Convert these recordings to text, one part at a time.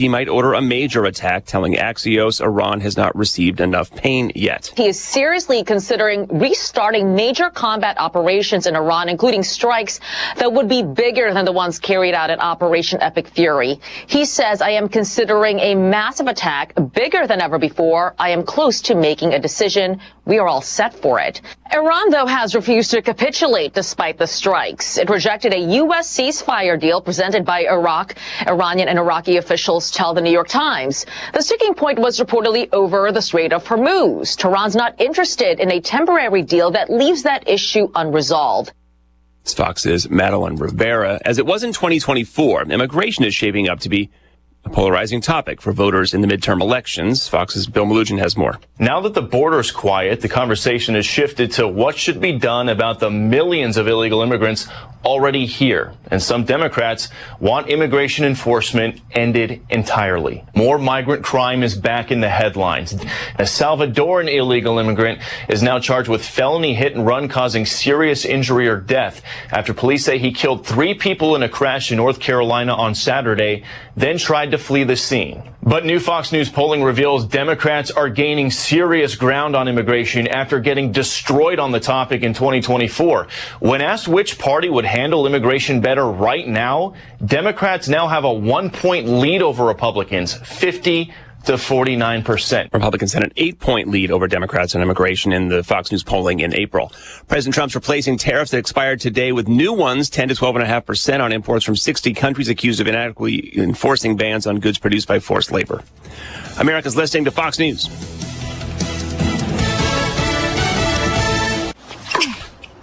he might order a major attack, telling Axios Iran has not received enough pain yet. He is seriously considering restarting major combat operations in Iran, including strikes that would be bigger than the ones carried out in Operation Epic Fury. He says, I am considering a massive attack bigger than ever before. I am close to making a decision. We are all set for it. Iran, though, has refused to capitulate despite the strikes. It rejected a U.S. ceasefire deal presented by Iraq. Iranian and Iraqi officials tell the New York Times. The sticking point was reportedly over the Strait of Hormuz. Tehran's not interested in a temporary deal that leaves that issue unresolved. It's Fox's Madeline Rivera. As it was in 2024, immigration is shaping up to be a polarizing topic for voters in the midterm elections. Fox's Bill Malugin has more. Now that the border's quiet, the conversation has shifted to what should be done about the millions of illegal immigrants already here. And some Democrats want immigration enforcement ended entirely. More migrant crime is back in the headlines. A Salvadoran illegal immigrant is now charged with felony hit and run causing serious injury or death after police say he killed 3 people in a crash in North Carolina on Saturday, then tried to flee the scene. But new Fox News polling reveals Democrats are gaining serious ground on immigration after getting destroyed on the topic in 2024. When asked which party would handle immigration better right now, Democrats now have a 1-point lead over Republicans, 50 to 49%. Republicans had an 8-point lead over Democrats on immigration in the Fox News polling in April. President Trump's replacing tariffs that expired today with new ones, 10 to 12.5% on imports from 60 countries accused of inadequately enforcing bans on goods produced by forced labor. America's listening to Fox News.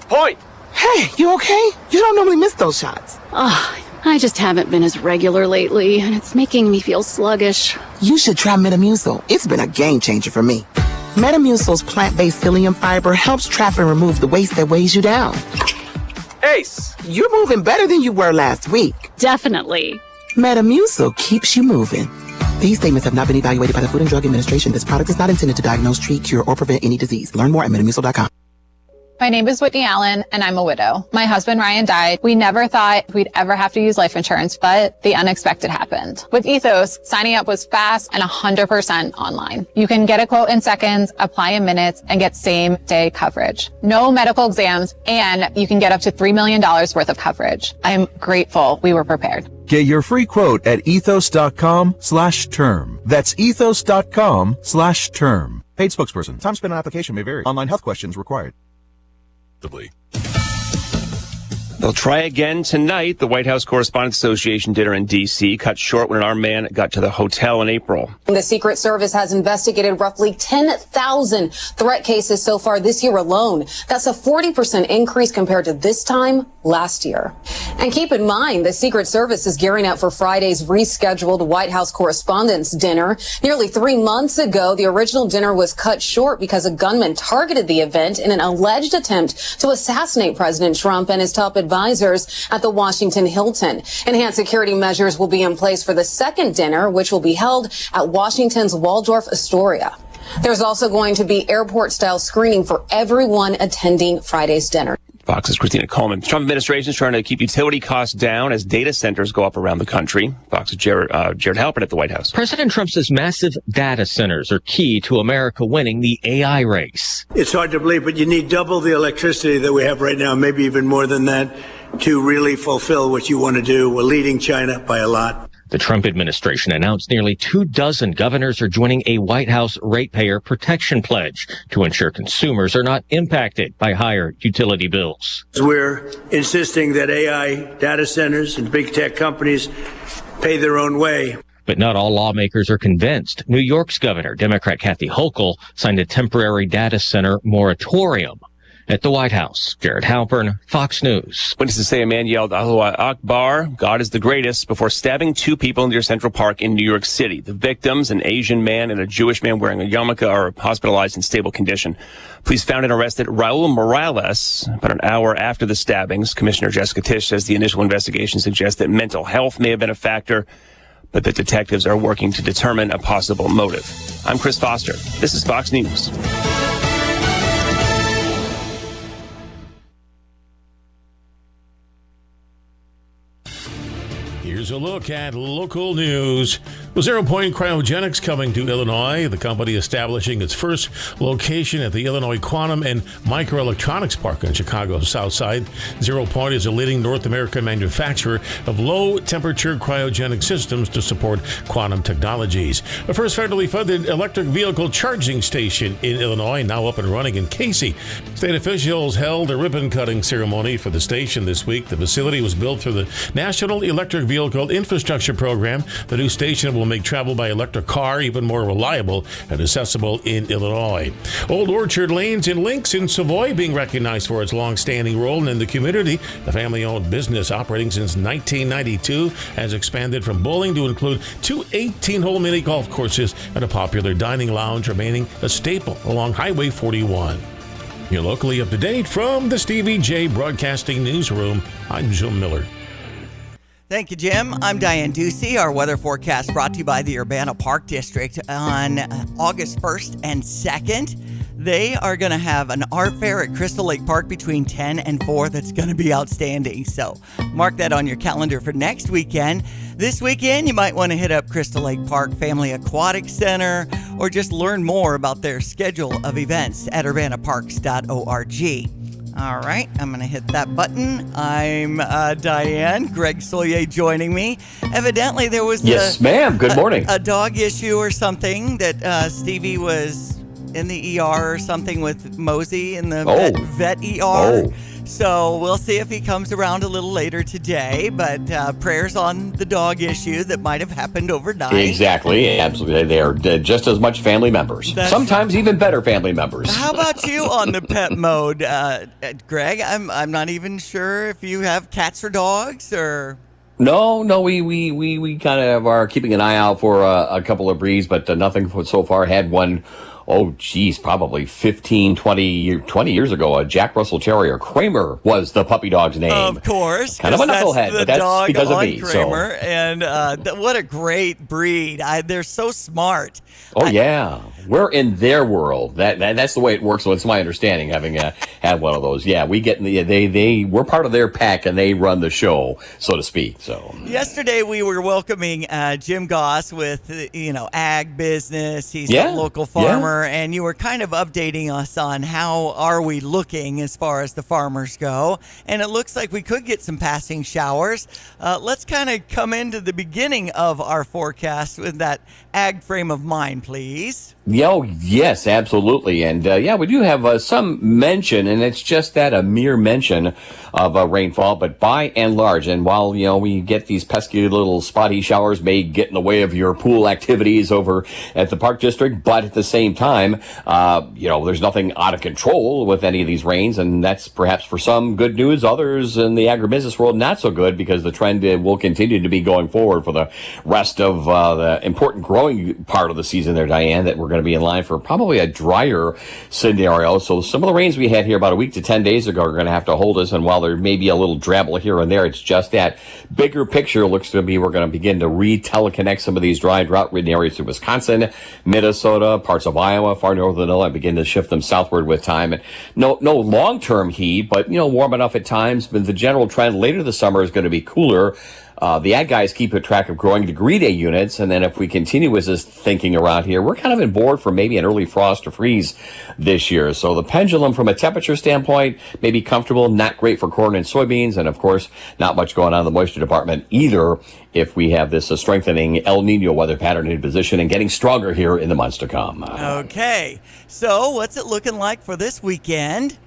Point! Hey, you okay? You don't normally miss those shots. I just haven't been as regular lately, and it's making me feel sluggish. You should try Metamucil. It's been a game changer for me. Metamucil's plant-based psyllium fiber helps trap and remove the waste that weighs you down. Ace! You're moving better than you were last week. Definitely. Metamucil keeps you moving. These statements have not been evaluated by the Food and Drug Administration. This product is not intended to diagnose, treat, cure, or prevent any disease. Learn more at metamucil.com. My name is Whitney Allen, and I'm a widow. My husband, Ryan, died. We never thought we'd ever have to use life insurance, but the unexpected happened. With Ethos, signing up was fast and 100% online. You can get a quote in seconds, apply in minutes, and get same-day coverage. No medical exams, and you can get up to $3 million worth of coverage. I am grateful we were prepared. Get your free quote at ethos.com/term. That's ethos.com/term. Paid spokesperson. Time spent on application may vary. Online health questions required. They'll try again tonight. The White House Correspondents Association dinner in D.C. cut short when an armed man got to the hotel in April. The Secret Service has investigated roughly 10,000 threat cases so far this year alone. That's a 40% increase compared to this time last year. And keep in mind, the Secret Service is gearing up for Friday's rescheduled White House Correspondents' dinner. Nearly 3 months ago, the original dinner was cut short because a gunman targeted the event in an alleged attempt to assassinate President Trump and his top advisors at the Washington Hilton. Enhanced security measures will be in place for the second dinner, which will be held at Washington's Waldorf Astoria. There's also going to be airport-style screening for everyone attending Friday's dinner. Fox's Christina Coleman. The Trump administration is trying to keep utility costs down as data centers go up around the country. Fox's Jared Halpern at the White House. President Trump says massive data centers are key to America winning the AI race. It's hard to believe, but you need double the electricity that we have right now, maybe even more than that, to really fulfill what you want to do. We're leading China by a lot. The Trump administration announced nearly 24 governors are joining a White House ratepayer protection pledge to ensure consumers are not impacted by higher utility bills. We're insisting that AI data centers and big tech companies pay their own way. But not all lawmakers are convinced. New York's governor, Democrat Kathy Hochul, signed a temporary data center moratorium. At the White House, Jared Halpern, Fox News. Witnesses say a man yelled, Allahu Akbar, God is the greatest, before stabbing 2 people near Central Park in New York City. The victims, an Asian man and a Jewish man wearing a yarmulke, are hospitalized in stable condition. Police found and arrested Raul Morales about an hour after the stabbings. Commissioner Jessica Tisch says the initial investigation suggests that mental health may have been a factor, but that detectives are working to determine a possible motive. I'm Chris Foster. This is Fox News. Here's Here's a look at local news. With 0 Point Cryogenics coming to Illinois, the company establishing its first location at the Illinois Quantum and Microelectronics Park on Chicago's South Side. 0 Point is a leading North American manufacturer of low-temperature cryogenic systems to support quantum technologies. The first federally funded electric vehicle charging station in Illinois, now up and running in Casey. State officials held a ribbon-cutting ceremony for the station this week. The facility was built through the National Electric Vehicle Infrastructure Program. The new station will make travel by electric car even more reliable and accessible in Illinois. Old Orchard Lanes and Links in Savoy being recognized for its long-standing role in the community. The family-owned business, operating since 1992, has expanded from bowling to include 2 18-hole mini golf courses and a popular dining lounge, remaining a staple along Highway 41. You're locally up to date from the Stevie J Broadcasting Newsroom. I'm Jim Miller. Thank you, Jim. I'm Diane Ducey. Our weather forecast brought to you by the Urbana Park District on August 1st and 2nd. They are going to have an art fair at Crystal Lake Park between 10 and 4 that's going to be outstanding. So mark that on your calendar for next weekend. This weekend, you might want to hit up Crystal Lake Park Family Aquatic Center or just learn more about their schedule of events at urbanaparks.org. All right, I'm going to hit that button. I'm Diane. Greg Solier joining me. Evidently, there was yes, ma'am. Good morning. A dog issue or something that Stevie was in the ER or something with Mosey in the vet ER. Oh. So we'll see if he comes around a little later today, but prayers on the dog issue that might have happened overnight. Exactly. Absolutely. They are just as much family members. Sometimes even better family members. How about you on the pet mode, Greg? I'm not even sure if you have cats or dogs or... No, we kind of are keeping an eye out for a couple of breeds, but nothing so far. Had one, probably 20 years ago, a Jack Russell Terrier. Kramer was the puppy dog's name. Of course. Kind of a knucklehead, but that's because of me. Kramer, so. And what a great breed. They're so smart. Yeah. We're in their world. That's the way it works. So it's my understanding, having had one of those. Yeah, we get we're part of their pack, and they run the show, so to speak. So yesterday we were welcoming Jim Goss with ag business. He's a local farmer, and you were kind of updating us on how are we looking as far as the farmers go. And it looks like we could get some passing showers. Let's kind of come into the beginning of our forecast with that ag frame of mind, please. Yes, absolutely. And we do have some mention, and it's just that, a mere mention of rainfall, but by and large, and while, we get these pesky little spotty showers may get in the way of your pool activities over at the Park District, but at the same time, there's nothing out of control with any of these rains, and that's perhaps for some good news. Others in the agribusiness world, not so good, because the trend will continue to be going forward for the rest of the important growing part of the season there, Diane, that we're going to be in line for probably a drier scenario. So some of the rains we had here about a week to 10 days ago are going to have to hold us. And while there may be a little drabble here and there, it's just that bigger picture looks to be we're going to begin to re-teleconnect some of these dry, drought-ridden areas to Wisconsin, Minnesota, parts of Iowa, far northern Illinois, and begin to shift them southward with time. And no long-term heat, but, warm enough at times. But the general trend later this summer is going to be cooler. The ag guys keep a track of growing degree day units, and then if we continue with this thinking around here, we're kind of in board for maybe an early frost or freeze this year. So the pendulum from a temperature standpoint may be comfortable, not great for corn and soybeans, and of course, not much going on in the moisture department either if we have this strengthening El Nino weather pattern in position and getting stronger here in the months to come. Okay, so what's it looking like for this weekend?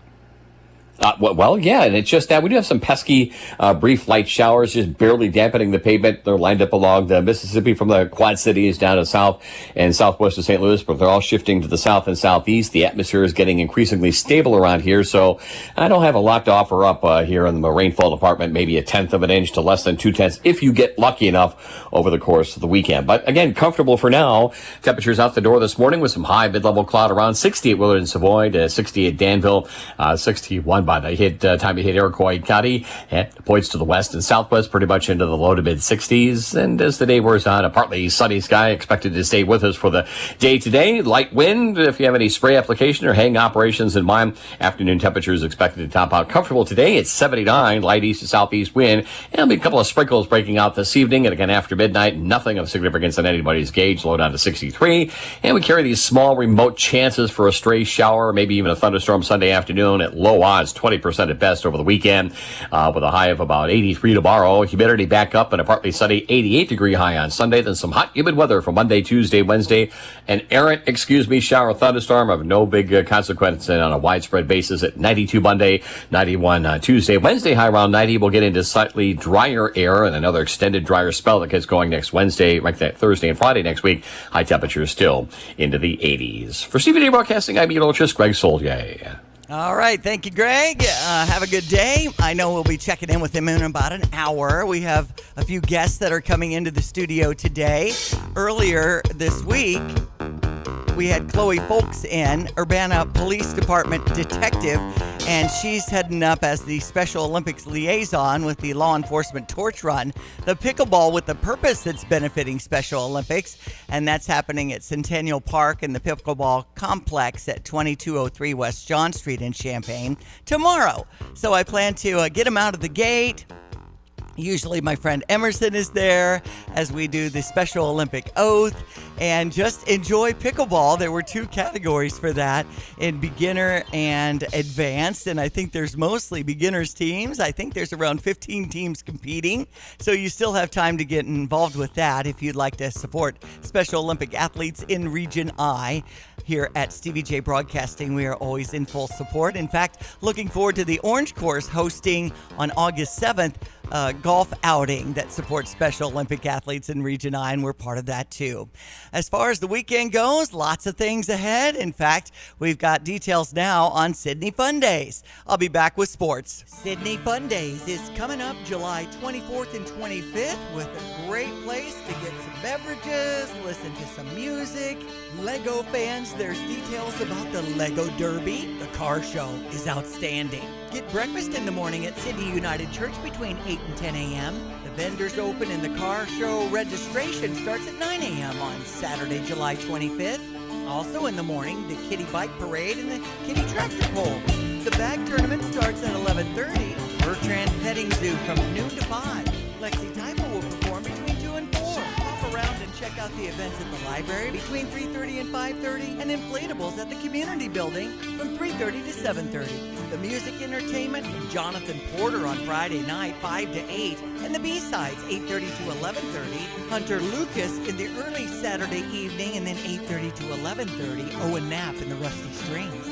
And it's just that we do have some pesky, brief light showers, just barely dampening the pavement. They're lined up along the Mississippi from the Quad Cities down to south and southwest of St. Louis, but they're all shifting to the south and southeast. The atmosphere is getting increasingly stable around here, so I don't have a lot to offer up here in the rainfall department, maybe a 1/10 of an inch to less than 2/10 if you get lucky enough over the course of the weekend. But again, comfortable for now. Temperatures out the door this morning with some high mid-level cloud around 60 at Willard and Savoy to 60 at Danville, 61 by the time you hit Iroquois County, and points to the west and southwest, pretty much into the low to mid 60s. And as the day wears on, a partly sunny sky expected to stay with us for the day today. Light wind, if you have any spray application or hang operations in mind. Afternoon temperatures expected to top out comfortable today. It's 79, light east to southeast wind. And there'll be a couple of sprinkles breaking out this evening. And again, after midnight, nothing of significance on anybody's gauge. Low down to 63. And we carry these small remote chances for a stray shower, maybe even a thunderstorm Sunday afternoon at low odds, 20% at best over the weekend, with a high of about 83 tomorrow. Humidity back up and a partly sunny 88-degree high on Sunday. Then some hot, humid weather for Monday, Tuesday, Wednesday. An errant, shower thunderstorm of no big consequence on a widespread basis at 92 Monday, 91 Tuesday. Wednesday, high around 90. We'll get into slightly drier air and another extended drier spell that gets going next Wednesday, like that Thursday and Friday next week. High temperatures still into the 80s. For CBD Broadcasting, I'm meteorologist Greg Soldier. All right. Thank you, Greg. Have a good day. I know we'll be checking in with him in about an hour. We have a few guests that are coming into the studio today. Earlier this week, we had Chloe Folks in, Urbana Police Department detective, and she's heading up as the Special Olympics liaison with the Law Enforcement Torch Run, the pickleball with the purpose that's benefiting Special Olympics, and that's happening at Centennial Park in the pickleball complex at 2203 West John Street in Champaign tomorrow. So I plan to get them out of the gate. Usually my friend Emerson is there as we do the Special Olympic Oath and just enjoy pickleball. There were 2 categories for that, in beginner and advanced, and I think there's mostly beginners teams. I think there's around 15 teams competing, so you still have time to get involved with that if you'd like to support Special Olympic athletes in Region I. Here at Stevie J Broadcasting, we are always in full support. In fact, looking forward to the Orange Course hosting on August 7th golf outing that supports Special Olympic athletes in Region I, and we're part of that too. As far as the weekend goes, lots of things ahead. In fact, we've got details now on Sydney Fun Days. I'll be back with sports. Sydney Fun Days is coming up July 24th and 25th with a great place to get some beverages, listen to some music. Lego fans, there's details about the Lego Derby. The car show is outstanding. Get breakfast in the morning at Sydney United Church between 8 and 10 a.m. The vendors open and the car show registration starts at 9 a.m. on Saturday, July 25th. Also in the morning, the Kitty Bike Parade and the Kitty Tractor Pull. The bag tournament starts at 11:30. Bertrand Petting Zoo from noon to 5. Lexi Typo will perform between 2 and 4. Hop around and check out the events at the library between 3:30 and 5:30, and inflatables at the community building from 3:30 to 7:30. The music entertainment from Jonathan Porter on Friday night, 5 to 8, and the B-sides, 8:30 to 11:30. Hunter Lucas in the early Saturday evening, and then 8:30 to 11:30. Owen Knapp in the Rusty Strings.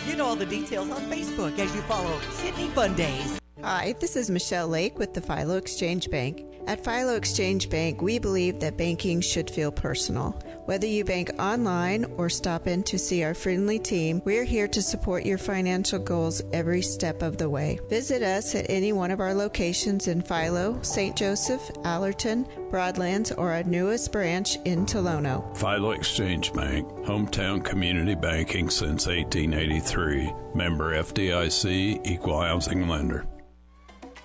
Get all the details on Facebook as you follow Sydney Fun Days. Hi, this is Michelle Lake with the Philo Exchange Bank. At Philo Exchange Bank, we believe that banking should feel personal. Whether you bank online or stop in to see our friendly team, we're here to support your financial goals every step of the way. Visit us at any one of our locations in Philo, St. Joseph, Allerton, Broadlands, or our newest branch in Tolono. Philo Exchange Bank, hometown community banking since 1883. Member FDIC, equal housing lender.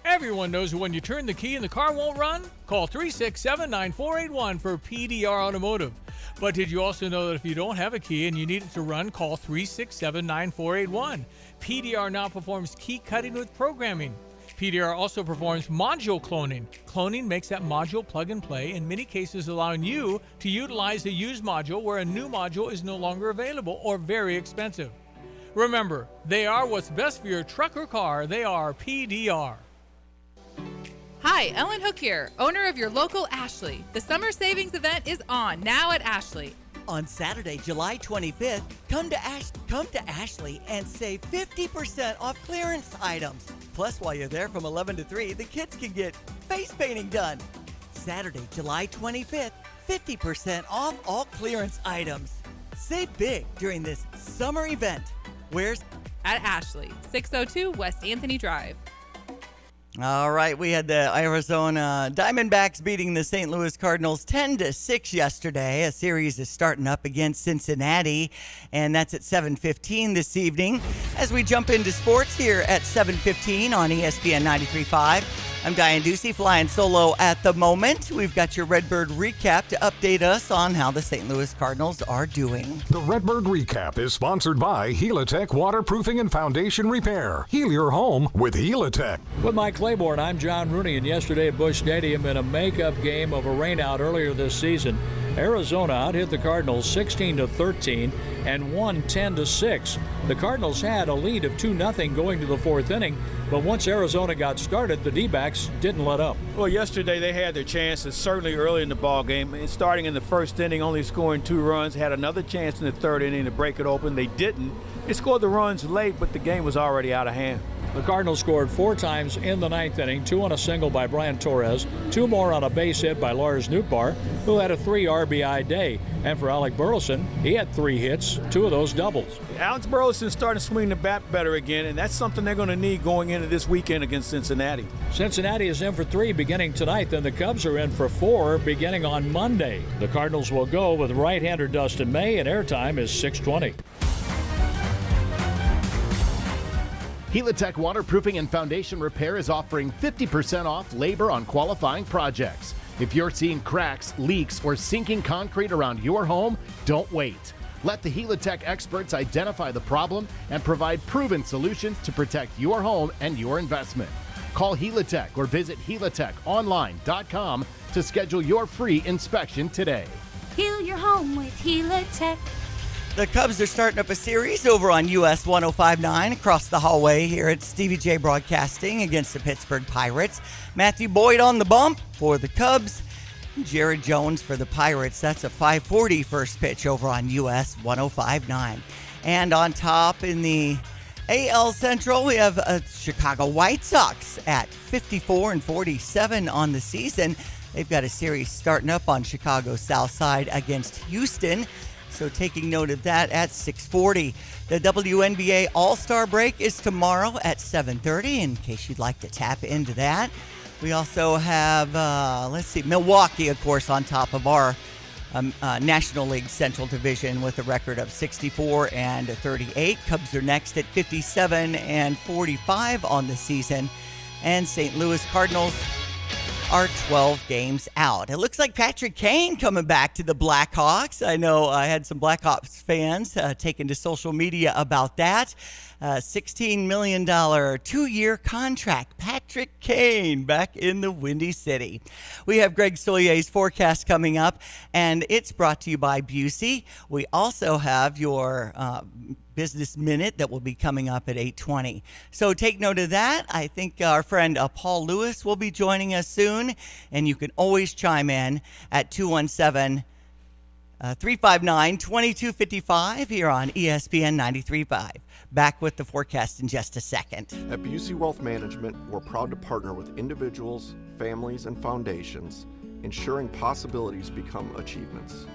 Everyone knows when you turn the key and the car won't run? Call 367-9481 for PDR Automotive. But did you also know that if you don't have a key and you need it to run, call 367-9481. PDR now performs key cutting with programming. PDR also performs module cloning. Cloning makes that module plug and play, in many cases allowing you to utilize a used module where a new module is no longer available or very expensive. Remember, they are what's best for your truck or car. They are PDR. Hi, Ellen Hook here, owner of your local Ashley. The summer savings event is on now at Ashley. On Saturday, July 25th, come to Ashley and save 50% off clearance items. Plus, while you're there from 11 to 3, the kids can get face painting done. Saturday, July 25th, 50% off all clearance items. Save big during this summer event. Where's? At Ashley, 602 West Anthony Drive. All right, we had the Arizona Diamondbacks beating the St. Louis Cardinals 10-6 yesterday. A series is starting up against Cincinnati, and that's at 7:15 this evening. As we jump into sports here at 7:15 on ESPN 93.5. I'm Diane Ducey, flying solo at the moment. We've got your Redbird recap to update us on how the St. Louis Cardinals are doing. The Redbird recap is sponsored by Helitech Waterproofing and Foundation Repair. Heal your home with Helitech. With Mike Claiborne, I'm John Rooney, and yesterday at Busch Stadium in a makeup game of a rainout earlier this season, Arizona out-hit the Cardinals 16-13 and won 10-6. The Cardinals had a lead of 2-0 going to the fourth inning, but once Arizona got started, the D-backs didn't let up. Well, yesterday they had their chances, certainly early in the ball game. And starting in the first inning, only scoring 2 runs, had another chance in the third inning to break it open. They didn't. They scored the runs late, but the game was already out of hand. The Cardinals scored 4 times in the ninth inning, 2 on a single by Brian Torres, 2 more on a base hit by Lars Nootbaar, who had a 3 RBI day. And for Alec Burleson, he had 3 hits, 2 of those doubles. Alex Burleson's starting to swing the bat better again, and that's something they're going to need going into this weekend against Cincinnati. Cincinnati is in for 3 beginning tonight, then the Cubs are in for 4 beginning on Monday. The Cardinals will go with right-hander Dustin May, and airtime is 6:20. Helitech Waterproofing and Foundation Repair is offering 50% off labor on qualifying projects. If you're seeing cracks, leaks, or sinking concrete around your home, don't wait. Let the Helitech experts identify the problem and provide proven solutions to protect your home and your investment. Call Helitech or visit helitechonline.com to schedule your free inspection today. Heal your home with Helitech. The Cubs are starting up a series over on US 105.9 across the hallway here at Stevie J Broadcasting against the Pittsburgh Pirates. Matthew Boyd on the bump for the Cubs. Jared Jones for the Pirates. That's a 5:40 first pitch over on US 105.9. And on top in the AL Central, we have Chicago White Sox at 54-47 on the season. They've got a series starting up on Chicago's South Side against Houston. So taking note of that at 6:40. The WNBA All-Star break is tomorrow at 7:30 in case you'd like to tap into that. We also have, Milwaukee, of course, on top of our National League Central Division with a record of 64-38. Cubs are next at 57-45 on the season. And St. Louis Cardinals are 12 games out. It looks like Patrick Kane coming back to the Blackhawks. I know I had some Blackhawks fans taken to social media about that. $16 million 2-year contract. Patrick Kane back in the Windy City. We have Greg Sollier's forecast coming up, and it's brought to you by Busey. We also have your Business Minute that will be coming up at 8:20. So take note of that. I think our friend Paul Lewis will be joining us soon, and you can always chime in at 217-359-2255 here on ESPN 93.5. Back with the forecast in just a second. At Busey Wealth Management, we're proud to partner with individuals, families, and foundations, ensuring possibilities become achievements.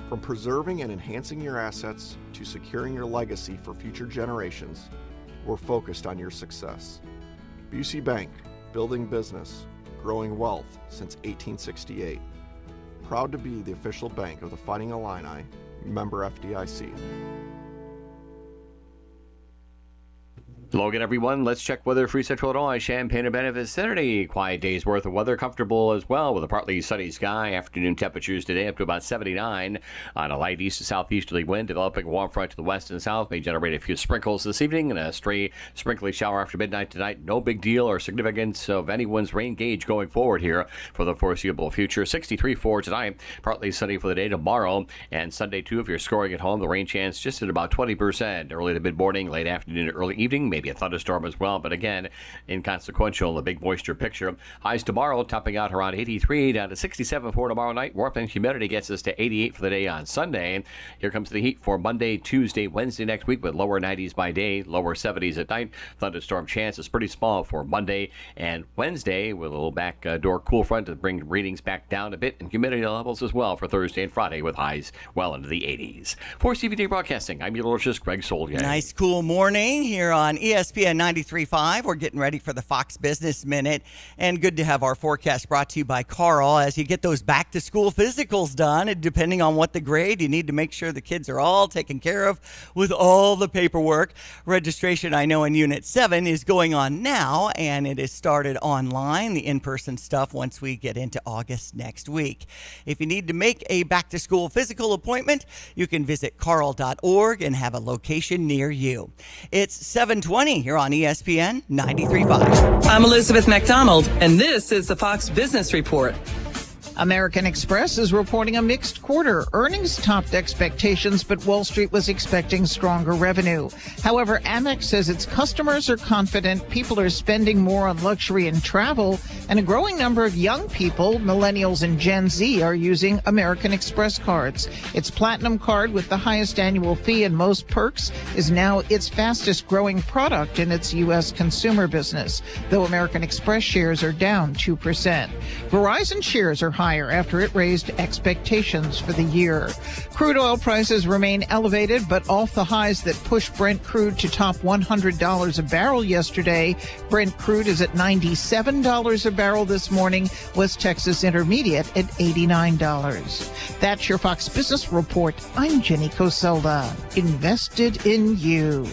From preserving and enhancing your assets to securing your legacy for future generations, we're focused on your success. Busey Bank, building business, growing wealth since 1868. Proud to be the official bank of the Fighting Illini, member FDIC. Hello again, everyone. Let's check weather. Free Central Illinois, Champaign-Urbana vicinity. Quiet day's worth of weather. Comfortable as well with a partly sunny sky. Afternoon temperatures today up to about 79 on a light east to southeasterly wind. Developing a warm front to the west and south may generate a few sprinkles this evening and a stray sprinkly shower after midnight tonight. No big deal or significance of anyone's rain gauge going forward here for the foreseeable future. 63 for tonight. Partly sunny for the day tomorrow. And Sunday, too, if you're scoring at home, the rain chance just at about 20%. Early to mid-morning, late afternoon to early evening. Maybe a thunderstorm as well, but again, inconsequential, the big moisture picture. Highs tomorrow topping out around 83 down to 67 for tomorrow night. Warmth and humidity gets us to 88 for the day on Sunday. Here comes the heat for Monday, Tuesday, Wednesday next week with lower 90s by day, lower 70s at night. Thunderstorm chance is pretty small for Monday and Wednesday with a little backdoor cool front to bring readings back down a bit and humidity levels as well for Thursday and Friday with highs well into the 80s. For CVD Broadcasting, I'm meteorologist Greg Solier. Nice cool morning here on ESPN 93.5. We're getting ready for the Fox Business Minute. And good to have our forecast brought to you by Carl as you get those back-to-school physicals done. And depending on what the grade, you need to make sure the kids are all taken care of with all the paperwork. Registration, I know, in Unit 7 is going on now, and it is started online, the in-person stuff, once we get into August next week. If you need to make a back-to-school physical appointment, you can visit carl.org and have a location near you. It's 7:20 here on ESPN 93.5. I'm Elizabeth McDonald, and this is the Fox Business Report. American Express is reporting a mixed quarter. Earnings topped expectations, but Wall Street was expecting stronger revenue. However, Amex says its customers are confident people are spending more on luxury and travel, and a growing number of young people, millennials and Gen Z, are using American Express cards. Its Platinum card with the highest annual fee and most perks is now its fastest growing product in its U.S. consumer business, though American Express shares are down 2%. Verizon shares are higher after it raised expectations for the year. Crude oil prices remain elevated, but off the highs that pushed Brent crude to top $100 a barrel yesterday. Brent crude is at $97 a barrel this morning. West Texas Intermediate at $89. That's your Fox Business Report. I'm Jenny Coselda. Invested in you.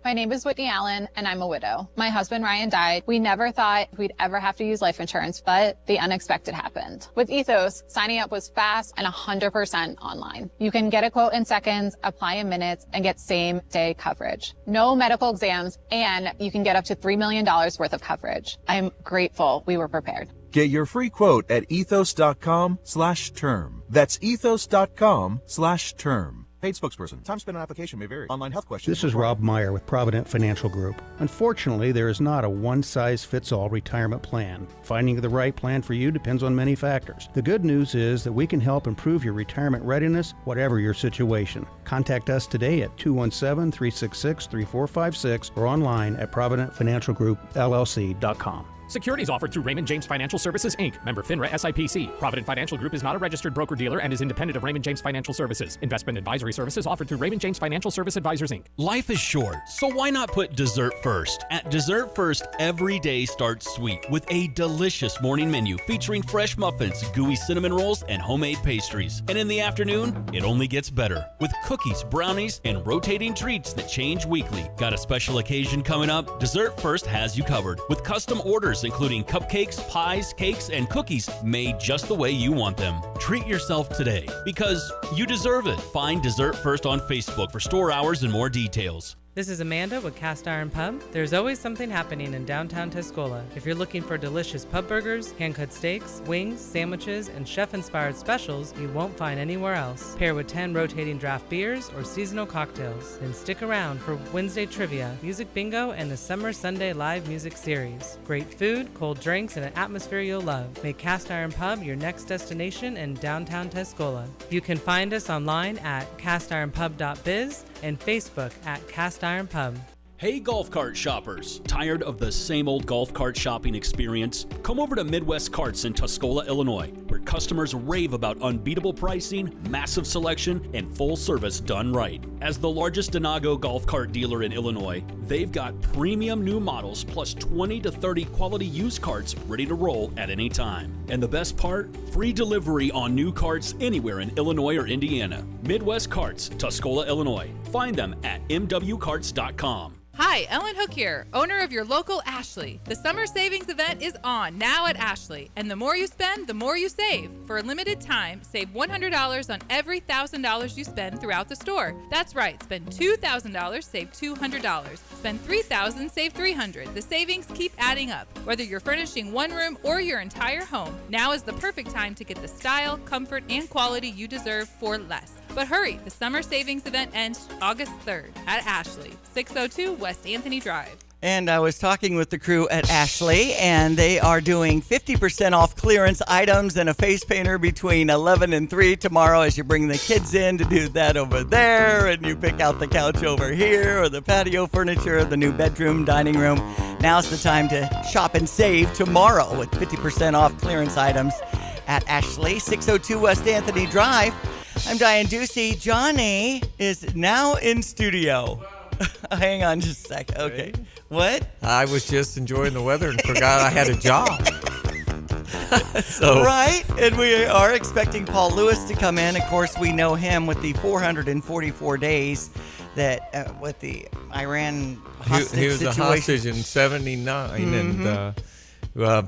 My name is Whitney Allen, and I'm a widow. My husband, Ryan, died. We never thought we'd ever have to use life insurance, but the unexpected happened. With Ethos, signing up was fast and 100% online. You can get a quote in seconds, apply in minutes, and get same-day coverage. No medical exams, and you can get up to $3 million worth of coverage. I'm grateful we were prepared. Get your free quote at ethos.com/term. That's ethos.com/term. Paid spokesperson. Time spent on application may vary. Online health questions. This is Rob Meyer with Provident Financial Group. Unfortunately, there is not a one-size-fits-all retirement plan. Finding the right plan for you depends on many factors. The good news is that we can help improve your retirement readiness, whatever your situation. Contact us today at 217-366-3456 or online at providentfinancialgroupllc.com. Securities offered through Raymond James Financial Services, Inc., member FINRA SIPC. Provident Financial Group is not a registered broker-dealer and is independent of Raymond James Financial Services. Investment advisory services offered through Raymond James Financial Service Advisors, Inc. Life is short, so why not put dessert first? At Dessert First, every day starts sweet with a delicious morning menu featuring fresh muffins, gooey cinnamon rolls, and homemade pastries. And in the afternoon, it only gets better with cookies, brownies, and rotating treats that change weekly. Got a special occasion coming up? Dessert First has you covered with custom orders including cupcakes, pies, cakes, and cookies made just the way you want them. Treat yourself today because you deserve it. Find Dessert First on Facebook for store hours and more details. This is Amanda with Cast Iron Pub. There's always something happening in downtown Tuscola. If you're looking for delicious pub burgers, hand-cut steaks, wings, sandwiches, and chef-inspired specials you won't find anywhere else. Pair with 10 rotating draft beers or seasonal cocktails. Then stick around for Wednesday trivia, music bingo, and the Summer Sunday live music series. Great food, cold drinks, and an atmosphere you'll love. Make Cast Iron Pub your next destination in downtown Tuscola. You can find us online at castironpub.biz and Facebook at Cast Iron Pub. Hey golf cart shoppers, tired of the same old golf cart shopping experience? Come over to Midwest Carts in Tuscola, Illinois, where customers rave about unbeatable pricing, massive selection, and full service done right. As the largest Denago golf cart dealer in Illinois, they've got premium new models plus 20 to 30 quality used carts ready to roll at any time. And the best part? Free delivery on new carts anywhere in Illinois or Indiana. Midwest Carts, Tuscola, Illinois. Find them at mwcarts.com. Hi, Ellen Hook here, owner of your local Ashley. The summer savings event is on now at Ashley, and the more you spend, the more you save. For a limited time, save $100 on every $1,000 you spend throughout the store. That's right, spend $2,000, save $200. Spend $3,000, save $300. The savings keep adding up. Whether you're furnishing one room or your entire home, now is the perfect time to get the style, comfort, and quality you deserve for less. But hurry, the summer savings event ends August 3rd at Ashley, 602 West Anthony Drive. And I was talking with the crew at Ashley, and they are doing 50% off clearance items and a face painter between 11 and 3 tomorrow as you bring the kids in to do that over there, and you pick out the couch over here, or the patio furniture, the new bedroom, dining room. Now's the time to shop and save tomorrow with 50% off clearance items at Ashley, 602 West Anthony Drive. I'm Diane Ducey. Johnny is now in studio. Hang on just a second. Okay. What? I was just enjoying the weather and forgot I had a job. Right, and we are expecting Paul Lewis to come in. Of course, we know him with the 444 days that with the Iran hostage he was situation. a hostage in 79 and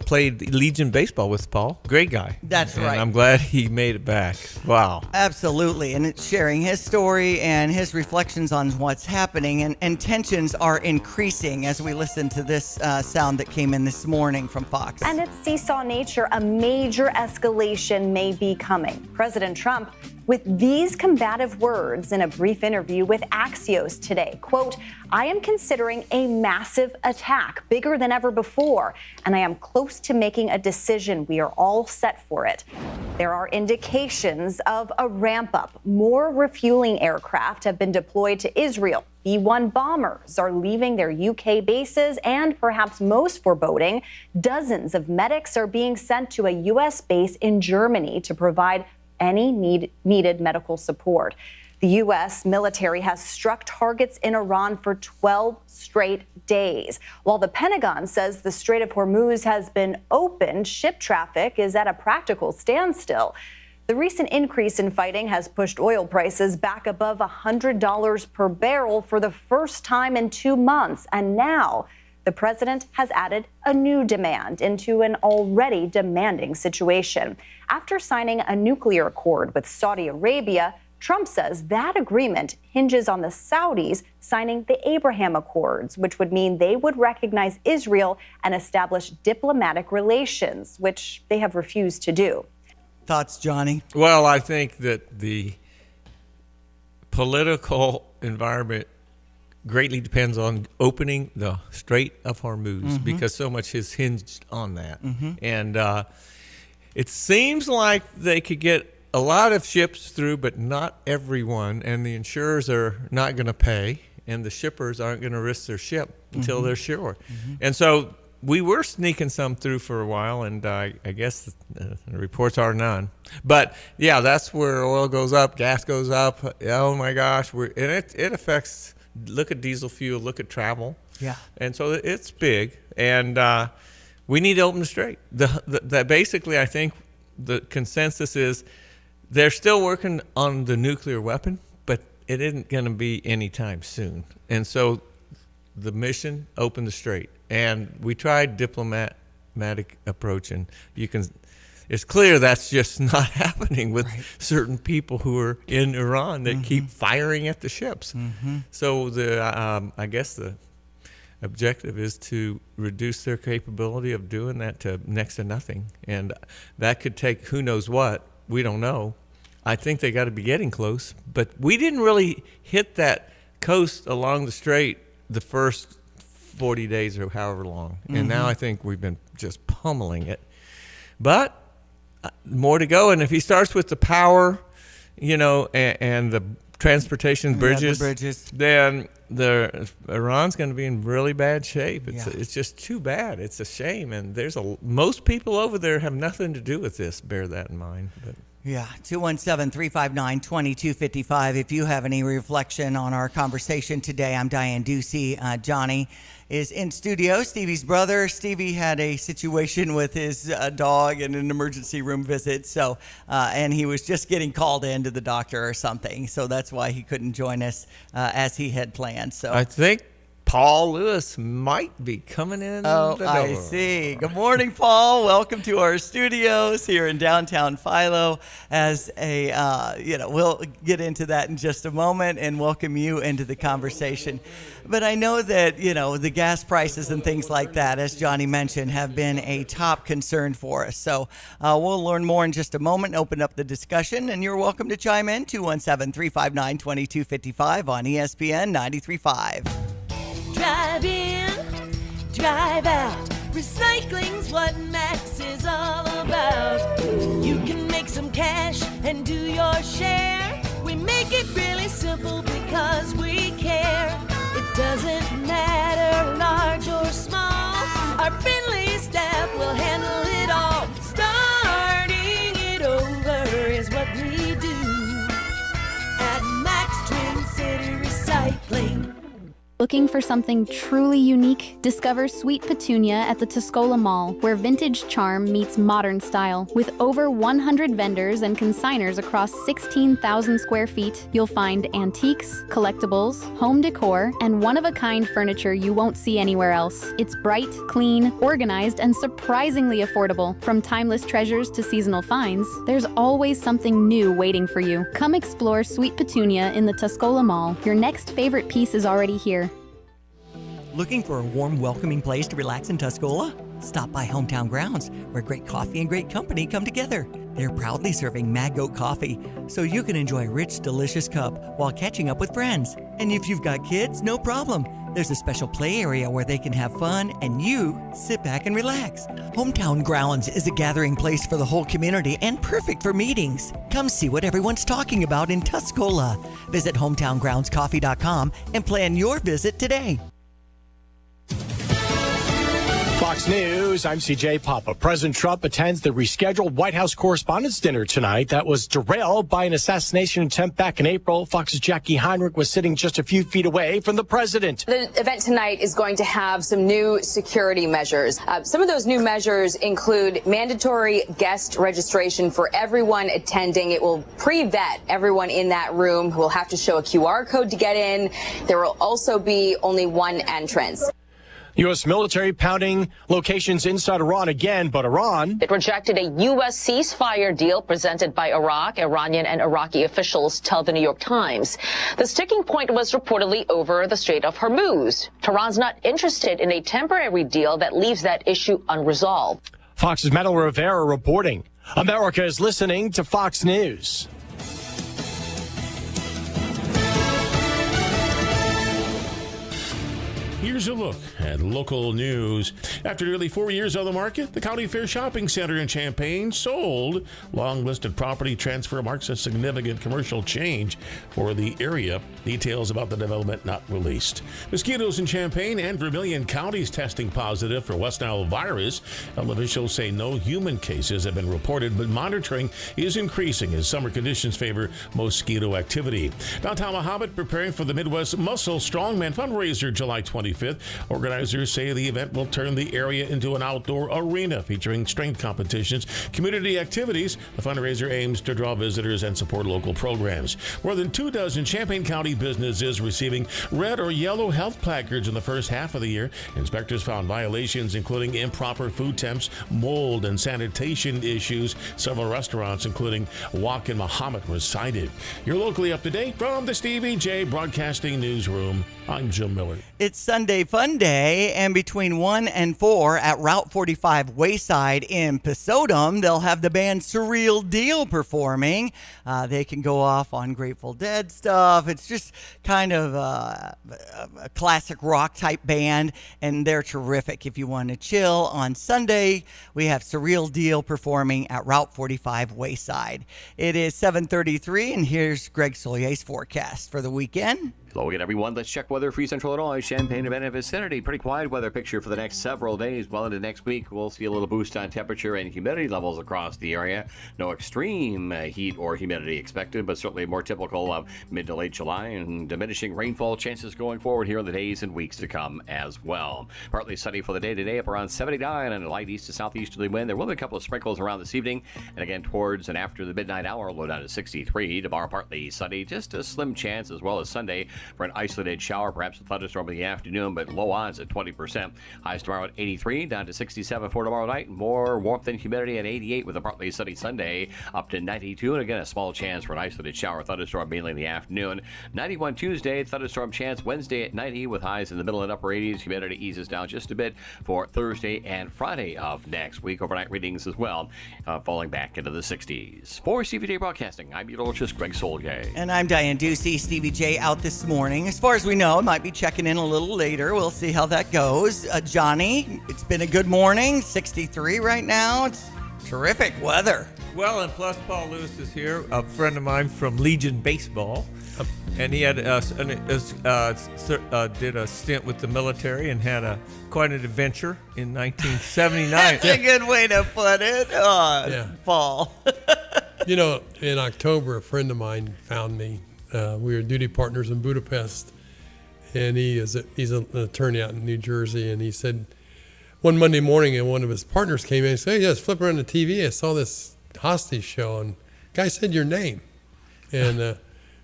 played Legion baseball with Paul. Great guy. That's and right. I'm glad he made it back. Wow. Absolutely, and it's sharing his story and his reflections on what's happening, and tensions are increasing as we listen to this sound that came in this morning from Fox. And its seesaw nature, a major escalation may be coming. President Trump with these combative words in a brief interview with Axios today, quote, "I am considering a massive attack, bigger than ever before, and I am close to making a decision. We are all set for it." There are indications of a ramp up. More refueling aircraft have been deployed to Israel. B-1 bombers are leaving their UK bases, and perhaps most foreboding, dozens of medics are being sent to a U.S. base in Germany to provide any needed medical support. The U.S. military has struck targets in Iran for 12 straight days. While the Pentagon says the Strait of Hormuz has been opened, ship traffic is at a practical standstill. The recent increase in fighting has pushed oil prices back above $100 per barrel for the first time in 2 months. And now the president has added a new demand into an already demanding situation. After signing a nuclear accord with Saudi Arabia, Trump says that agreement hinges on the Saudis signing the Abraham Accords, which would mean they would recognize Israel and establish diplomatic relations, which they have refused to do. Thoughts, Johnny? Well, I think that the political environment greatly depends on opening the Strait of Hormuz because so much is hinged on that. And it seems like they could get a lot of ships through, but not everyone. And the insurers are not going to pay, and the shippers aren't going to risk their ship until they're sure. And so we were sneaking some through for a while, and I guess the reports are none. But yeah, that's where oil goes up, gas goes up. Oh my gosh, and it affects. Look at diesel fuel, look at travel. Yeah. And so it's big, and we need to open the strait. That basically, I think the consensus is they're still working on the nuclear weapon, but it isn't going to be anytime soon. And so the mission, open the strait. And we tried diplomatic approach, and it's clear that's just not happening with certain people who are in Iran that keep firing at the ships. So I guess the objective is to reduce their capability of doing that to next to nothing. And that could take who knows what. We don't know. I think they got to be getting close. But we didn't really hit that coast along the strait the first 40 days or however long. And now I think we've been just pummeling it. But more to go, and if he starts with the power, and the transportation bridges, then Iran's going to be in really bad shape. It's just too bad. It's a shame, and most people over there have nothing to do with this. Bear that in mind. But. Yeah, 217-359-2255. If you have any reflection on our conversation today, I'm Diane Ducey. Johnny is in studio, Stevie's brother. Stevie had a situation with his dog in an emergency room visit, so and he was just getting called in to the doctor or something, so that's why he couldn't join us as he had planned. So I think Paul Lewis might be coming in the door. I see. Good morning, Paul. Welcome to our studios here in downtown Philo. As we'll get into that in just a moment and welcome you into the conversation. But I know that, the gas prices and things like that, as Johnny mentioned, have been a top concern for us. So we'll learn more in just a moment and open up the discussion. And you're welcome to chime in, 217-359-2255 on ESPN 93.5. Drive in, drive out. Recycling's what Max is all about. You can make some cash and do your share. We make it really simple because we care. It doesn't matter large or small. Our friendly staff will handle it all. Starting it over is what we do. Looking for something truly unique? Discover Sweet Petunia at the Tuscola Mall, where vintage charm meets modern style. With over 100 vendors and consigners across 16,000 square feet, you'll find antiques, collectibles, home decor, and one-of-a-kind furniture you won't see anywhere else. It's bright, clean, organized, and surprisingly affordable. From timeless treasures to seasonal finds, there's always something new waiting for you. Come explore Sweet Petunia in the Tuscola Mall. Your next favorite piece is already here. Looking for a warm, welcoming place to relax in Tuscola? Stop by Hometown Grounds, where great coffee and great company come together. They're proudly serving Mad Goat coffee, so you can enjoy a rich, delicious cup while catching up with friends. And if you've got kids, no problem. There's a special play area where they can have fun and you sit back and relax. Hometown Grounds is a gathering place for the whole community and perfect for meetings. Come see what everyone's talking about in Tuscola. Visit hometowngroundscoffee.com and plan your visit today. Fox News, I'm CJ Papa. President Trump attends the rescheduled White House Correspondents' Dinner tonight. That was derailed by an assassination attempt back in April. Fox's Jackie Heinrich was sitting just a few feet away from the president. The event tonight is going to have some new security measures. Some of those new measures include mandatory guest registration for everyone attending. It will pre-vet everyone in that room who will have to show a QR code to get in. There will also be only one entrance. U.S. military pounding locations inside Iran again, but Iran... It rejected a U.S. ceasefire deal presented by Iraq. Iranian and Iraqi officials tell the New York Times. The sticking point was reportedly over the Strait of Hormuz. Tehran's not interested in a temporary deal that leaves that issue unresolved. Fox's Metal Rivera reporting. America is listening to Fox News. Here's a look at local news. After nearly 4 years on the market, the County Fair Shopping Center in Champaign sold. Long-listed property transfer marks a significant commercial change for the area. Details about the development not released. Mosquitoes in Champaign and Vermilion counties testing positive for West Nile virus. Health officials say no human cases have been reported, but monitoring is increasing as summer conditions favor mosquito activity. Downtown Mahomet preparing for the Midwest Muscle Strongman fundraiser July 25th. Organizers say the event will turn the area into an outdoor arena featuring strength competitions, community activities. The fundraiser aims to draw visitors and support local programs. More than 24 Champaign County businesses receiving red or yellow health placards in the first half of the year. Inspectors found violations including improper food temps, mold, and sanitation issues. Several restaurants, including Wok and Mahomet, were cited. You're locally up to date from the Stevie J Broadcasting Newsroom. I'm Jim Miller. It's Sunday Fun Day, and between 1 and 4 at Route 45 Wayside in Pisodum, they'll have the band Surreal Deal performing. They can go off on Grateful Dead stuff. It's just kind of a classic rock type band, and they're terrific if you want to chill. On Sunday, we have Surreal Deal performing at Route 45 Wayside. It is 7:33, and here's Greg Solier's forecast for the weekend. Hello again, everyone. Let's check weather for Central Illinois, Champaign and Benton vicinity. Pretty quiet weather picture for the next several days. Well into next week, we'll see a little boost on temperature and humidity levels across the area. No extreme heat or humidity expected, but certainly more typical of mid to late July, and diminishing rainfall chances going forward here in the days and weeks to come as well. Partly sunny for the day today, up around 79 and a light east to southeasterly wind. There will be a couple of sprinkles around this evening, and again towards and after the midnight hour, low down to 63. Tomorrow partly sunny, just a slim chance as well as Sunday for an isolated shower, perhaps a thunderstorm in the afternoon, but low odds at 20%. Highs tomorrow at 83, down to 67 for tomorrow night. More warmth and humidity at 88 with a partly sunny Sunday, up to 92. And again, a small chance for an isolated shower, thunderstorm mainly in the afternoon. 91 Tuesday, thunderstorm chance Wednesday at 90 with highs in the middle and upper 80s. Humidity eases down just a bit for Thursday and Friday of next week. Overnight readings as well, falling back into the 60s. For Stevie J Broadcasting, I'm meteorologist Greg Solgay. And I'm Diane Ducey. Stevie J out this morning. As far as we know, might be checking in a little later. We'll see how that goes. Johnny, it's been a good morning. 63 right now. It's terrific weather. Well, and plus Paul Lewis is here, a friend of mine from Legion Baseball. And he had did a stint with the military and had quite an adventure in 1979. That's a good way to put it. Paul. You know, in October, a friend of mine found me. We were duty partners in Budapest, and he's an attorney out in New Jersey, and he said one Monday morning, and one of his partners came in and said, "Hey, I was flipping around the TV, I saw this hostage show, and the guy said your name," and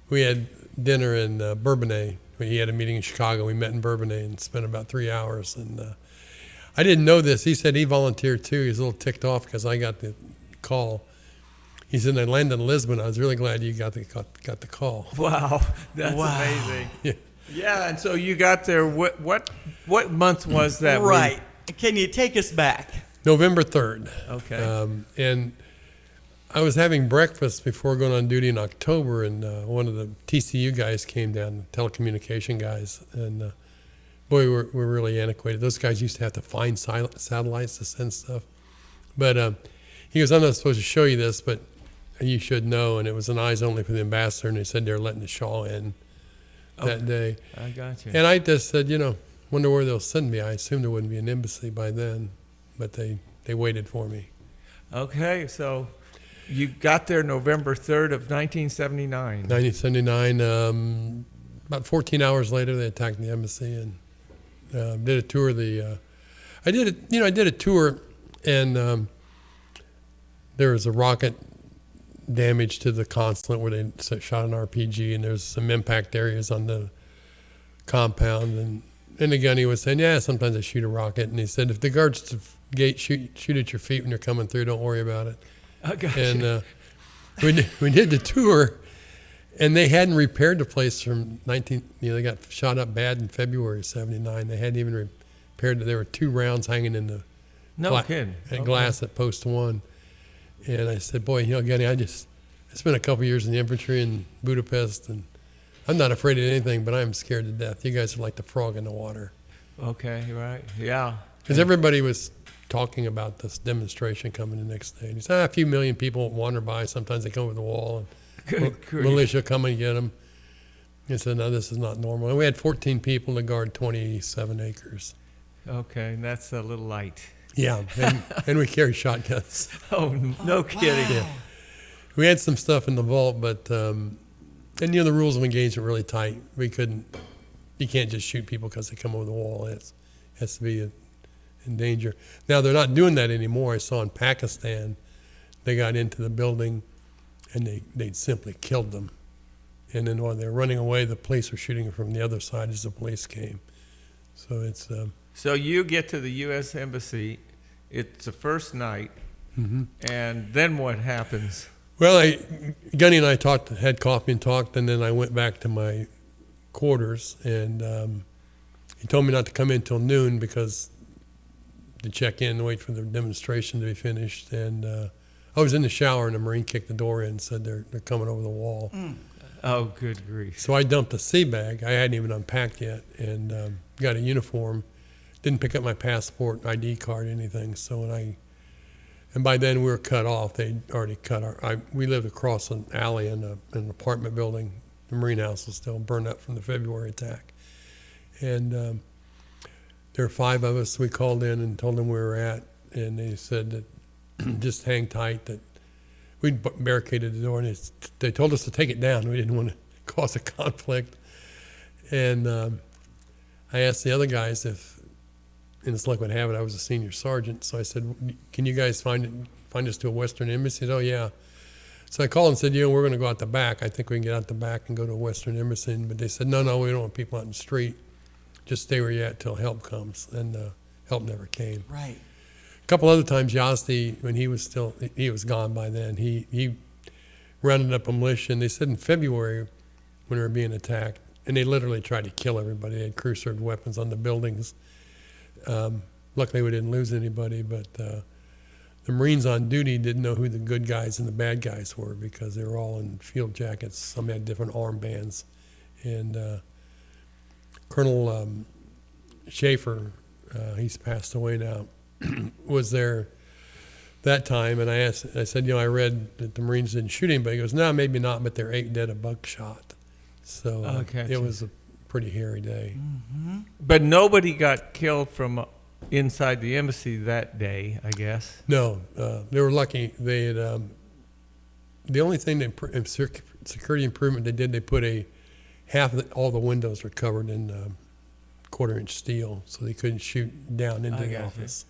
we had dinner in Bourbonnais. He had a meeting in Chicago. We met in Bourbonnais and spent about 3 hours, and I didn't know this. He said he volunteered too. He was a little ticked off because I got the call. He said, "I landed in Lisbon. I was really glad you got the call." Wow, that's amazing. Yeah, and so you got there. What month was that? Right. Can you take us back? November 3rd. Okay. And I was having breakfast before going on duty in October, and one of the TCU guys came down, telecommunication guys, and boy, we're really antiquated. Those guys used to have to find satellites to send stuff. But he goes, "I'm not supposed to show you this, but you should know." And it was an eyes only for the ambassador, and they said they're letting the Shaw in that day. I got you. And I just said, wonder where they'll send me. I assumed there wouldn't be an embassy by then, but they waited for me. Okay, so you got there November 3rd of 1979. 1979. About 14 hours later, they attacked the embassy and did a tour of the. I did a tour, and there was a rocket damage to the consulate where they shot an RPG, and there's some impact areas on the compound, and again he was saying, yeah, sometimes they shoot a rocket, and he said if the guards at the gate shoot at your feet when you're coming through, don't worry about it. I got and you. We did the tour, and they hadn't repaired the place from they got shot up bad in February of '79. They hadn't even repaired it. There were 2 rounds hanging in the glass at post 1. And I said, boy, Gunny, I spent a couple years in the infantry in Budapest, and I'm not afraid of anything, but I'm scared to death. You guys are like the frog in the water. Okay, right. Yeah. Because everybody was talking about this demonstration coming the next day. And he said, a few million people wander by. Sometimes they come over the wall, and militia come and get them. He said, no, this is not normal. And we had 14 people to guard 27 acres. Okay, and that's a little light. Yeah, and we carried shotguns. Oh, no kidding. Yeah. We had some stuff in the vault, but, and the rules of engagement were really tight. You can't just shoot people because they come over the wall. It has to be in danger. Now, they're not doing that anymore. I saw in Pakistan, they got into the building and they simply killed them. And then while they were running away, the police were shooting from the other side as the police came. So it's... So you get to the U.S. Embassy. It's the first night, and then what happens? Well, Gunny and I had coffee and talked, and then I went back to my quarters, and he told me not to come in till noon because to check in and wait for the demonstration to be finished. And I was in the shower, and a Marine kicked the door in and said they're coming over the wall. Oh, good grief. So I dumped a sea bag. I hadn't even unpacked yet, and got a uniform. Didn't pick up my passport, ID card, anything. So and by then we were cut off. They'd already cut we lived across an alley in an apartment building. The Marine house was still burned up from the February attack. And there were 5 of us. We called in and told them where we were at, and they said that just hang tight, that we'd barricaded the door, and they told us to take it down. We didn't want to cause a conflict. And I asked the other guys if, and as luck would have it, I was a senior sergeant. So I said, can you guys find us to a Western embassy? He said, oh, yeah. So I called and said, we're going to go out the back. I think we can get out the back and go to a Western embassy. But they said, no, we don't want people out in the street. Just stay where you're at till help comes. And help never came. Right. A couple other times, Yazdi, when he was gone by then, he rounded up a militia. And they said in February when we were being attacked, and they literally tried to kill everybody. They had crew-served weapons on the buildings. Luckily, we didn't lose anybody, but the Marines on duty didn't know who the good guys and the bad guys were because they were all in field jackets. Some had different armbands. And Colonel Schaefer, he's passed away now, was there that time. And I said, I read that the Marines didn't shoot anybody. He goes, no, maybe not, but they're 8 dead of buckshot. So it was a pretty hairy day. But nobody got killed from inside the embassy that day, I guess. No, they were lucky. They had the only thing security improvement they did, they put a all the windows were covered in quarter-inch steel, so they couldn't shoot down into the office.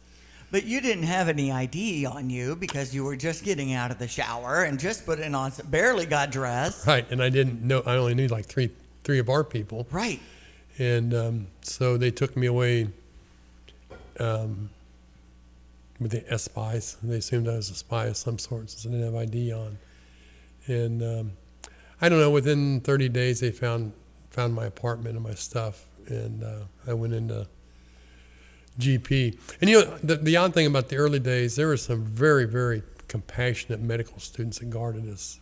But you didn't have any ID on you because you were just getting out of the shower and just putting on, barely got dressed. Right, and I didn't know. I only knew like three of our people. Right. And so they took me away with the spies. They assumed I was a spy of some sort since I didn't have ID on. And I don't know. Within 30 days, they found my apartment and my stuff, and I went into GP. And you know, the odd thing about the early days, there were some very, very compassionate medical students that guarded us.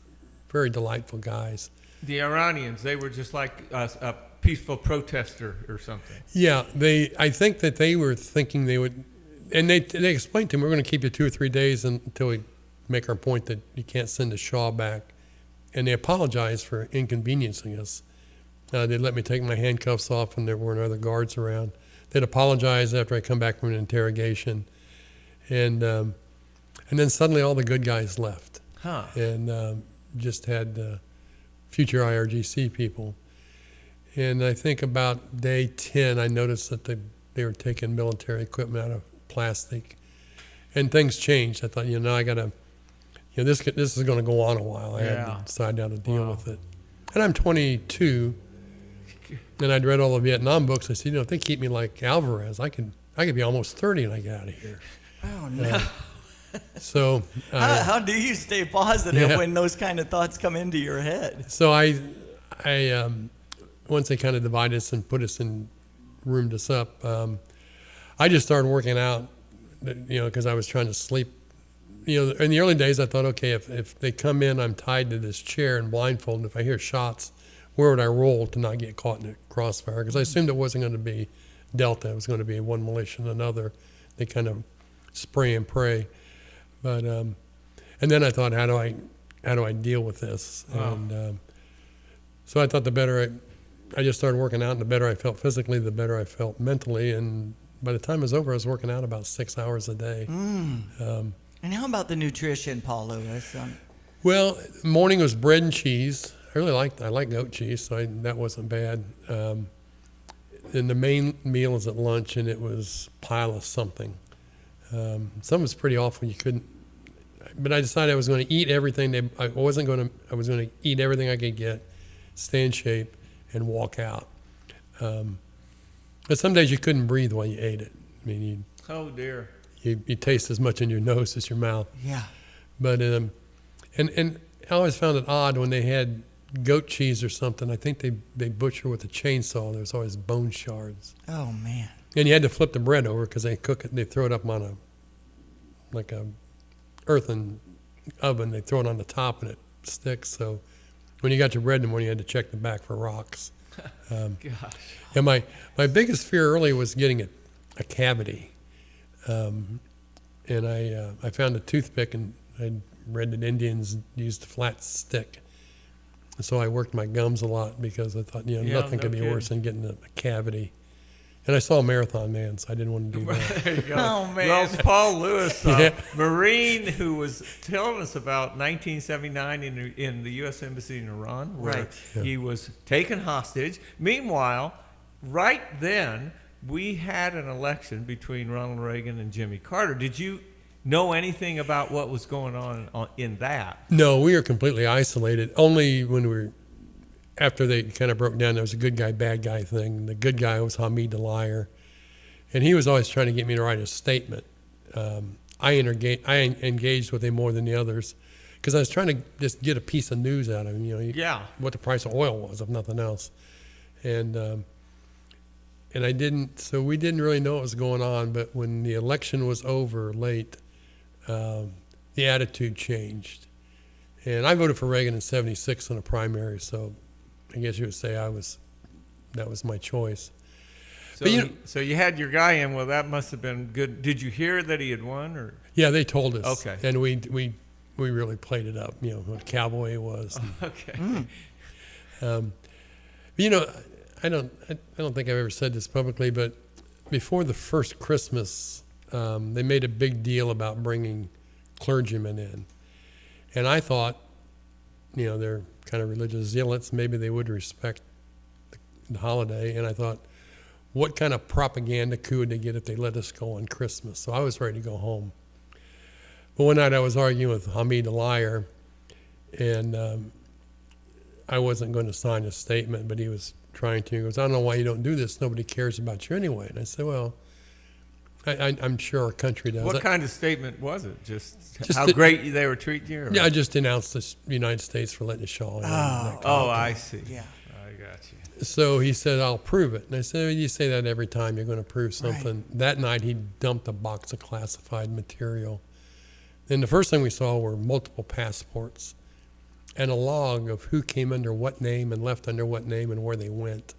Very delightful guys. The Iranians, they were just like a peaceful protester or something. Yeah, I think that they were thinking they would, and they explained to me, we're going to keep you 2 or 3 days until we make our point that you can't send the Shaw back. And they apologized for inconveniencing us. They'd let me take my handcuffs off when there weren't other guards around. They'd apologize after I come back from an interrogation. And then suddenly all the good guys left. Huh. And just had future IRGC people. And I think about day 10, I noticed that they were taking military equipment out of plastic. And things changed. I thought, now I got to, this is going to go on a while. I had to decide how to deal with it. And I'm 22, and I'd read all the Vietnam books. I said, if they keep me like Alvarez, I could be almost 30 when I get out of here. Oh, no. So how do you stay positive when those kind of thoughts come into your head? So I once they kind of divided us and put us in, roomed us up, I just started working out, because I was trying to sleep. In the early days, I thought, okay, if they come in, I'm tied to this chair and blindfolded. If I hear shots, where would I roll to not get caught in a crossfire? Because I assumed it wasn't going to be Delta. It was going to be one militia and another. They kind of spray and pray. But and then I thought, how do I deal with this? Wow. And so I thought the better I just started working out, and the better I felt physically, the better I felt mentally. And by the time it was over, I was working out about 6 hours a day. And how about the nutrition, Paul Lewis? Well, morning was bread and cheese. I like goat cheese, so that wasn't bad. And the main meal was at lunch, and it was pile of something. Some was pretty awful. You couldn't. But I decided I was going to eat everything. I was going to eat everything I could get, stay in shape, and walk out. But some days you couldn't breathe while you ate it. I mean, oh dear. You taste as much in your nose as your mouth. Yeah. But and I always found it odd when they had goat cheese or something. I think they butcher with a chainsaw. There was always bone shards. Oh man. And you had to flip the bread over because they cook it. They throw it up on a earthen oven. They throw it on the top and it sticks. So when you got your bread in the morning, you had to check the back for rocks. Gosh. And my biggest fear early was getting a cavity. And I found a toothpick, and I read that Indians used a flat stick. So I worked my gums a lot because I thought, nothing could be worse than getting a cavity. And I saw Marathon Man, so I didn't want to do that. There you go. Oh, man. Well, it's Paul Lewis, Marine, who was telling us about 1979 in the U.S. Embassy in Iran, where he was taken hostage. Meanwhile, right then, we had an election between Ronald Reagan and Jimmy Carter. Did you know anything about what was going on in that? No, we were completely isolated. Only when after they kind of broke down, there was a good guy, bad guy thing. The good guy was Hamid the liar. And he was always trying to get me to write a statement. I engaged with him more than the others because I was trying to just get a piece of news out of him, what the price of oil was, if nothing else. And I didn't, so we didn't really know what was going on. But when the election was over late, the attitude changed. And I voted for Reagan in '76 in a primary, so I guess you would say that was my choice. So, so you had your guy in. Well, that must have been good. Did you hear that he had won, or? Yeah, they told us. Okay. And we really played it up. What cowboy was. Okay. I don't think I've ever said this publicly, but before the first Christmas, they made a big deal about bringing clergymen in, and I thought, they're kind of religious zealots. Maybe they would respect the holiday, and I thought, what kind of propaganda coup would they get if they let us go on Christmas? So I was ready to go home. But one night I was arguing with Hamid the liar, and I wasn't going to sign a statement, but he was trying to. He goes, I don't know why you don't do this. Nobody cares about you anyway. And I said, well, I'm sure our country does. What kind of statement was it? Just how great they were treating you? Or? Yeah, I just denounced the United States for letting the Shaw in. I see. Yeah. I got you. So he said, I'll prove it. And I said, well, you say that every time you're going to prove something. Right. That night he dumped a box of classified material. And the first thing we saw were multiple passports and a log of who came under what name and left under what name and where they went.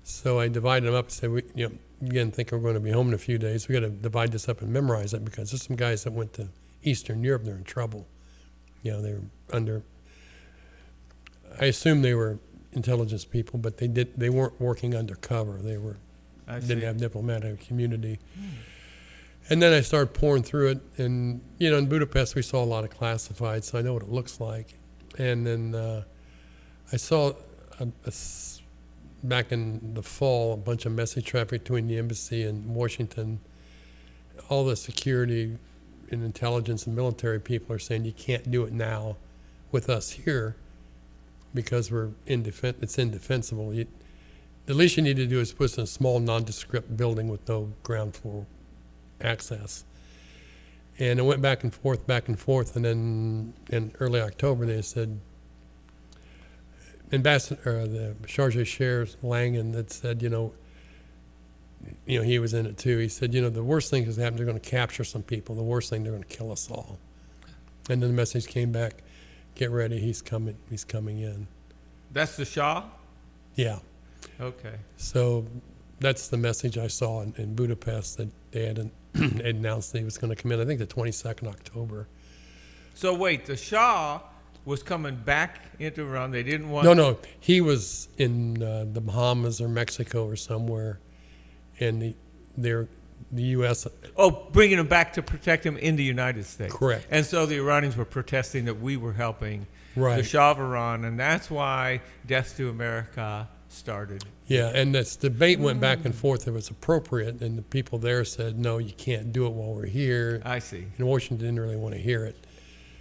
So I divided them up and said, again, think we're going to be home in a few days. We got to divide this up and memorize it because there's some guys that went to Eastern Europe. They're in trouble. They were under. I assume they were intelligence people, but they weren't working undercover. They didn't have diplomatic immunity. And then I started pouring through it, and in Budapest we saw a lot of classified, so I know what it looks like. And then I saw back in the fall, a bunch of message traffic between the embassy and Washington. All the security and intelligence and military people are saying you can't do it now with us here because it's indefensible. The least you need to do is put us in a small nondescript building with no ground floor access. And it went back and forth, and then in early October they said, the charge d'affaires Langen that said, he was in it too. He said, the worst thing that's happened, they're going to capture some people. The worst thing, they're going to kill us all. And then the message came back, get ready, he's coming in. That's the Shah? Yeah. Okay. So that's the message I saw in Budapest, that they had announced that he was going to come in, I think the 22nd October. So wait, the Shah was coming back into Iran. They didn't want... No, he was in the Bahamas or Mexico or somewhere, and the U.S. bringing him back to protect him in the United States. Correct. And so the Iranians were protesting that we were helping the Shah of Iran, and that's why Death to America started. Yeah, and this debate went back and forth if it was appropriate, and the people there said, no, you can't do it while we're here. I see. And Washington didn't really want to hear it.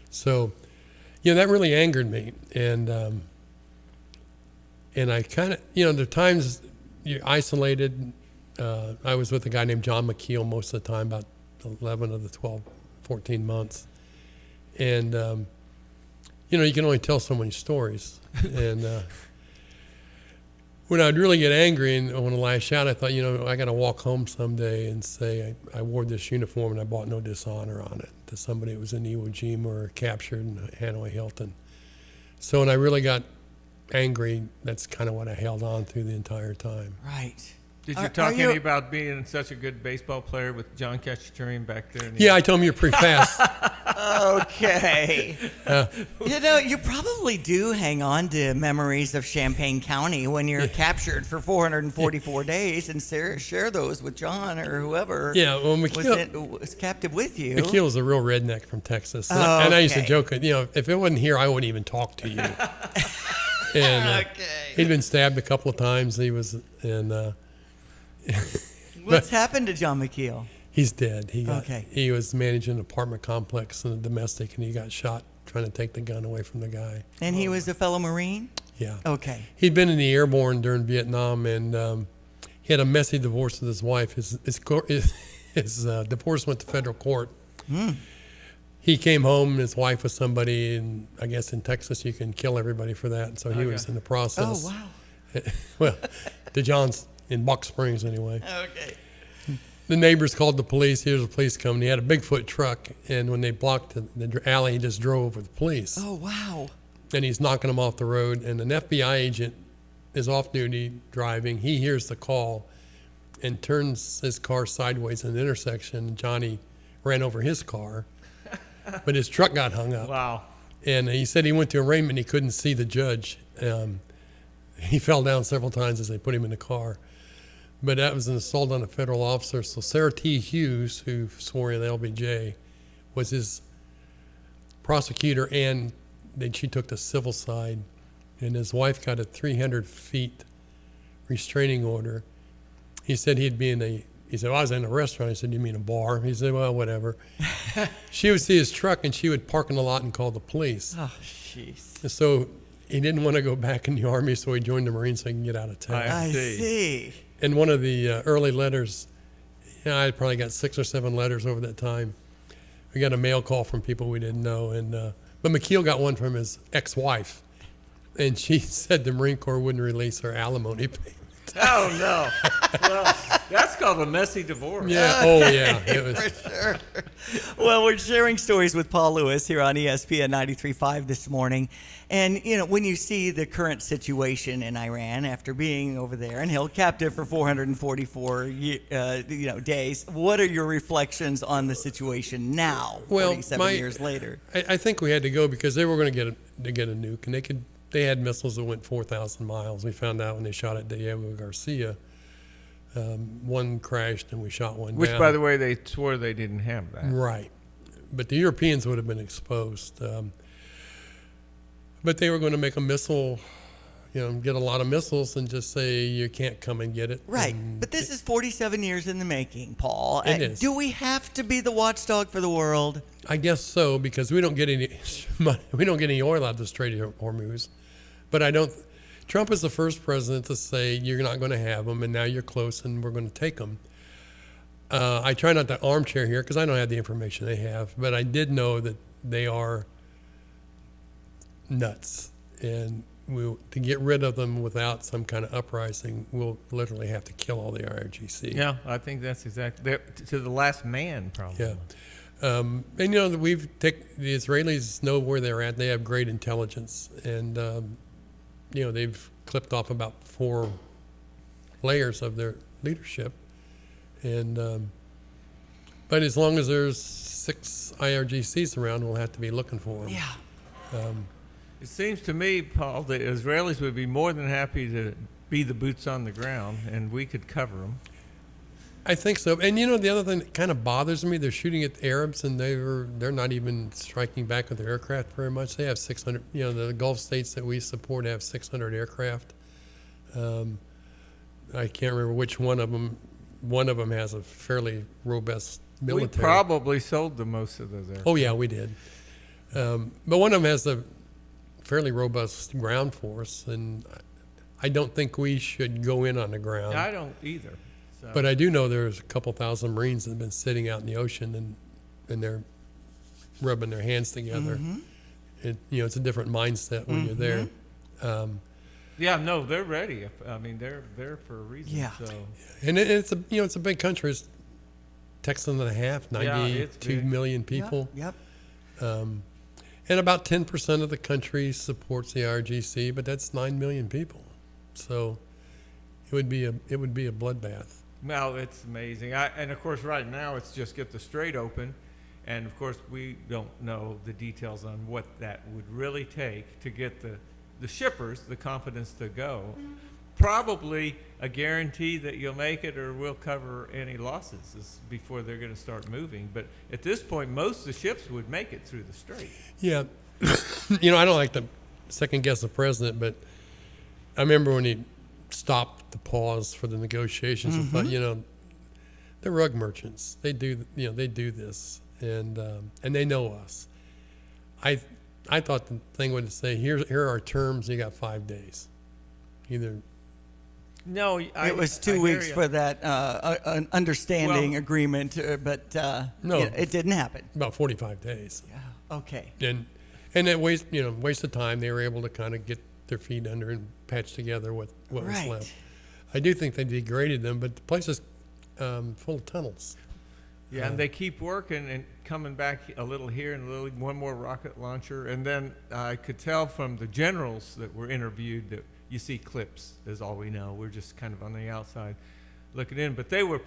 So, that really angered me. And I kind of, there are times you're isolated. I was with a guy named John McKeel most of the time, about 11 of the 12, 14 months. And, you can only tell so many stories. And when I'd really get angry and want to lash out, I thought, I got to walk home someday and say I wore this uniform and I brought no dishonor on it to somebody that was in Iwo Jima or captured in Hanoi Hilton. So when I really got angry, that's kind of what I held on to the entire time. Right. Did you talk any about being such a good baseball player with John Cacciatore back there? Yeah, I told him you're pretty fast. Okay. You probably do hang on to memories of Champaign County when you're captured for 444 days and share those with John or whoever was captive with you. McKeel's a real redneck from Texas. And I used to joke, if it wasn't here, I wouldn't even talk to you. And he'd been stabbed a couple of times. What's happened to John McKeel? He's dead. He was managing an apartment complex in a domestic, and he got shot trying to take the gun away from the guy. And he was a fellow Marine? Yeah. Okay. He'd been in the airborne during Vietnam, and he had a messy divorce with his wife. His divorce went to federal court. He came home, and his wife was somebody, and I guess in Texas you can kill everybody for that. So he was in the process. Oh, wow. Well, to John's in Buck Springs anyway. Okay. The neighbors called the police. Here's the police coming. He had a Bigfoot truck, and when they blocked the alley, he just drove over the police. Oh, wow. And he's knocking them off the road, and an FBI agent is off duty driving. He hears the call and turns his car sideways in the intersection. Johnny ran over his car, but his truck got hung up. Wow. And he said he went to arraignment. He couldn't see the judge. He fell down several times as they put him in the car. But that was an assault on a federal officer. So Sarah T. Hughes, who swore in the LBJ, was his prosecutor, and then she took the civil side. And his wife got a 300 feet restraining order. He said he said, well, I was in a restaurant. I said, you mean a bar? He said, well, whatever. She would see his truck, and she would park in the lot and call the police. Oh, jeez. So he didn't want to go back in the Army, so he joined the Marines so he can get out of town. I see. And one of the early letters, I probably got 6 or 7 letters over that time. We got a mail call from people we didn't know. But McKeel got one from his ex-wife, and she said the Marine Corps wouldn't release her alimony payment. Oh, no. Well, that's called a messy divorce. Yeah. Oh, yeah. It was. For sure. Well, we're sharing stories with Paul Lewis here on ESPN 93.5 this morning. And, when you see the current situation in Iran after being over there and held captive for 444 days, what are your reflections on the situation now, 47 years later? I think we had to go because they were going to get a nuke, and they had missiles that went 4,000 miles. We found out when they shot at Diego Garcia. One crashed and we shot one Which, down. by the way, they swore they didn't have that. Right. But the Europeans would have been exposed. But they were going to make a missile, get a lot of missiles and just say you can't come and get it. Right. But this is 47 years in the making, Paul. It is. Do we have to be the watchdog for the world? I guess so, because we don't get any oil out of the Strait of Hormuz. But Trump is the first president to say you're not going to have them, and now you're close, and we're going to take them. I try not to armchair here because I don't have the information they have, but I did know that they are nuts, and to get rid of them without some kind of uprising, we'll literally have to kill all the IRGC. Yeah, I think that's exactly to the last man, probably. Yeah. And the Israelis know where they're at. They have great intelligence, and they've clipped off about 4 layers of their leadership. And but as long as there's 6 IRGCs around, we'll have to be looking for them. Yeah. It seems to me, Paul, the Israelis would be more than happy to be the boots on the ground, and we could cover them. I think so. And the other thing that kind of bothers me, they're shooting at the Arabs, and they're not even striking back with their aircraft very much. They have 600. The Gulf states that we support have 600 aircraft. I can't remember which one of them. One of them has a fairly robust military. We probably sold the most of those aircraft. Oh yeah, we did. But one of them has a fairly robust ground force, and I don't think we should go in on the ground. I don't either. So. But I do know there's a couple thousand Marines that have been sitting out in the ocean, and they're rubbing their hands together. Mm-hmm. It's a different mindset when you're there. Yeah, no, they're ready. I mean, they're there for a reason. Yeah. So. And it's a big country. It's Texas and a half, 92 million people. Yep. And about 10% of the country supports the IRGC, but that's 9 million people. So it would be a bloodbath. Well, it's amazing. And of course, right now it's just get the strait open, and of course we don't know the details on what that would really take to get the shippers the confidence to go. Probably a guarantee that you'll make it or we'll cover any losses before they're going to start moving. But at this point, most of the ships would make it through the strait. Yeah. I don't like to second guess the president, but I remember when he stopped the pause for the negotiations. Mm-hmm. I thought, they're rug merchants. They do this, and they know us. I thought the thing would say, here are our terms. You got 5 days. Either. No, it was 2 weeks for that understanding agreement, but no, it didn't happen. About 45 days. Yeah. Okay. And that waste of time. They were able to kind of get their feet under and patch together what was left. I do think they degraded them, but the place is full of tunnels. Yeah, and they keep working and coming back a little here and a little, one more rocket launcher. And then I could tell from the generals that were interviewed that you see clips is all we know. We're just kind of on the outside looking in. But they were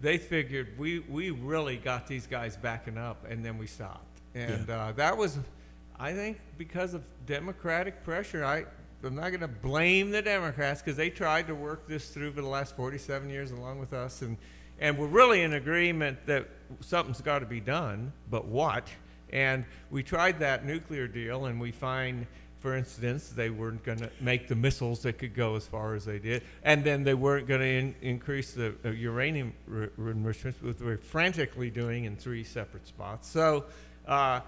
they figured we really got these guys backing up, and then we stopped. And that was, I think, because of Democratic pressure. I'm not going to blame the Democrats because they tried to work this through for the last 47 years along with us. And we're really in agreement that something's got to be done, but what? And we tried that nuclear deal, and we find for instance, they weren't going to make the missiles that could go as far as they did, and then they weren't going to increase the uranium enrichments, which they were frantically doing in 3 separate spots. So I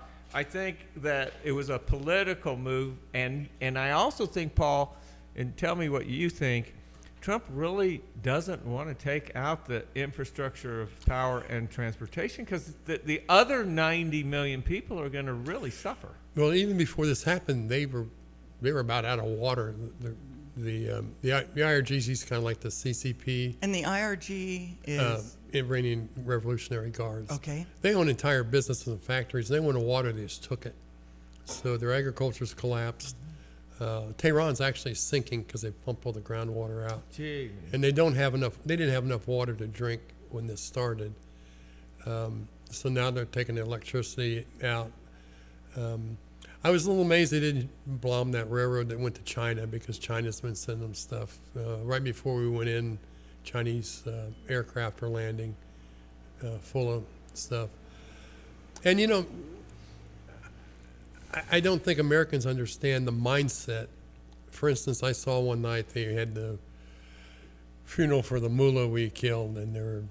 think that it was a political move, and I also think, Paul, and tell me what you think, Trump really doesn't want to take out the infrastructure of power and transportation, because the other 90 million people are going to really suffer. Well, even before this happened, they were about out of water. The IRGC is kind of like the CCP. And the IRG is Iranian Revolutionary Guards. Okay. They own entire businesses and factories. They wanted water, they just took it. So their agriculture's collapsed. Tehran's actually sinking because they pump all the groundwater out. Gee. And they didn't have enough water to drink when this started. So now they're taking the electricity out. I was a little amazed they didn't bomb that railroad that went to China, because China's been sending them stuff. Right before we went in, Chinese aircraft were landing full of stuff. And, you know, I don't think Americans understand the mindset. For instance, I saw one night they had the funeral for the mullah we killed, and there were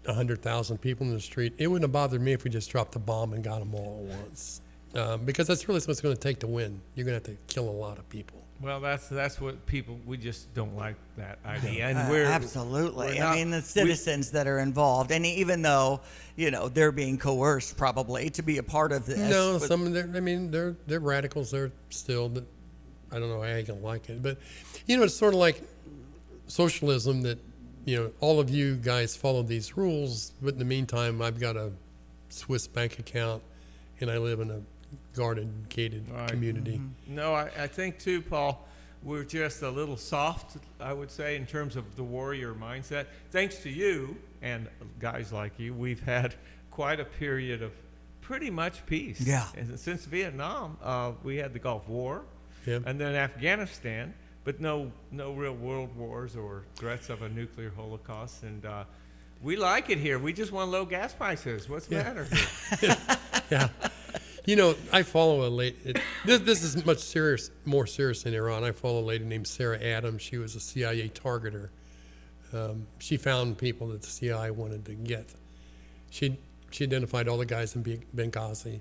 100,000 people in the street. It wouldn't have bothered me if we just dropped a bomb and got them all at once. Because that's really what it's going to take to win. You're going to have to kill a lot of people. Well, that's what we just don't like that idea. And absolutely. we're not, I mean, the citizens that are involved, and even though, you know, they're being coerced probably to be a part of this. No, some of them, I mean, they're radicals. They're still, I don't know how you can like it. But, you know, it's sort of like socialism that, you know, all of you guys follow these rules, but in the meantime, I've got a Swiss bank account and I live in a guarded, gated community. Mm-hmm. No, I think too, Paul, we're just a little soft, I would say, in terms of the warrior mindset. Thanks to you and guys like you, we've had quite a period of pretty much peace. Yeah. And since Vietnam, we had the Gulf War, Yep. and then Afghanistan, but no real world wars or threats of a nuclear holocaust. And we like it here. We just want low gas prices. What's the matter here? Yeah. You know, I follow a lady. This is much more serious than Iran. I follow a lady named Sarah Adams. She was a CIA targeter. She found people that the CIA wanted to get. She identified all the guys in Benghazi.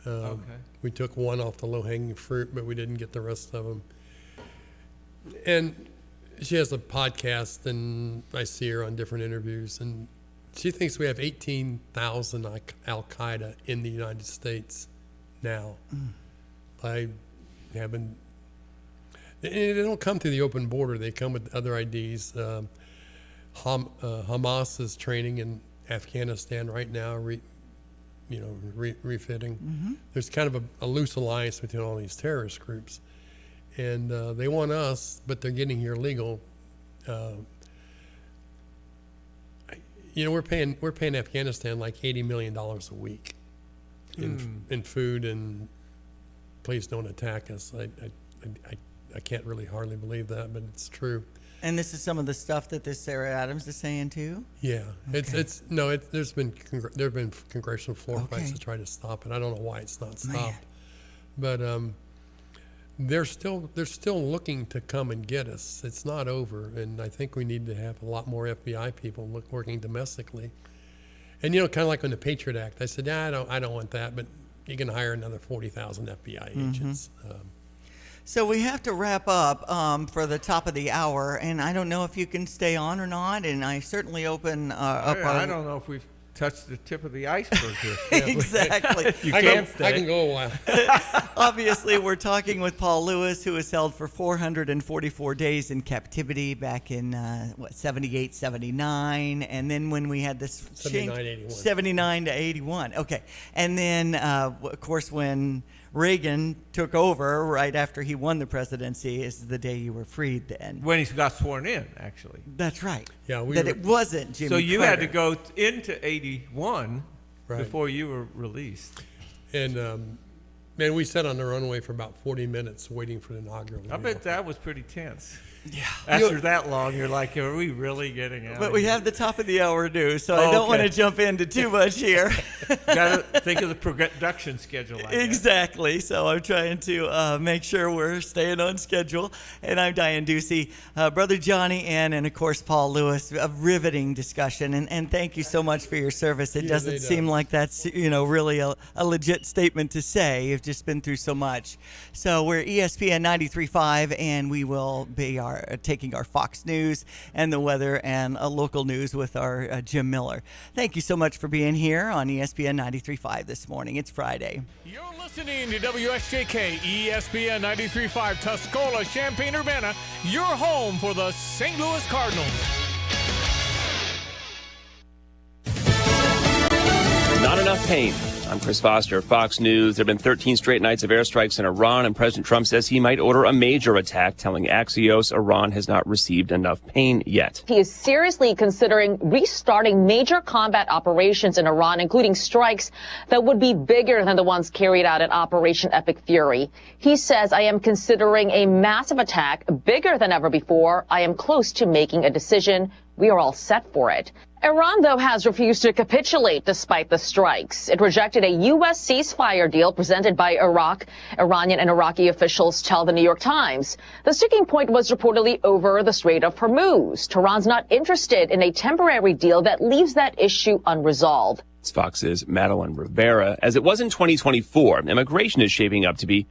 Okay. We took one off the low-hanging fruit, but we didn't get the rest of them. And she has a podcast, and I see her on different interviews, and she thinks we have 18,000 Al-Qaeda in the United States now. By having, they don't come through the open border. They come with other IDs. Hamas is training in Afghanistan right now, refitting. Mm-hmm. There's kind of a loose alliance between all these terrorist groups, and they want us, but they're getting here legal. You know, we're paying Afghanistan like $80 million a week in food, and please don't attack us. I can't really hardly believe that, but it's true. And this is some of the stuff that this Sarah Adams is saying too. Yeah, Okay. There's been congressional floor fights to try to stop it. I don't know why it's not stopped, but they're still looking to come and get us. It's not over, and I think we need to have a lot more FBI people working domestically. And you know, kind of like on the Patriot Act, I said, I don't want that, but you can hire another 40,000 FBI agents. So we have to wrap up for the top of the hour, and I don't know if you can stay on or not. And I certainly open up. I don't know if we've touched the tip of the iceberg here. Exactly. I can go a while. Obviously, we're talking with Paul Lewis, who was held for 444 days in captivity back in 78, 79, and then when we had this 79 to 81. Okay, and then of course when Reagan took over right after he won the presidency is the day you were freed then. When he got sworn in, actually. That's right. Yeah, it wasn't Jimmy So you Carter. had to go into 81 before you were released. And Man, we sat on the runway for about 40 minutes waiting for the inaugural. I bet that was pretty tense. Yeah. After that long, you're like, are we really getting out? But we have the top of the hour news, so I don't want to jump into too much here. Got to think of the production schedule. Exactly. So I'm trying to make sure we're staying on schedule. And I'm Diane Ducey, Brother Johnny Ann, and of course Paul Lewis. A riveting discussion, and thank you so much for your service. It doesn't seem like that's really a legit statement to say. You've just been through so much. So we're ESPN 93.5, and we will be taking our Fox News and the weather and local news with our Jim Miller. Thank you so much for being here on ESPN 93.5 this morning. It's Friday. You're listening to WSJK ESPN 93.5 Tuscola, Champaign-Urbana, your home for the St. Louis Cardinals. Not enough pain. I'm Chris Foster, Fox News. There have been 13 straight nights of airstrikes in Iran, and President Trump says he might order a major attack, telling Axios Iran has not received enough pain yet. He is seriously considering restarting major combat operations in Iran, including strikes that would be bigger than the ones carried out in Operation Epic Fury. He says, I am considering a massive attack bigger than ever before. I am close to making a decision. We are all set for it. Iran, though, has refused to capitulate despite the strikes. It rejected a U.S. ceasefire deal presented by Iraq. Iranian and Iraqi officials tell the New York Times. The sticking point was reportedly over the Strait of Hormuz. Tehran's not interested in a temporary deal that leaves that issue unresolved. It's Fox's Madeline Rivera. As it was in 2024, immigration is shaping up to be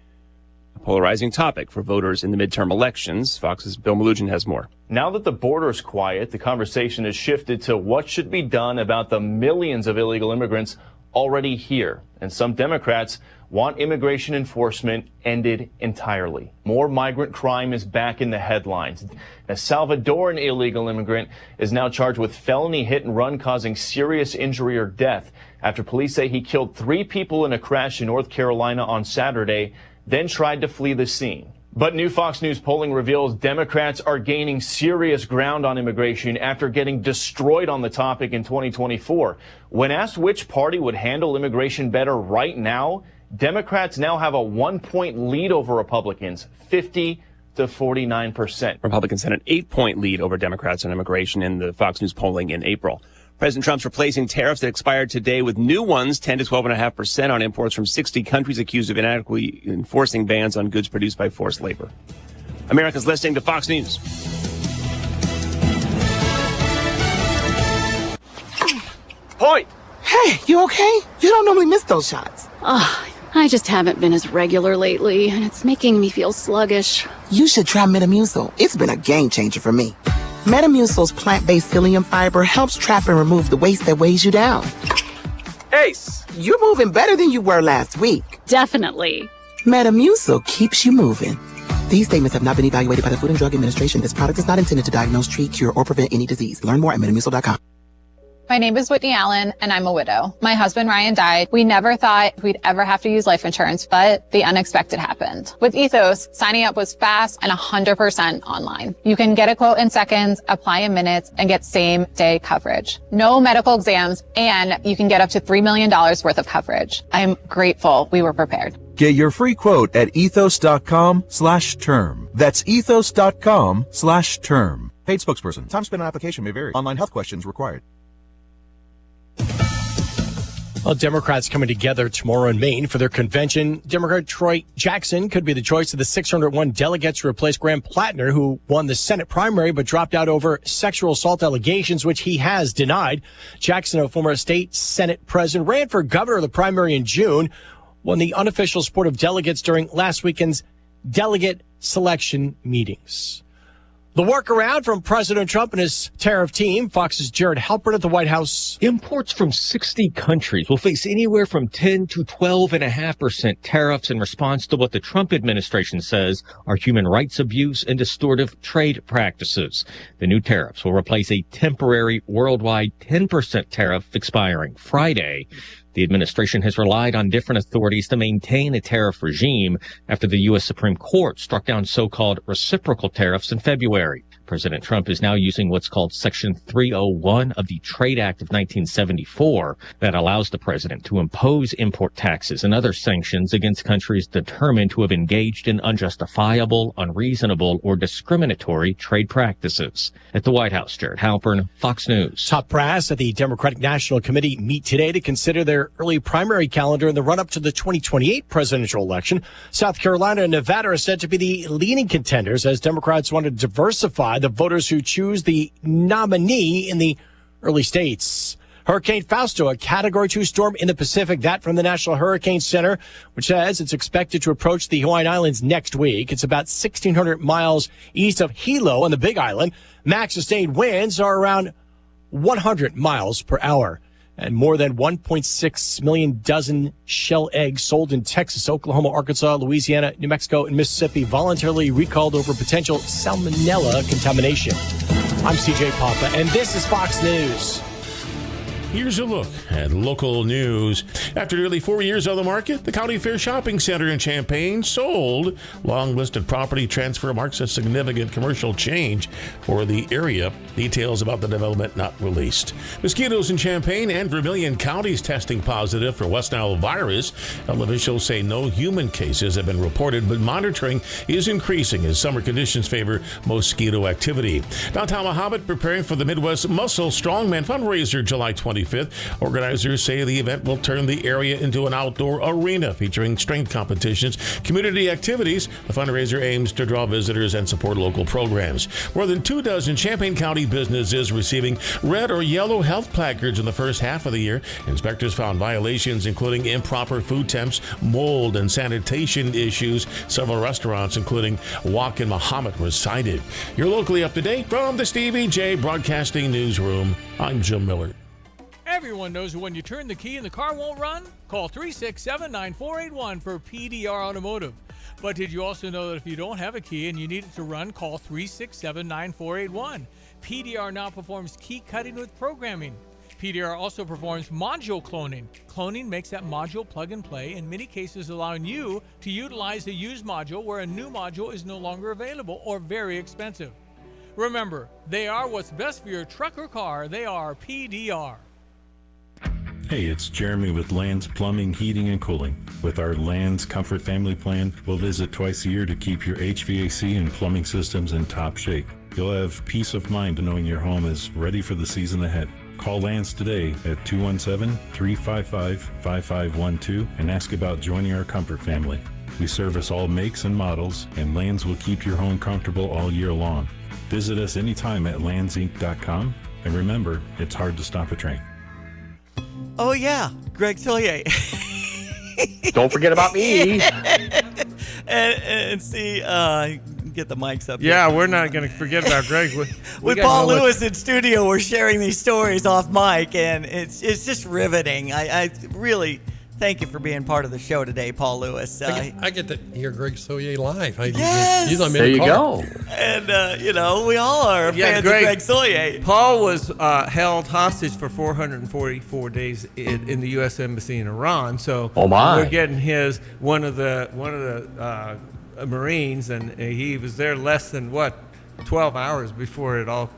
a polarizing topic for voters in the midterm elections. Fox's Bill Malugin has more. Now that the border's quiet, the conversation has shifted to what should be done about the millions of illegal immigrants already here. And some Democrats want immigration enforcement ended entirely. More migrant crime is back in the headlines. A Salvadoran illegal immigrant is now charged with felony hit and run causing serious injury or death after police say he killed 3 people in a crash in North Carolina on Saturday, then tried to flee the scene. But new Fox News polling reveals Democrats are gaining serious ground on immigration after getting destroyed on the topic in 2024. When asked which party would handle immigration better right now, Democrats now have a 1-point lead over Republicans, 50 to 49%. Republicans had an 8-point lead over Democrats on immigration in the Fox News polling in April. President Trump's replacing tariffs that expired today with new ones, 10 to 12.5% on imports from 60 countries accused of inadequately enforcing bans on goods produced by forced labor. America's listening to Fox News. Point! Hey, you okay? You don't normally miss those shots. I just haven't been as regular lately, and it's making me feel sluggish. You should try Metamucil. It's been a game changer for me. Metamucil's plant-based psyllium fiber helps trap and remove the waste that weighs you down. Ace, you're moving better than you were last week. Definitely. Metamucil keeps you moving. These statements have not been evaluated by the Food and Drug Administration. This product is not intended to diagnose, treat, cure, or prevent any disease. Learn more at Metamucil.com. My name is Whitney Allen, and I'm a widow. My husband, Ryan, died. We never thought we'd ever have to use life insurance, but the unexpected happened. With Ethos, signing up was fast and 100% online. You can get a quote in seconds, apply in minutes, and get same-day coverage. No medical exams, and you can get up to $3 million worth of coverage. I'm grateful we were prepared. Get your free quote at ethos.com/term. That's ethos.com/term. Paid spokesperson. Time spent on application may vary. Online health questions required. Well, Democrats coming together tomorrow in Maine for their convention. Democrat Troy Jackson could be the choice of the 601 delegates to replace Graham Plattner, who won the Senate primary but dropped out over sexual assault allegations, which he has denied. Jackson, a former state Senate president, ran for governor of the primary in June, won the unofficial support of delegates during last weekend's delegate selection meetings. The workaround from President Trump and his tariff team. Fox's Jared Halpert at the White House. Imports from 60 countries will face anywhere from 10 to 12.5% tariffs in response to what the Trump administration says are human rights abuse and distortive trade practices. The new tariffs will replace a temporary worldwide 10% tariff expiring Friday. The administration has relied on different authorities to maintain a tariff regime after the U.S. Supreme Court struck down so-called reciprocal tariffs in February. President Trump is now using what's called Section 301 of the Trade Act of 1974 that allows the president to impose import taxes and other sanctions against countries determined to have engaged in unjustifiable, unreasonable, or discriminatory trade practices. At the White House, Jared Halpern, Fox News. Top brass at the Democratic National Committee meet today to consider their early primary calendar in the run-up to the 2028 presidential election. South Carolina and Nevada are said to be the leading contenders as Democrats want to diversify the voters who choose the nominee in the early states. Hurricane Fausto, a Category 2 storm in the Pacific, that from the National Hurricane Center, which says it's expected to approach the Hawaiian Islands next week. It's about 1,600 miles east of Hilo on the Big Island. Max sustained winds are around 100 miles per hour. And more than 1.6 million dozen shell eggs sold in Texas, Oklahoma, Arkansas, Louisiana, New Mexico, and Mississippi voluntarily recalled over potential salmonella contamination. I'm CJ Papa, and this is Fox News. Here's a look at local news. After nearly 4 years on the market, the County Fair Shopping Center in Champaign sold. Long-listed property transfer marks a significant commercial change for the area. Details about the development not released. Mosquitoes in Champaign and Vermilion counties testing positive for West Nile virus. Health officials say no human cases have been reported, but monitoring is increasing as summer conditions favor mosquito activity. Downtown Mahomet preparing for the Midwest Muscle Strongman fundraiser July 25th. Organizers say the event will turn the area into an outdoor arena featuring strength competitions, community activities. The fundraiser aims to draw visitors and support local programs. More than 24 Champaign County businesses receiving red or yellow health placards in the first half of the year. Inspectors found violations including improper food temps, mold, and sanitation issues. Several restaurants, including Wok and Mahomet, were cited. You're locally up to date from the Stevie J Broadcasting Newsroom. I'm Jim Miller. Everyone knows when you turn the key and the car won't run? Call 367-9481 for PDR Automotive. But did you also know that if you don't have a key and you need it to run, call 367-9481. PDR now performs key cutting with programming. PDR also performs module cloning. Cloning makes that module plug and play, in many cases allowing you to utilize a used module where a new module is no longer available or very expensive. Remember, they are what's best for your truck or car. They are PDR. Hey, it's Jeremy with Land's Plumbing, Heating, and Cooling. With our Land's Comfort Family Plan, we'll visit twice a year to keep your HVAC and plumbing systems in top shape. You'll have peace of mind knowing your home is ready for the season ahead. Call Land's today at 217-355-5512 and ask about joining our Comfort Family. We service all makes and models, and Land's will keep your home comfortable all year long. Visit us anytime at landsinc.com, and remember, it's hard to stop a train. Oh, yeah, Greg Sillier. Don't forget about me. and see, get the mics up. Yeah, here. we're not going to forget about Greg. With Paul Lewis in studio, we're sharing these stories off mic, and it's just riveting. I really thank you for being part of the show today, Paul Lewis. I get to hear Greg Sillier live. Yes! He's on there you go. And, we all are fans of Greg Sillier. Paul was held hostage for 444 days in the U.S. Embassy in Iran. So we're getting one of the Marines, and he was there less than 12 hours before it all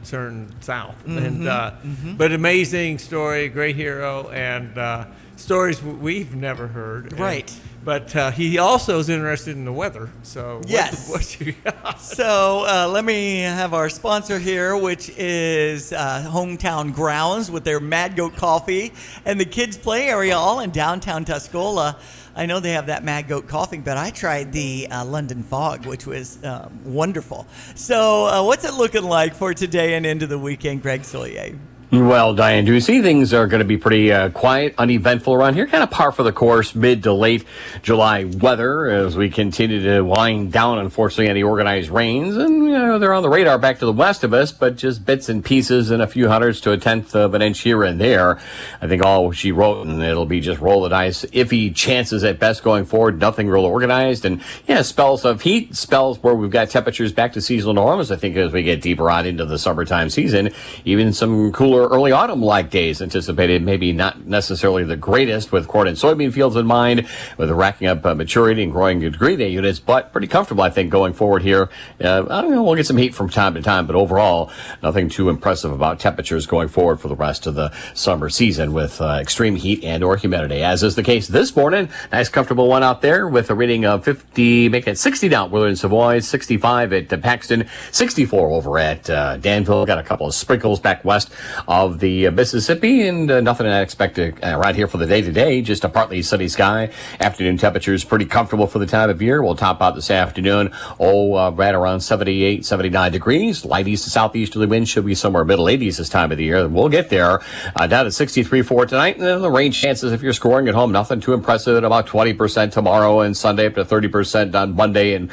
turned south. But amazing story, great hero, and stories we've never heard. Right. But he also is interested in the weather. So yes. What you got? So let me have our sponsor here, which is Hometown Grounds with their Mad Goat Coffee and the kids play area all in downtown Tuscola. I know they have that Mad Goat Coffee, but I tried the London Fog, which was wonderful. So what's it looking like for today and into the weekend, Greg Sillier? Well, Diane Ducey, things are going to be pretty quiet, uneventful around here. Kind of par for the course, mid to late July weather as we continue to wind down, unfortunately, any organized rains. And, they're on the radar back to the west of us, but just bits and pieces and a few hundredths to a tenth of an inch here and there. I think all she wrote, and it'll be just roll the dice. Iffy chances at best going forward, nothing real organized. And, spells of heat, spells where we've got temperatures back to seasonal norms. I think as we get deeper on into the summertime season, even some cooler cooler early autumn-like days anticipated, maybe not necessarily the greatest with corn and soybean fields in mind, with the racking up maturity and growing degree day units, but pretty comfortable, I think, going forward here. I don't know, we'll get some heat from time to time, but overall, nothing too impressive about temperatures going forward for the rest of the summer season with extreme heat and or humidity, as is the case this morning. Nice, comfortable one out there with a reading of 50, making it 60 down Willard and Savoy, 65 at Paxton, 64 over at Danville. Got a couple of sprinkles back west of the Mississippi, and nothing unexpected right here for the day today. Just a partly sunny sky. Afternoon temperatures pretty comfortable for the time of year. We'll top out this afternoon, right around 78, 79 degrees. Light east to southeasterly wind should be somewhere middle 80s this time of the year. We'll get there. Down to 63 for tonight. And then the rain chances, if you're scoring at home, nothing too impressive at about 20% tomorrow and Sunday, up to 30% on Monday and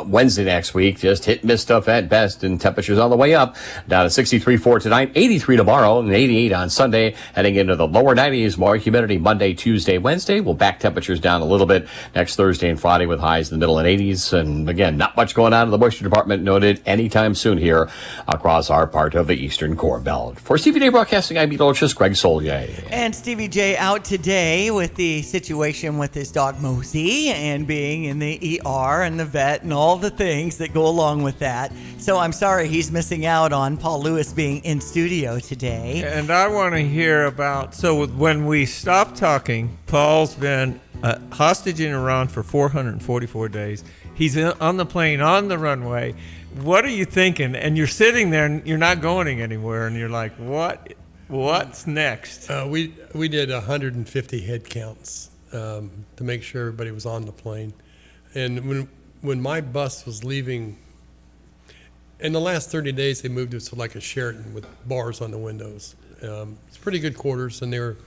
Wednesday next week. Just hit and miss stuff at best, and temperatures on the way up. Down to 63 for tonight, 83 tomorrow, and 88 on Sunday. Heading into the lower 90s, more humidity Monday, Tuesday, Wednesday. We'll back temperatures down a little bit next Thursday and Friday with highs in the middle and 80s. And again, not much going on in the moisture department noted anytime soon here across our part of the Eastern Core Belt. For CVD Broadcasting, I'm meteorologist Greg Solier. And Stevie J out today with the situation with his dog Mosey and being in the ER and the vet and all the things that go along with that. So I'm sorry he's missing out on Paul Lewis being in studio today. And I want to hear about, so when we stopped talking, Paul's been hostage in Iran for 444 days. He's on the plane, on the runway. What are you thinking? And you're sitting there and you're not going anywhere, and you're like, what's next? We did 150 head counts to make sure everybody was on the plane. And when my bus was leaving, in the last 30 days, they moved us to like a Sheraton with bars on the windows. It's pretty good quarters, and they were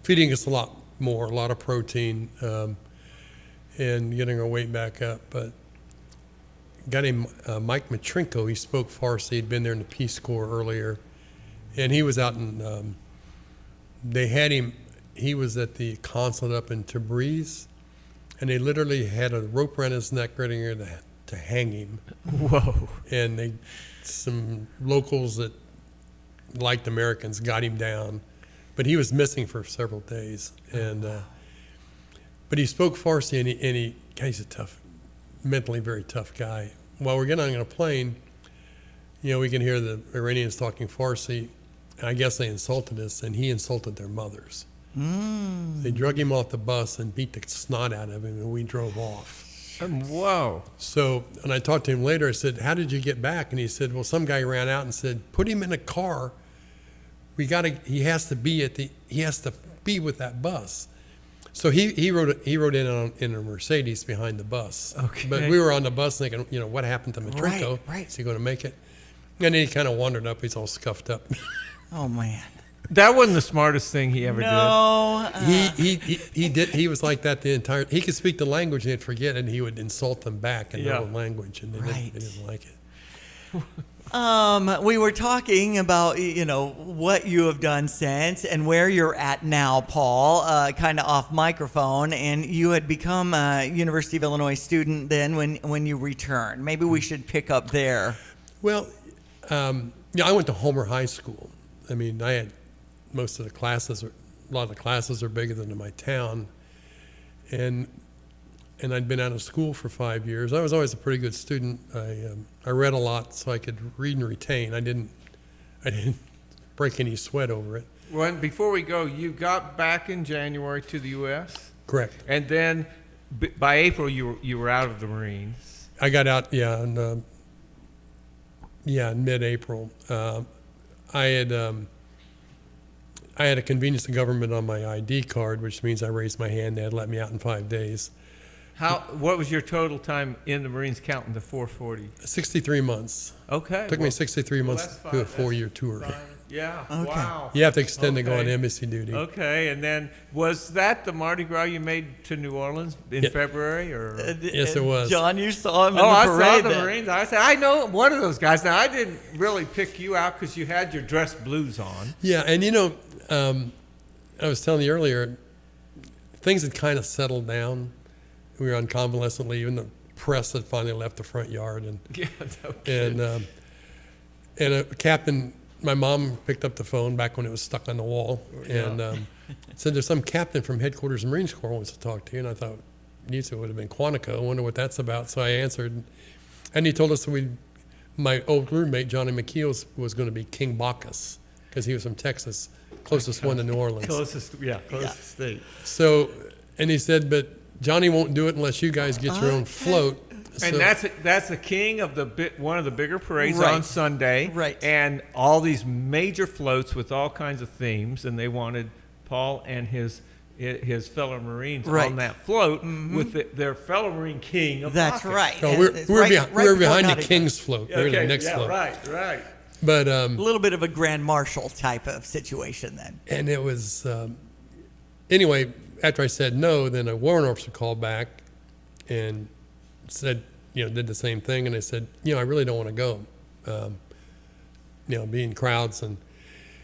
feeding us a lot of protein, and getting our weight back up. But a guy named Mike Matrinko, he spoke Farsi. He'd been there in the Peace Corps earlier, and he was out in, they had him, he was at the consulate up in Tabriz, and they literally had a rope around his neck ready to hang him. Whoa. And some locals that liked Americans got him down, but he was missing for several days. And but he spoke Farsi, and he's a tough, mentally very tough guy. While we're getting on a plane, we can hear the Iranians talking Farsi. I guess they insulted us, and he insulted their mothers. They drug him off the bus and beat the snot out of him, and we drove off. Whoa. So, and I talked to him later. I said, how did you get back? And he said, well, some guy ran out and said, put him in a car. He has to be with that bus. So he rode in a Mercedes behind the bus. Okay. But we were on the bus thinking, what happened to Matrinko? Right. Is he going to make it? And then he kind of wandered up. He's all scuffed up. Oh, man. That wasn't the smartest thing he ever did. He did. He was like that the entire. He could speak the language and they'd forget, and he would insult them back in their own language, and they didn't like it. We were talking about what you have done since and where you're at now, Paul. Kind of off microphone, and you had become a University of Illinois student then when you returned. Maybe we should pick up there. Well, I went to Homer High School. I mean, I had most of the classes. A lot of the classes are bigger than in my town, and I'd been out of school for 5 years. I was always a pretty good student. I read a lot so I could read and retain. I didn't break any sweat over it. Before we go, you got back in January to the U.S.? Correct. And then by April, you were out of the Marines. I got out, in mid-April. I had a convenience of government on my ID card, which means I raised my hand. They had let me out in 5 days. What was your total time in the Marines counting to 440? 63 months. Okay. It took me 63 months to do a 4-year tour. Yeah. Okay. Wow. You have to extend to go on embassy duty. Okay. And then was that the Mardi Gras you made to New Orleans in February? Or yes, it was. John, you saw him in the I parade. saw the Marines. I said, I know one of those guys. Now, I didn't really pick you out because you had your dress blues on. Yeah. And, I was telling you earlier, things had kind of settled down. We were on convalescent leave, and the press had finally left the front yard. And a captain my mom picked up the phone back when it was stuck on the wall and said, there's some captain from headquarters of Marine Corps wants to talk to you. And I thought, it would have been Quantico. I wonder what that's about. So I answered. And he told us my old roommate, Johnny McKeel, was going to be King Bacchus because he was from Texas, closest one to New Orleans. Closest state. So, and he said, but Johnny won't do it unless you guys get your own float. And that's the king of one of the bigger parades Right. on Sunday. Right. And all these major floats with all kinds of themes, and they wanted Paul and his fellow Marines Right. on that float with their fellow Marine king of That's Bacchus. right. No, And we it's were right behind before the Nottingham. King's float. We were the next float. Right. But A little bit of a Grand Marshal type of situation then. and it was anyway. After I said no, then a warrant officer called back and said, did the same thing. And I said, I really don't want to go. Be in crowds. And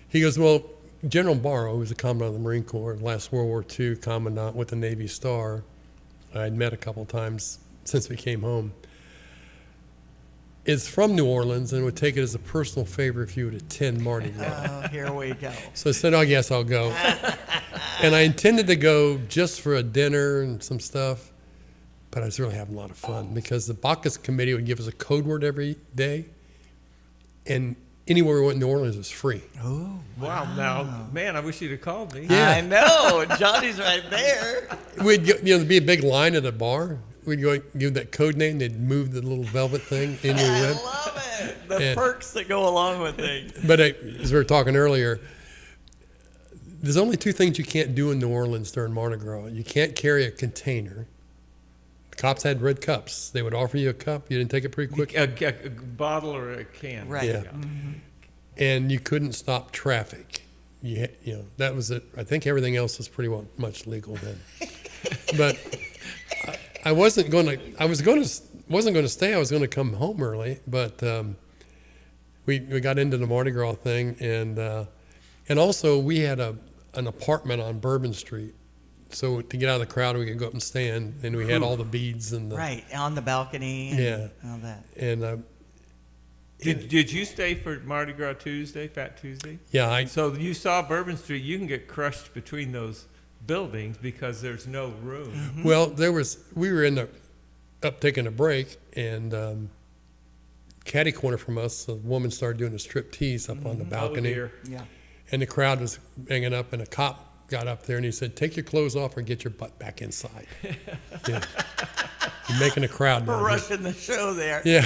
he goes, well, General Barrow, who was a commandant of the Marine Corps, last World War II commandant with the Navy Star, I'd met a couple times since we came home, is from New Orleans and would take it as a personal favor if you would attend Mardi Gras. Oh, here we go. So I said, yes, I'll go. And I intended to go just for a dinner and some stuff, but I was really having a lot of fun because the Bacchus committee would give us a code word every day, and anywhere we went in New Orleans was free. Oh, Wow. Now, man, I wish you'd have called me. Yeah. I know. Johnny's right there. We'd go, there'd be a big line at a bar. We'd go give that code name. They'd move the little velvet thing in your web. I love it. The perks that go along with things. But as we were talking earlier, there's only two things you can't do in New Orleans during Mardi Gras. You can't carry a container. The cops had red cups. They would offer you a cup. You didn't take it pretty quick. A bottle or a can. Right. Yeah. And you couldn't stop traffic. That was it. I think everything else was pretty much legal then. But I wasn't going to stay. I was going to come home early, but we got into the Mardi Gras thing, and also we had an apartment on Bourbon Street, so to get out of the crowd we could go up and stand, and we had all the beads and the Right on the balcony. And all that. And Did you stay for Mardi Gras Tuesday, Fat Tuesday? Yeah. So you saw Bourbon Street. You can get crushed between those buildings because there's no room. Well, we were up taking a break, and catty corner from us, a woman started doing a strip tease up on the balcony. Oh, dear. Yeah. And the crowd was hanging up, and a cop got up there and he said, "Take your clothes off or get your butt back inside." Yeah. You're making a crowd We're now. rushing the show there. Yeah.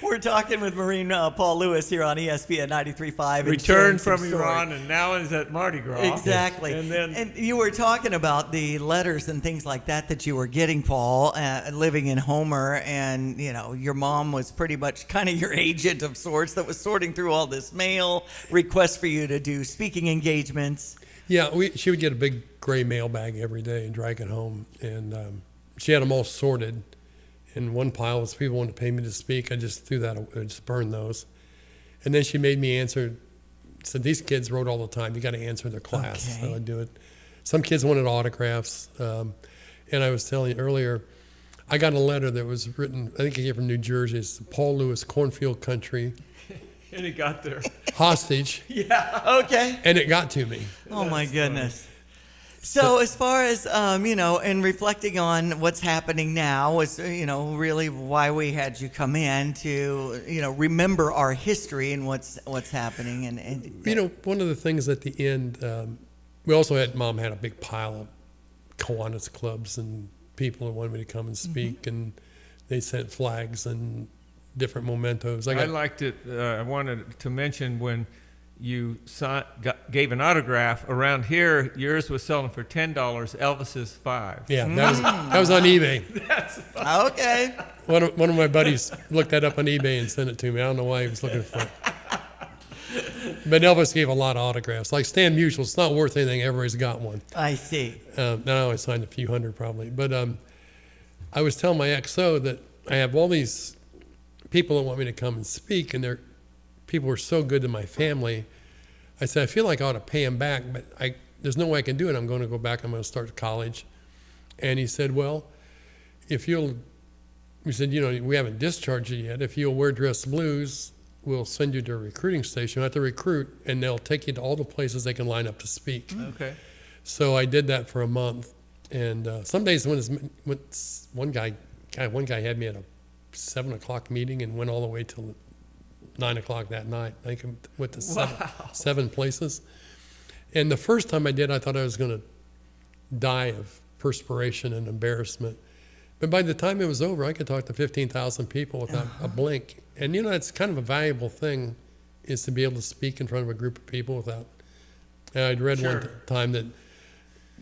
We're talking with Marine Paul Lewis here on ESPN 93.5. Returned from Iran and now is at Mardi Gras. Exactly. And you were talking about the letters and things like that you were getting, Paul, living in Homer, and your mom was pretty much kind of your agent of sorts that was sorting through all this mail, requests for you to do speaking engagements. Yeah, she would get a big gray mail bag every day and drag it home, and she had them all sorted. And one pile was people wanted to pay me to speak. I just threw that, I just burned those. And then she made me answer. Said these kids wrote all the time. You got to answer their class. Okay. So I'd do it. Some kids wanted autographs, and I was telling you earlier, I got a letter that was written. I think it came from New Jersey. It's Paul Lewis, Cornfield Country. And it got there. Hostage. Yeah. Okay. And it got to me. Oh my goodness. So as far as, and reflecting on what's happening now was, really why we had you come in to, remember our history and what's happening. And one of the things at the end, we also Mom had a big pile of Kiwanis clubs and people who wanted me to come and speak, and they sent flags and different mementos. I liked it. I wanted to mention when you gave an autograph around here, yours was selling for $10, Elvis's $5. Yeah, that was on eBay. Okay. One of my buddies looked that up on eBay and sent it to me. I don't know why he was looking for it. But Elvis gave a lot of autographs. Like Stan Musial, it's not worth anything. Everybody's got one. I see. Now I signed a few hundred probably. But I was telling my XO that I have all these people that want me to come and speak, and people were so good to my family. I said, I feel like I ought to pay them back, but there's no way I can do it. I'm going to go back. I'm going to start college. And he said, well, we said, we haven't discharged you yet. If you'll wear dress blues, will send you to a recruiting station. You have to recruit, and they'll take you to all the places they can line up to speak. Okay. So I did that for a month, and some days when one guy had me at a 7 o'clock meeting and went all the way till 9 o'clock that night. I think I went to seven places. And the first time I did, I thought I was going to die of perspiration and embarrassment. But by the time it was over, I could talk to 15,000 people without a blink. And you know, it's kind of a valuable thing, is to be able to speak in front of a group of people without. And I'd read one time that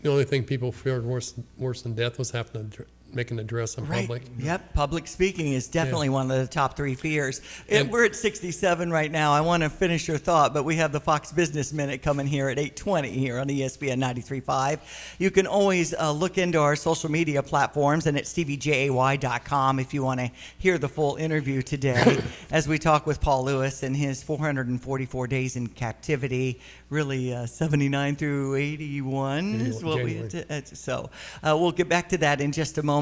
the only thing people feared worse than death was having to make an address in public. Yep, public speaking is definitely one of the top 3 fears. We're at 67 right now. I want to finish your thought, but we have the Fox Business Minute coming here at 8:20 here on ESPN 93.5. You can always look into our social media platforms and at steviejay.com if you want to hear the full interview today as we talk with Paul Lewis and his 444 days in captivity, really 79 through 81 is what so we'll get back to that in just a moment.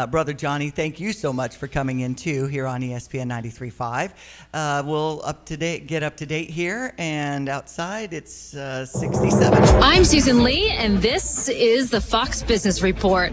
Brother Johnny, thank you so much for coming in too here on ESPN 93.5. We'll get up to date here, and outside it's 67. I'm Susan Lee, and this is the Fox Business Report.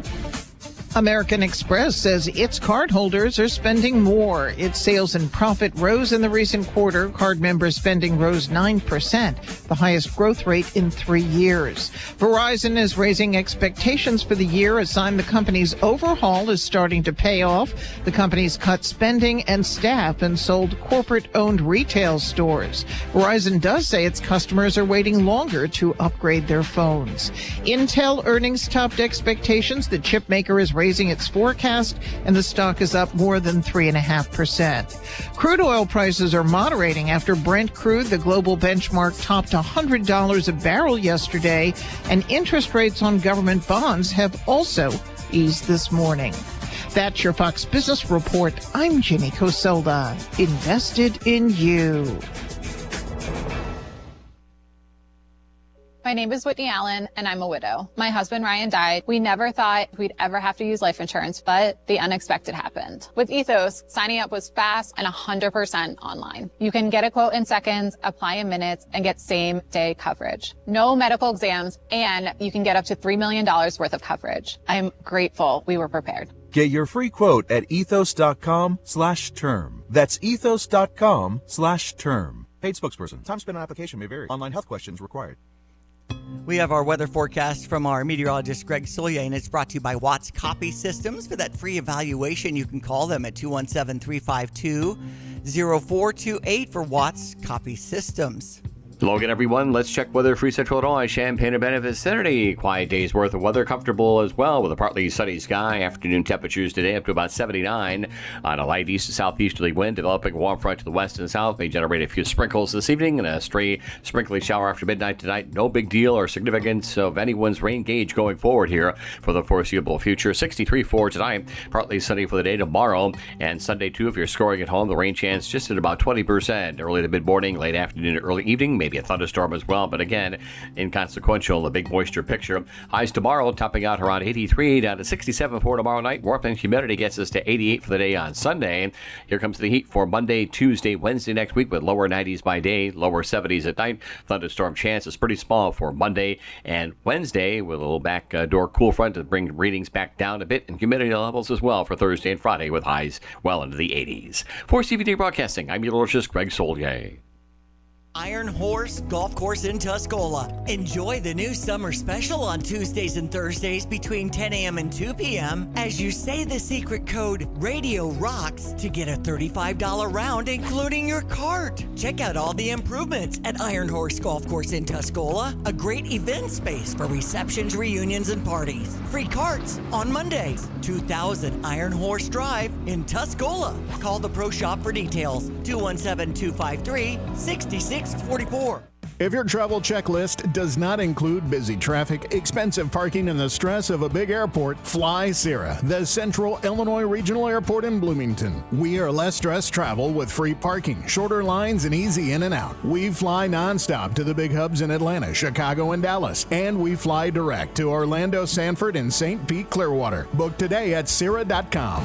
American Express says its cardholders are spending more. Its sales and profit rose in the recent quarter. Card member spending rose 9%, the highest growth rate in 3 years. Verizon is raising expectations for the year, a sign the company's overhaul is starting to pay off. The company's cut spending and staff and sold corporate-owned retail stores. Verizon does say its customers are waiting longer to upgrade their phones. Intel earnings topped expectations. The chip maker is raising its forecast, and the stock is up more than 3.5%. Crude oil prices are moderating after Brent crude, the global benchmark, topped $100 a barrel yesterday, and interest rates on government bonds have also eased this morning. That's your Fox Business Report. I'm Ginny Coselda. Invested in you. My name is Whitney Allen, and I'm a widow. My husband, Ryan, died. We never thought we'd ever have to use life insurance, but the unexpected happened. With Ethos, signing up was fast and 100% online. You can get a quote in seconds, apply in minutes, and get same-day coverage. No medical exams, and you can get up to $3 million worth of coverage. I'm grateful we were prepared. Get your free quote at ethos.com/term. That's ethos.com/term. Paid spokesperson. Time spent on application may vary. Online health questions required. We have our weather forecast from our meteorologist, Greg Soulier, and it's brought to you by Watts Copy Systems. For that free evaluation, you can call them at 217-352-0428 for Watts Copy Systems. Hello again, everyone. Let's check weather. Free Central Illinois, Champaign-Urbana vicinity. Quiet day's worth of weather. Comfortable as well with a partly sunny sky. Afternoon temperatures today up to about 79. On a light east to southeasterly wind, developing a warm front to the west and south may generate a few sprinkles this evening and a stray sprinkly shower after midnight tonight. No big deal or significance of anyone's rain gauge going forward here for the foreseeable future. 63 for tonight. Partly sunny for the day tomorrow. And Sunday, too, if you're scoring at home, the rain chance just at about 20%. Early to mid-morning, late afternoon, early evening, maybe a thunderstorm as well, but again, inconsequential, the big moisture picture. Highs tomorrow topping out around 83 down to 67 for tomorrow night. Warmth and humidity gets us to 88 for the day on Sunday. Here comes the heat for Monday, Tuesday, Wednesday next week with lower 90s by day, lower 70s at night. Thunderstorm chance is pretty small for Monday and Wednesday with a little backdoor cool front to bring readings back down a bit and humidity levels as well for Thursday and Friday with highs well into the 80s. For CVD Broadcasting, I'm meteorologist Greg Soulier. Iron Horse Golf Course in Tuscola. Enjoy the new summer special on Tuesdays and Thursdays between 10 a.m. and 2 p.m. as you say the secret code Radio Rocks to get a $35 round, including your cart. Check out all the improvements at Iron Horse Golf Course in Tuscola, a great event space for receptions, reunions, and parties. Free carts on Mondays. 2000 Iron Horse Drive in Tuscola. Call the Pro Shop for details. 217-253-6644. If your travel checklist does not include busy traffic, expensive parking, and the stress of a big airport, fly Sierra, the Central Illinois Regional Airport in Bloomington. We are less stress travel with free parking, shorter lines, and easy in and out. We fly nonstop to the big hubs in Atlanta, Chicago, and Dallas. And we fly direct to Orlando, Sanford, and St. Pete, Clearwater. Book today at Sierra.com.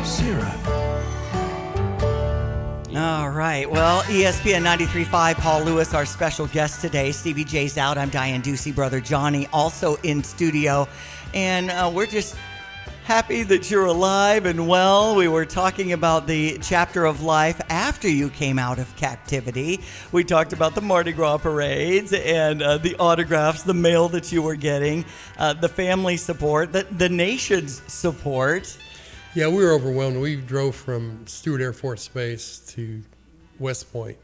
Sierra. All right. Well, ESPN 93.5, Paul Lewis, our special guest today. Stevie J's out. I'm Diane Ducey, brother Johnny, also in studio. And we're just happy that you're alive and well. We were talking about the chapter of life after you came out of captivity. We talked about the Mardi Gras parades and the autographs, the mail that you were getting, the family support, the nation's support. Yeah, we were overwhelmed. We drove from Stewart Air Force Base to West Point,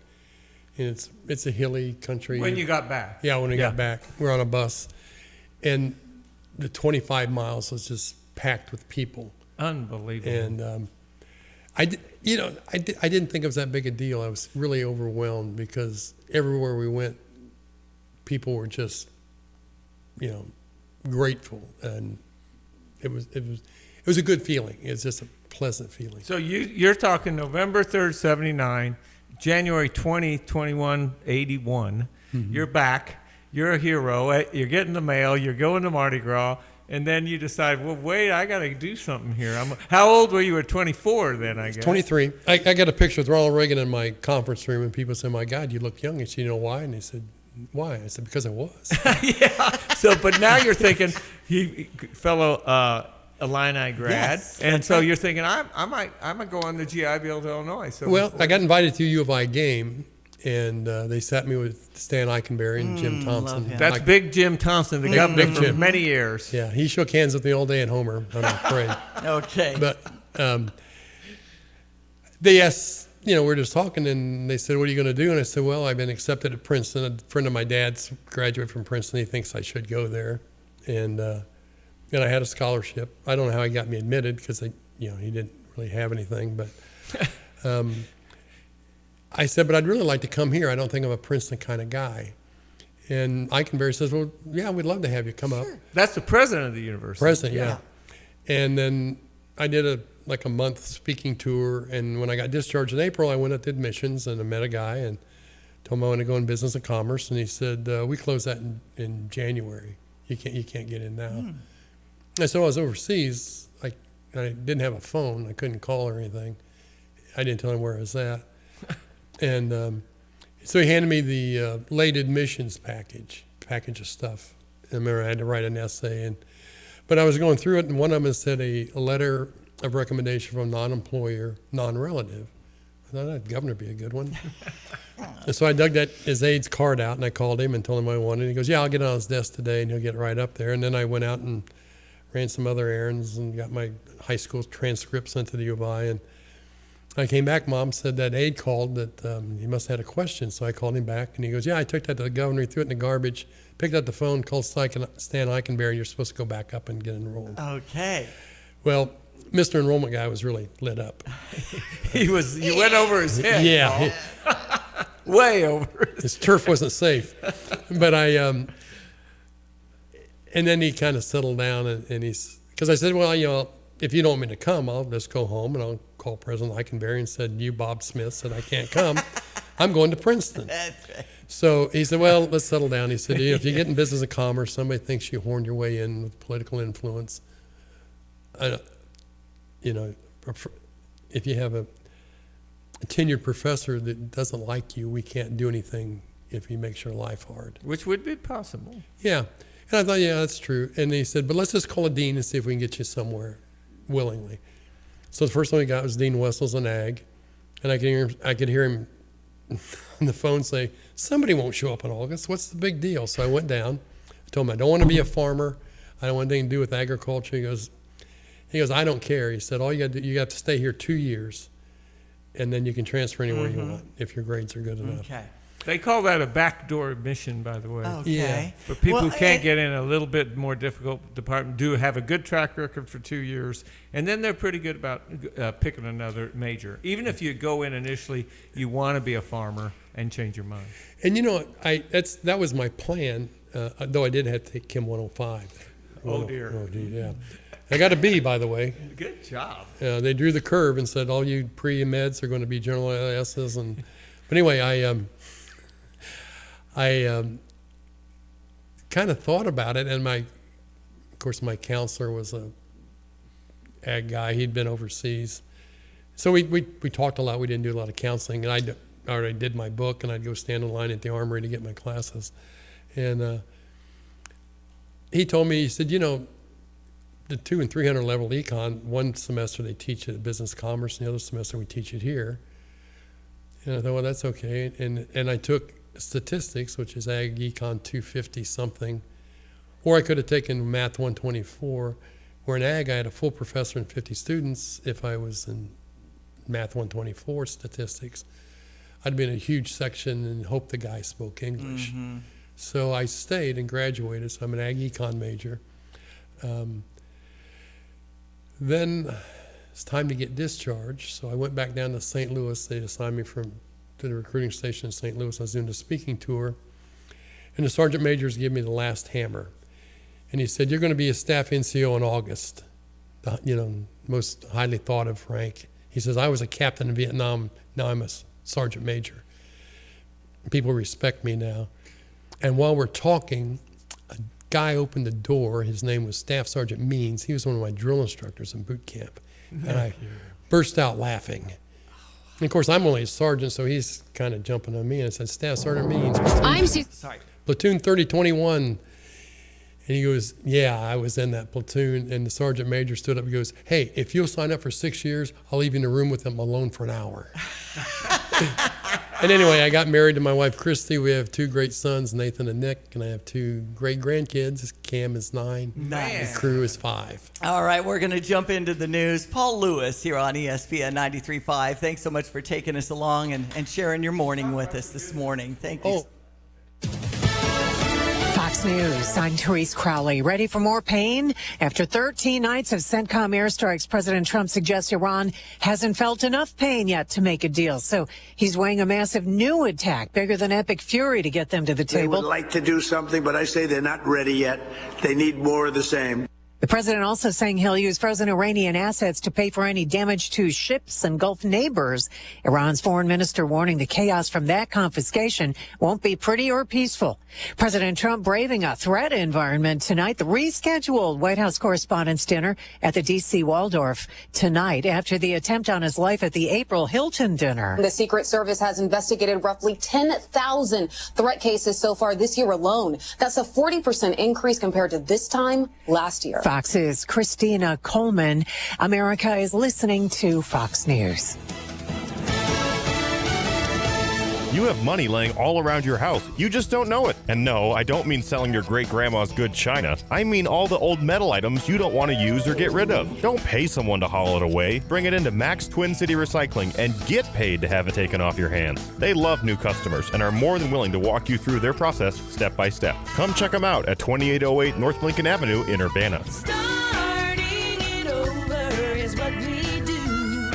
and it's a hilly country. When you got back? Yeah, when we got back. We were on a bus, and the 25 miles was just packed with people. Unbelievable. And I didn't think it was that big a deal. I was really overwhelmed because everywhere we went, people were just, grateful, and it was a good feeling. It's just a pleasant feeling. So you're talking November 3rd, 79, January 20, 21, 81. Mm-hmm. You're back. You're a hero. You're getting the mail. You're going to Mardi Gras. And then you decide, well, wait, I got to do something here. How old were you at 24 then, I guess? 23. I got a picture with Ronald Reagan in my conference room, and people said, my God, you look young. I said, you know why? And he said, why? I said, because I was. Yeah. So, but now you're thinking, fellow Illini grad, yes, and so you're thinking, I might go on the GI Bill to Illinois. So well, I got invited to a U of I game, and they sat me with Stan Eichenberry and Jim Thompson. That's Big Jim Thompson, the governor for many years. Yeah, he shook hands with me all day at Homer on the parade. Okay. But they asked, we're just talking, and they said, what are you going to do? And I said, well, I've been accepted at Princeton. A friend of my dad's graduated from Princeton. He thinks I should go there. And I had a scholarship. I don't know how he got me admitted because he didn't really have anything. But I said, but I'd really like to come here. I don't think I'm a Princeton kind of guy. And Eichenberry says, well, yeah, we'd love to have you come up. That's the president of the university. President, yeah. And then I did a month speaking tour. And when I got discharged in April, I went up to admissions and I met a guy and told him I want to go in business and commerce. And he said, we close that in January. You can't get in now. And so I was overseas. I didn't have a phone. I couldn't call or anything. I didn't tell him where I was at. And so he handed me the late admissions package of stuff. And I remember I had to write an essay. But I was going through it, and one of them said a letter of recommendation from non-employer, non-relative. I thought that governor would be a good one. And so I dug his aide's card out, and I called him and told him what I wanted. He goes, yeah, I'll get it on his desk today, and he'll get it right up there. And then I went out and ran some other errands and got my high school transcript sent to the U of I. And I came back, Mom said that aide called that he must have had a question. So I called him back, and he goes, yeah, I took that to the governor, he threw it in the garbage, picked up the phone, called Stan Eichenberry, and you're supposed to go back up and get enrolled. Okay. Well, Mr. Enrollment guy was really lit up. You went over his head. Yeah. Way over. His turf wasn't safe. But and then he kind of settled down, and because I said, well, if you don't want me to come, I'll just go home and I'll call President Eichenberry and said, you, Bob Smith, said I can't come. I'm going to Princeton. So he said, well, let's settle down. He said, if you get in business and commerce, somebody thinks you horned your way in with political influence. If you have a tenured professor that doesn't like you, we can't do anything if he makes your life hard. Which would be possible. Yeah. And I thought, yeah, that's true. And he said, but let's just call a dean and see if we can get you somewhere willingly. So the first one we got was Dean Wessels in Ag. And I could hear him on the phone say, somebody won't show up in August. What's the big deal? So I went down. I told him I don't want to be a farmer. I don't want anything to do with agriculture. He goes, I don't care. He said, all you got to do, you have to stay here 2 years, and then you can transfer anywhere you want if your grades are good enough. Okay. They call that a backdoor admission, by the way. Okay. Yeah. For people who can't get in a little bit more difficult department, do have a good track record for 2 years, and then they're pretty good about picking another major. Even if you go in initially, you want to be a farmer and change your mind. And that was my plan, though I did have to take Chem 105. Oh, dear. Oh, dear, yeah. I got a B, by the way. Good job. They drew the curve and said, all you pre-meds are going to be general S's. But anyway, I kind of thought about it, and of course, my counselor was a ag guy. He'd been overseas. So we talked a lot. We didn't do a lot of counseling. And I already did my book, and I'd go stand in line at the Armory to get my classes. And he told me, he said, you know, the 200 and 300 level econ, one semester they teach it at Business Commerce, and the other semester we teach it here. And I thought, well, that's okay. And I took statistics, which is Ag Econ 250 something, or I could have taken Math 124, where in Ag I had a full professor and 50 students. If I was in Math 124 statistics, I'd be in a huge section and hope the guy spoke English. Mm-hmm. So I stayed and graduated, so I'm an Ag Econ major. Then it's time to get discharged, so I went back down to St. Louis. They assigned me to the recruiting station in St. Louis. I was doing a speaking tour, and the sergeant majors gave me the last hammer. And he said, you're going to be a staff NCO in August, you know, most highly thought of rank. He says, I was a captain in Vietnam, now I'm a sergeant major. People respect me now. And while we're talking, a guy opened the door. His name was Staff Sergeant Means. He was one of my drill instructors in boot camp. And I burst out laughing. And of course, I'm only a sergeant, so he's kind of jumping on me. And I said, Staff Sergeant Means, platoon 3021. And he goes, yeah, I was in that platoon. And the sergeant major stood up and goes, hey, if you'll sign up for 6 years, I'll leave you in a room with him alone for an hour. And anyway, I got married to my wife, Christy. We have 2 great sons, Nathan and Nick, and I have 2 great grandkids. Cam is 9. Nice. The crew is 5. All right, we're going to jump into the news. Paul Lewis here on ESPN 93.5. Thanks so much for taking us along and sharing your morning with us this morning. Thank you. Fox News, I'm Therese Crowley. Ready for more pain? After 13 nights of CENTCOM airstrikes, President Trump suggests Iran hasn't felt enough pain yet to make a deal. So he's weighing a massive new attack, bigger than Epic Fury, to get them to the table. They would like to do something, but I say they're not ready yet. They need more of the same. The president also saying he'll use frozen Iranian assets to pay for any damage to ships and Gulf neighbors. Iran's foreign minister warning the chaos from that confiscation won't be pretty or peaceful. President Trump braving a threat environment tonight. The rescheduled White House Correspondents' Dinner at the D.C. Waldorf tonight after the attempt on his life at the April Hilton dinner. The Secret Service has investigated roughly 10,000 threat cases so far this year alone. That's a 40% increase compared to this time last year. Fox's Christina Coleman. America is listening to Fox News. You have money laying all around your house. You just don't know it. And no, I don't mean selling your great-grandma's good china. I mean all the old metal items you don't want to use or get rid of. Don't pay someone to haul it away. Bring it into Max Twin City Recycling and get paid to have it taken off your hands. They love new customers and are more than willing to walk you through their process step by step. Come check them out at 2808 North Lincoln Avenue in Urbana. Starting it over is what we do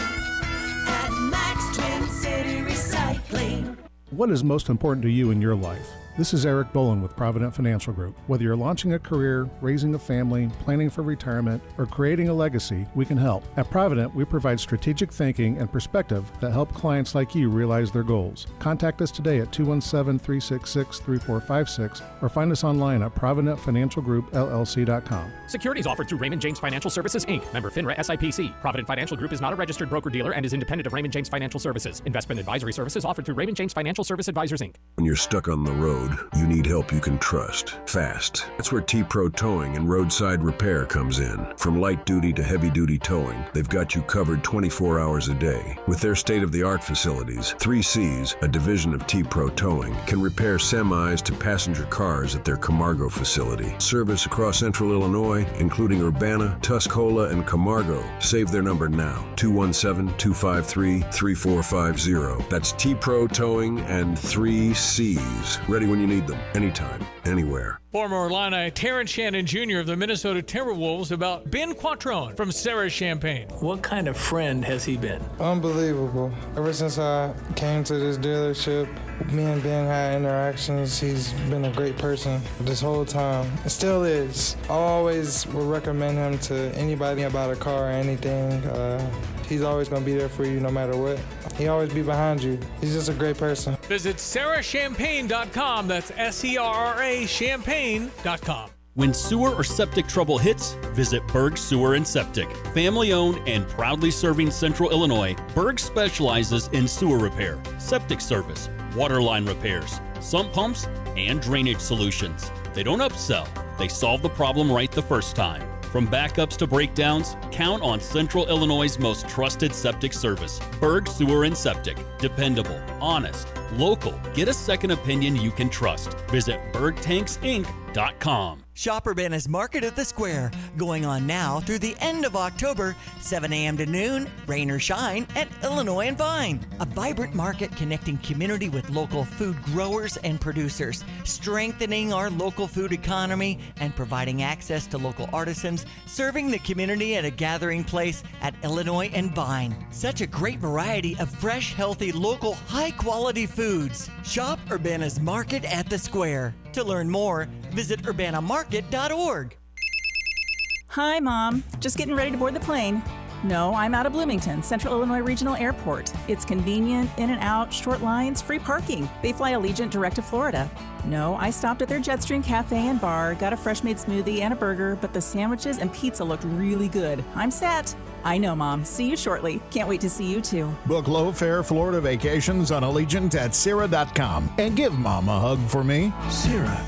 at Max Twin City Recycling. What is most important to you in your life? This is Eric Bolin with Provident Financial Group. Whether you're launching a career, raising a family, planning for retirement, or creating a legacy, we can help. At Provident, we provide strategic thinking and perspective that help clients like you realize their goals. Contact us today at 217-366-3456 or find us online at providentfinancialgroupllc.com. Securities offered through Raymond James Financial Services, Inc., member FINRA SIPC. Provident Financial Group is not a registered broker-dealer and is independent of Raymond James Financial Services. Investment advisory services offered through Raymond James Financial Service Advisors, Inc. When you're stuck on the road, you need help you can trust, fast. That's where T-Pro Towing and Roadside Repair comes in. From light duty to heavy duty towing, they've got you covered 24 hours a day. With their state-of-the-art facilities, 3Cs, a division of T-Pro Towing, can repair semis to passenger cars at their Camargo facility. Service across central Illinois, including Urbana, Tuscola, and Camargo. Save their number now, 217-253-3450. That's T-Pro Towing and 3Cs. Ready when you need them, anytime, anywhere. Former Illini Terrence Shannon Jr. of the Minnesota Timberwolves about Ben Quattrone from Sarah Champagne. What kind of friend has he been? Unbelievable. Ever since I came to this dealership, me and Ben had interactions. He's been a great person this whole time. It still is. I always would recommend him to anybody about a car or anything. He's always going to be there for you no matter what. He'll always be behind you. He's just a great person. Visit SarahChampagne.com. That's SERRA Champagne.com. When sewer or septic trouble hits, visit Berg Sewer and Septic. Family owned and proudly serving Central Illinois, Berg specializes in sewer repair, septic service, water line repairs, sump pumps, and drainage solutions. They don't upsell, they solve the problem right the first time. From backups to breakdowns, count on Central Illinois' most trusted septic service. Berg Sewer and Septic. Dependable, honest, local. Get a second opinion you can trust. Visit bergtanksinc.com. Shop Urbana's Market at the Square, going on now through the end of October, 7 a.m. to noon, rain or shine, at Illinois and Vine. A vibrant market connecting community with local food growers and producers, strengthening our local food economy and providing access to local artisans, serving the community at a gathering place at Illinois and Vine. Such a great variety of fresh, healthy, local, high-quality foods. Shop Urbana's Market at the Square. To learn more, visit urbanamarket.org. Hi, Mom. Just getting ready to board the plane. No, I'm out of Bloomington, Central Illinois Regional Airport. It's convenient, in and out, short lines, free parking. They fly Allegiant direct to Florida. No, I stopped at their Jetstream Cafe and Bar, got a fresh made smoothie and a burger, but the sandwiches and pizza looked really good. I'm set. I know, Mom. See you shortly. Can't wait to see you too. Book low-fare Florida vacations on Allegiant at Sierra.com and give Mom a hug for me. Sierra.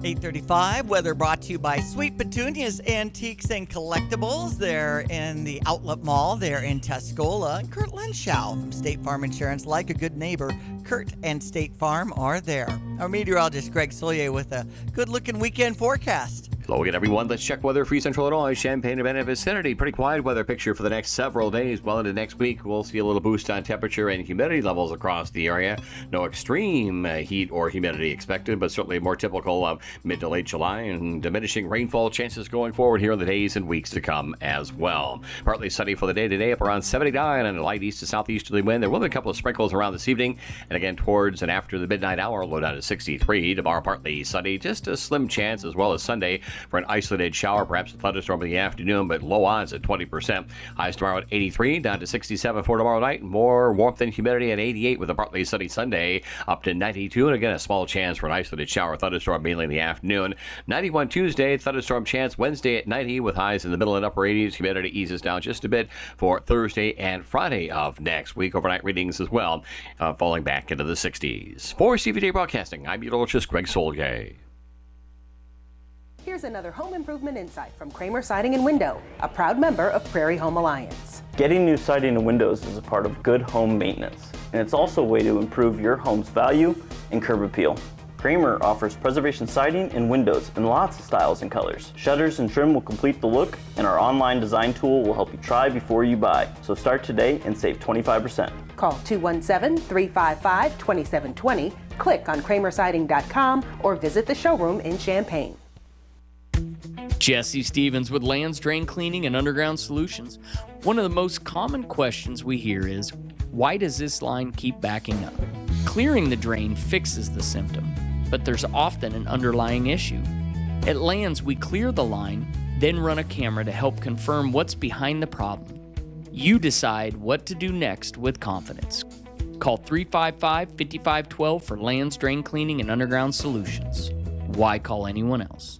8:35, weather brought to you by Sweet Petunias Antiques and Collectibles. They're in the Outlet Mall. They're in Tuscola. And Kurt Lenschow from State Farm Insurance. Like a good neighbor, Kurt and State Farm are there. Our meteorologist, Greg Solier, with a good-looking weekend forecast. Hello again, everyone. Let's check weather for Central Illinois, Champaign, Urbana vicinity. Pretty quiet weather picture for the next several days. Well into next week, we'll see a little boost on temperature and humidity levels across the area. No extreme heat or humidity expected, but certainly more typical of mid to late July, and diminishing rainfall chances going forward here in the days and weeks to come as well. Partly sunny for the day today, up around 79 and a light east to southeasterly wind. There will be a couple of sprinkles around this evening, and again towards and after the midnight hour, low down to 63. Tomorrow, partly sunny, just a slim chance, as well as Sunday for an isolated shower, perhaps a thunderstorm in the afternoon, but low odds at 20%. Highs tomorrow at 83, down to 67 for tomorrow night. More warmth and humidity at 88 with a partly sunny Sunday, up to 92. And again, a small chance for an isolated shower, thunderstorm mainly in the afternoon. 91 Tuesday, thunderstorm chance Wednesday at 90 with highs in the middle and upper 80s. Humidity eases down just a bit for Thursday and Friday of next week. Overnight readings as well, falling back into the 60s. For CVJ Broadcasting, I'm meteorologist Greg Solgay. Here's another home improvement insight from Kramer Siding and Window, a proud member of Prairie Home Alliance. Getting new siding and windows is a part of good home maintenance, and it's also a way to improve your home's value and curb appeal. Kramer offers preservation siding and windows in lots of styles and colors. Shutters and trim will complete the look, and our online design tool will help you try before you buy. So start today and save 25%. Call 217-355-2720, click on kramersiding.com, or visit the showroom in Champaign. Jesse Stevens with Lands Drain Cleaning and Underground Solutions. One of the most common questions we hear is, why does this line keep backing up? Clearing the drain fixes the symptom, but there's often an underlying issue. At Lands, we clear the line, then run a camera to help confirm what's behind the problem. You decide what to do next with confidence. Call 355-5512 for Lands Drain Cleaning and Underground Solutions. Why call anyone else?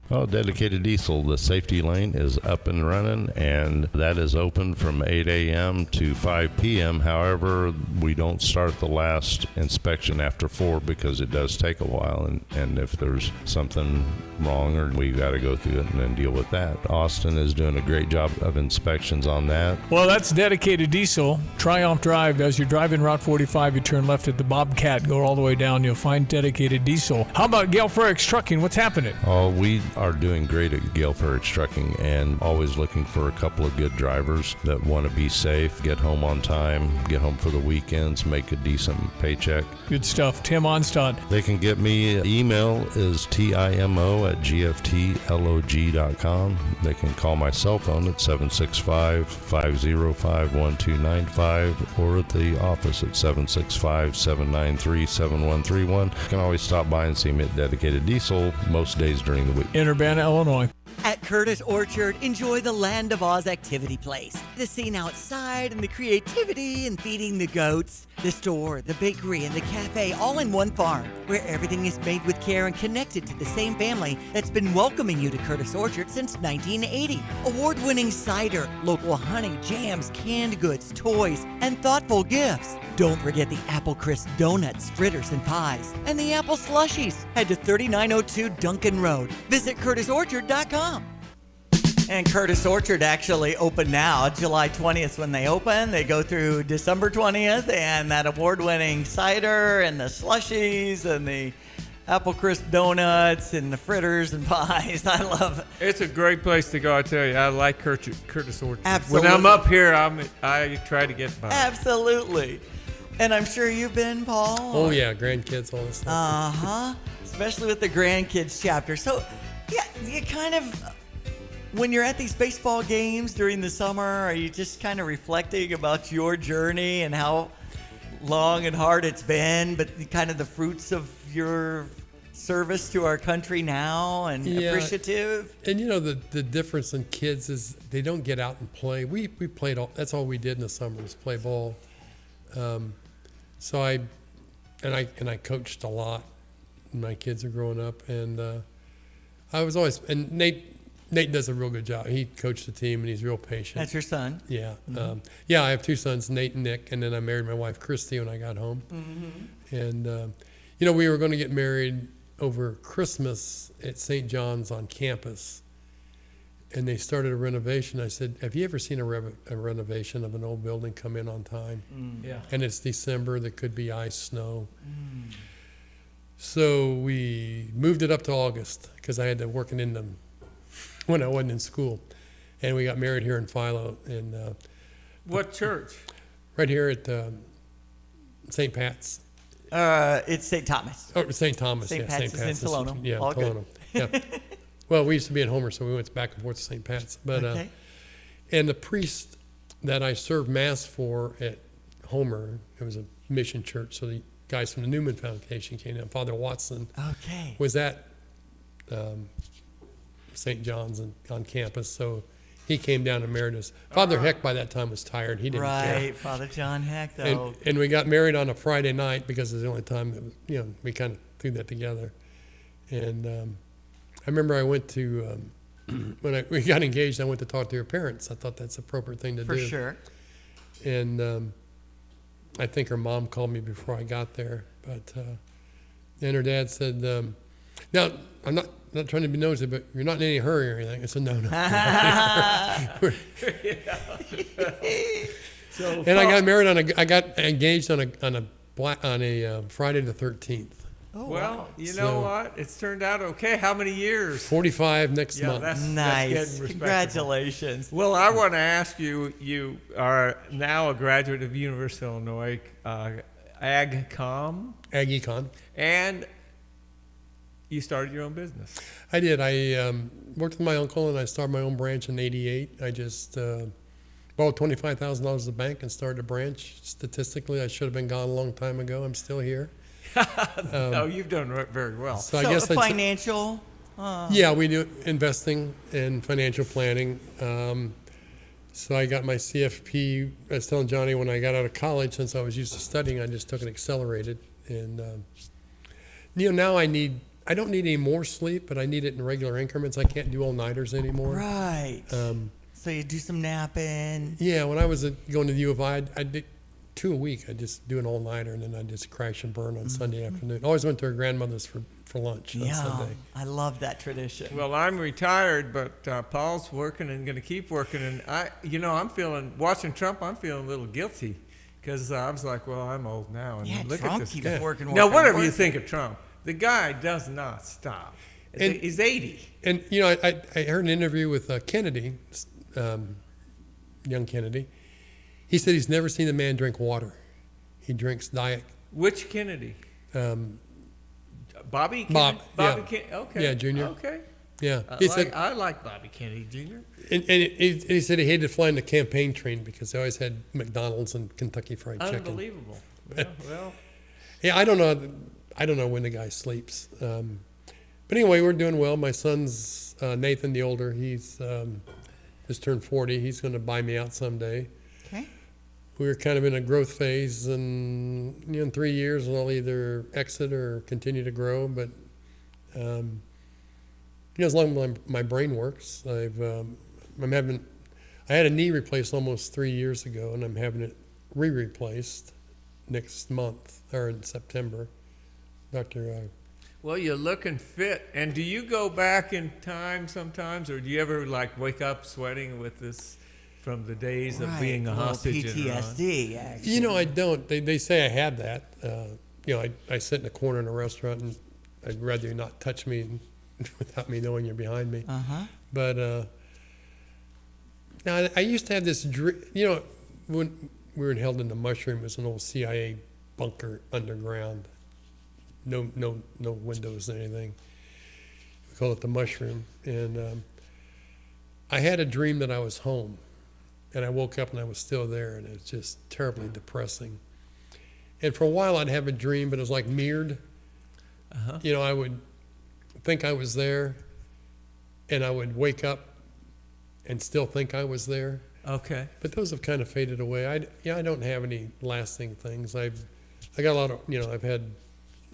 Oh, Dedicated Diesel, the safety lane is up and running, and that is open from 8 a.m. to 5 p.m. However, we don't start the last inspection after 4 because it does take a while, and if there's something wrong, or we got to go through it and then deal with that. Austin is doing a great job of inspections on that. Well, that's Dedicated Diesel. Triumph Drive. As you're driving Route 45, you turn left at the Bobcat, go all the way down, you'll find Dedicated Diesel. How about Gale Frericks Trucking? What's happening? Oh, we are doing great at Gale Frericks Trucking, and always looking for a couple of good drivers that want to be safe, get home on time, get home for the weekends, make a decent paycheck. Good stuff. Tim Onstad. They can get me. Email is timo@gftlog.com. They can call my cell phone at 765-505-1295 or at the office at 765-793-7131. You can always stop by and see me at Dedicated Diesel most days during the week. In Urbana, Illinois. At Curtis Orchard, enjoy the Land of Oz activity place. The scene outside and the creativity and feeding the goats. The store, the bakery, and the cafe all in one farm, where everything is made with care and connected to the same family that's been welcoming you to Curtis Orchard since 1980. Award-winning cider, local honey, jams, canned goods, toys, and thoughtful gifts. Don't forget the Apple Crisp donuts, fritters, and pies, and the apple slushies. Head to 3902 Duncan Road. Visit CurtisOrchard.com. And Curtis Orchard actually open now, July 20th when they open. They go through December 20th, and that award-winning cider and the slushies and the apple crisp donuts and the fritters and pies. I love it. It's a great place to go, I tell you. I like Curtis Orchard. Absolutely. When I'm up here, I try to get by. Absolutely. And I'm sure you've been, Paul. Oh, yeah, grandkids, all this stuff. Uh-huh. Especially with the grandkids chapter. So, yeah, you kind of... When you're at these baseball games during the summer, are you just kind of reflecting about your journey and how long and hard it's been, but kind of the fruits of your service to our country now and appreciative? And you know, the difference in kids is they don't get out and play. We played that's all we did in the summer was play ball. So I coached a lot when my kids are growing up, and I was always, and Nate does a real good job. He coached the team, and he's real patient. That's your son? Yeah. Mm-hmm. Yeah, I have two sons, Nate and Nick, and then I married my wife, Christy, when I got home. Mm-hmm. And, you know, we were going to get married over Christmas at St. John's on campus, and they started a renovation. I said, have you ever seen a renovation of an old building come in on time? Yeah. And it's December. There could be ice, snow. So we moved it up to August because I had to work it in them when I wasn't in school. And we got married here in Philo. And what church? Right here at St. Pat's. It's St. Thomas. Oh, St. Thomas, St. yeah. Pat's St. is Pat's in Tolono. Yeah, All Tolono. good. Yeah. Well, we used to be in Homer, so we went back and forth to St. Pat's. But Okay. and the priest that I served Mass for at Homer, it was a mission church, so the guys from the Newman Foundation came down. Father Watson Okay. was at St. John's on campus, so he came down and married us. Father Heck by that time was tired. He didn't care. Right, Father John Heck, though. And we got married on a Friday night because it's the only time that, you know, we kind of threw that together. And I remember I went to, when we got engaged, I went to talk to your parents. I thought that's the appropriate thing to do. For sure. And I think her mom called me before I got there. But and her dad said, now, I'm not trying to be nosy, but you're not in any hurry or anything. I said, no. And I got married I got engaged on a Friday the 13th. Oh, well, wow. you know what? It's turned out okay. How many years? 45 next month. That's Nice. getting respectable. Congratulations. Well, I want to ask you, you are now a graduate of University of Illinois, AgCom. AgEcon. And you started your own business. I did. I worked with my uncle, and I started my own branch in '88. I just borrowed $25,000 at the bank and started a branch. Statistically, I should have been gone a long time ago. I'm still here. No, you've done very well. So I guess financial? Yeah, we do investing and financial planning. So I got my CFP. I was telling Johnny when I got out of college, since I was used to studying, I just took it accelerated. And you know, now I don't need any more sleep, but I need it in regular increments. I can't do all-nighters anymore. Right. So you do some napping. Yeah, when I was going to the U of I did 2 a week. I just do an all-nighter, and then I just crash and burn on Sunday afternoon. Always went to her grandmother's for lunch on Sunday. I love that tradition. Well, I'm retired, but Paul's working and going to keep working. And I'm feeling, watching Trump, I'm feeling a little guilty because I was like, well, I'm old now. And Yeah, look Trump at this keeps guy. working. Now, whatever you think of Trump, the guy does not stop. He's 80. And, you know, I heard an interview with Kennedy, young Kennedy. He said he's never seen a man drink water. He drinks diet. Which Kennedy? Bobby Kennedy? Bob, Bobby yeah. Kennedy? Okay. Yeah, Jr. Okay. Yeah. I like Bobby Kennedy Jr. And he said he hated flying the campaign train because they always had McDonald's and Kentucky Fried Chicken. Unbelievable. Well. Yeah, I don't know when the guy sleeps. But anyway, we're doing well. My son's Nathan, the older, he's just turned 40. He's going to buy me out someday. Okay. We're kind of in a growth phase, and in 3 years I'll either exit or continue to grow. But as long as my brain works, I had a knee replaced almost 3 years ago, and I'm having it replaced next month or in September. Dr. Well, you're looking fit. And do you go back in time sometimes, or do you ever like wake up sweating with this from the days of being a hostage? PTSD, actually. I don't. They say I had that. I sit in a corner in a restaurant, and I'd rather you not touch me without me knowing you're behind me. But now I used to have this dream. When we were held in the Mushroom, it was an old CIA bunker underground. No windows or anything. We call it the Mushroom. And I had a dream that I was home. And I woke up and I was still there, and it was just terribly depressing. And for a while I'd have a dream, but it was like mirrored. I would think I was there, and I would wake up and still think I was there. Okay. But those have kind of faded away. I don't have any lasting things. I got a lot of,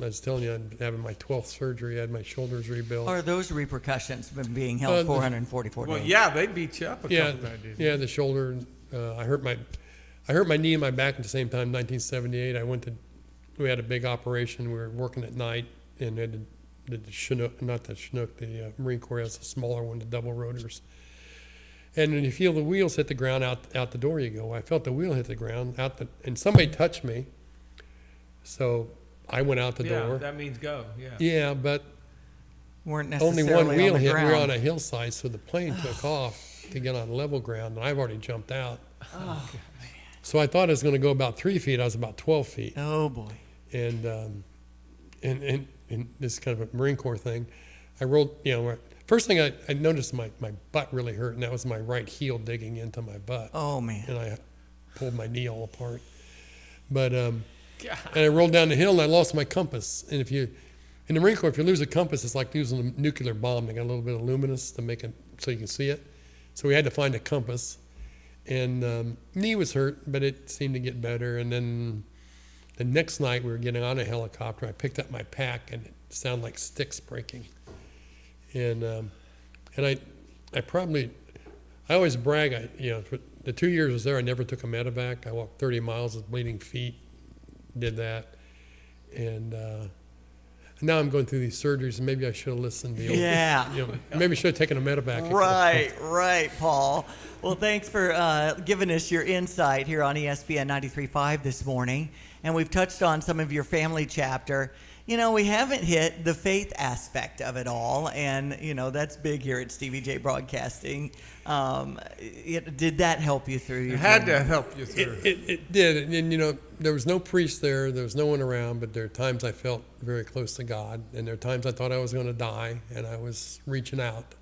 I was telling you, I'm having my 12th surgery. I had my shoulders rebuilt. Are those repercussions from being held 444 days? Well, yeah, they beat you up a couple times. Yeah, the shoulder. I hurt my knee and my back at the same time. 1978, we had a big operation. We were working at night, and had the Chinook, not the Chinook, the Marine Corps has a smaller one, the double rotors. And when you feel the wheels hit the ground, out the door you go. I felt the wheel hit the ground, and somebody touched me. So I went out the door. Yeah, that means go, yeah. Yeah, but weren't only necessarily one wheel on the hit. We were ground. on a hillside, so the plane took off to get on level ground, and I've already jumped out. Oh, So I thought it was going to go about 3 feet. I was about 12 feet. Oh, boy. And this is kind of a Marine Corps thing. I rolled, first thing I noticed my butt really hurt, and that was my right heel digging into my butt. Oh, man. And I pulled my knee all apart. But, and I rolled down the hill, and I lost my compass. And in the Marine Corps, if you lose a compass, it's like losing a nuclear bomb. They got a little bit of luminous to make it so you can see it. So we had to find a compass. And knee was hurt, but it seemed to get better. And then the next night we were getting on a helicopter. I picked up my pack, and it sounded like sticks breaking. And I always brag. For the 2 years I was there, I never took a medevac. I walked 30 miles with bleeding feet. Did that, and now I'm going through these surgeries, and maybe I should have listened to you. Yeah. Maybe I should have taken a medevac. Right, Paul. Well, thanks for giving us your insight here on ESPN 93.5 this morning. And we've touched on some of your family chapter. We haven't hit the faith aspect of it all. And, that's big here at Stevie J Broadcasting. Did that help you through your It had journey? to help you through. It did. And, there was no priest there. There was no one around. But there are times I felt very close to God. And there are times I thought I was going to die. And I was reaching out.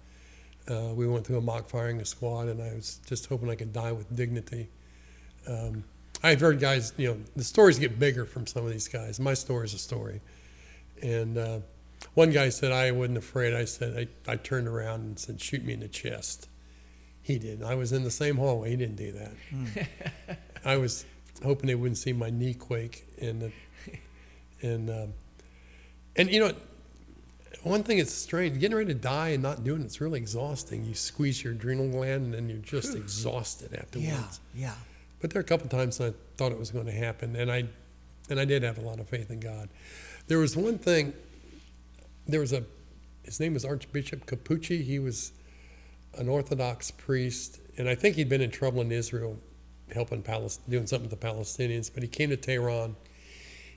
We went through a mock firing squad. And I was just hoping I could die with dignity. I've heard guys, the stories get bigger from some of these guys. My story's a story. And one guy said, I wasn't afraid. I said, I turned around and said, shoot me in the chest. He didn't. I was in the same hallway. He didn't do that. I was hoping they wouldn't see my knee quake. And one thing that's strange, getting ready to die and not doing it's really exhausting. You squeeze your adrenal gland, and then you're just exhausted afterwards. Yeah. But there are a couple times I thought it was going to happen, and I did have a lot of faith in God. There was one thing. His name was Archbishop Capucci. He was an Orthodox priest, and I think he'd been in trouble in Israel, doing something with the Palestinians. But he came to Tehran.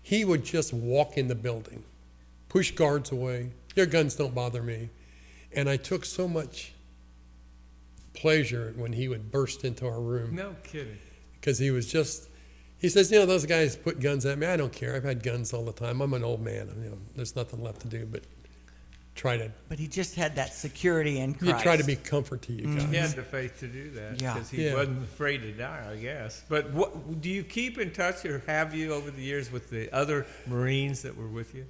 He would just walk in the building, push guards away. Your guns don't bother me. And I took so much pleasure when he would burst into our room. No kidding. Because he says, those guys put guns at me. I don't care. I've had guns all the time. I'm an old man. There's nothing left to do. But try to. But he just had that security in You Christ. try to be comfort to you guys. He had the faith to do that Yeah. because he wasn't afraid to die, I guess. But what, do you keep in touch, or have you over the years, with the other Marines that were with you?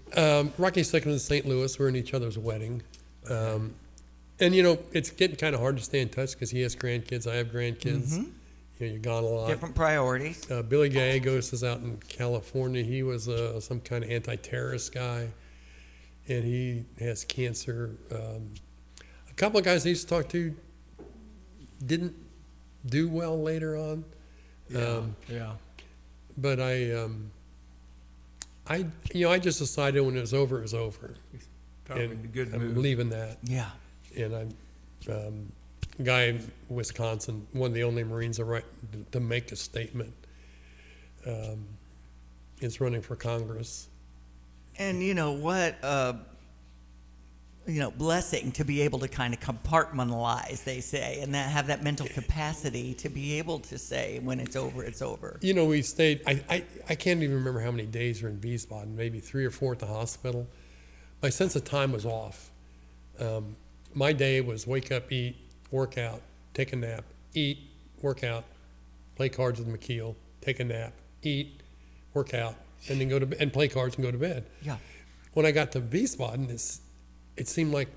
Rocky Second in St. Louis. We're in each other's wedding. And, you know, it's getting kind of hard to stay in touch because he has grandkids. I have grandkids. Mhm. You know, you're gone a lot. Different priorities. Billy Gallegos is out in California. He was some kind of anti-terrorist guy, and he has cancer. A couple of guys I used to talk to didn't do well later on. Yeah. But I just decided when it was over, it was over. Probably And a good I'm move. leaving that. Yeah. And I'm a guy in Wisconsin, one of the only Marines to make a statement, is running for Congress. And you know what? Blessing to be able to kind of compartmentalize, they say, and have that mental capacity to be able to say when it's over, it's over. You know, we stayed, I can't even remember how many days we were in Wiesbaden, maybe 3 or 4 at the hospital. My sense of time was off. My day was wake up, eat, work out, take a nap, eat, work out, play cards with McKeel, take a nap, eat, work out, and then go to and play cards and go to bed. Yeah. When I got to Wiesbaden, it seemed like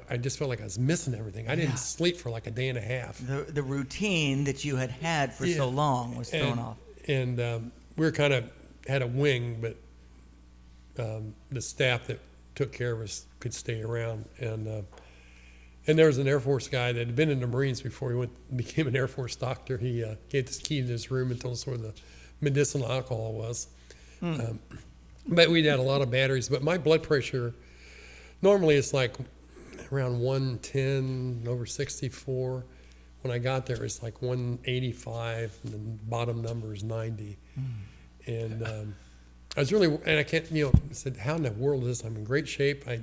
I just felt like I was missing everything. I didn't sleep for like a day and a half. The routine that you had for so long was thrown off. And we were kind of had a wing, but the staff that took care of us could stay around. And there was an Air Force guy that had been in the Marines before he became an Air Force doctor. He gave us key to his room and told us where the medicinal alcohol was. But we'd had a lot of batteries. But my blood pressure, normally it's like around 110 over 64. When I got there, it's like 185, and the bottom number is 90. And I was really, and I can't, I said, how in the world is this? I'm in great shape. I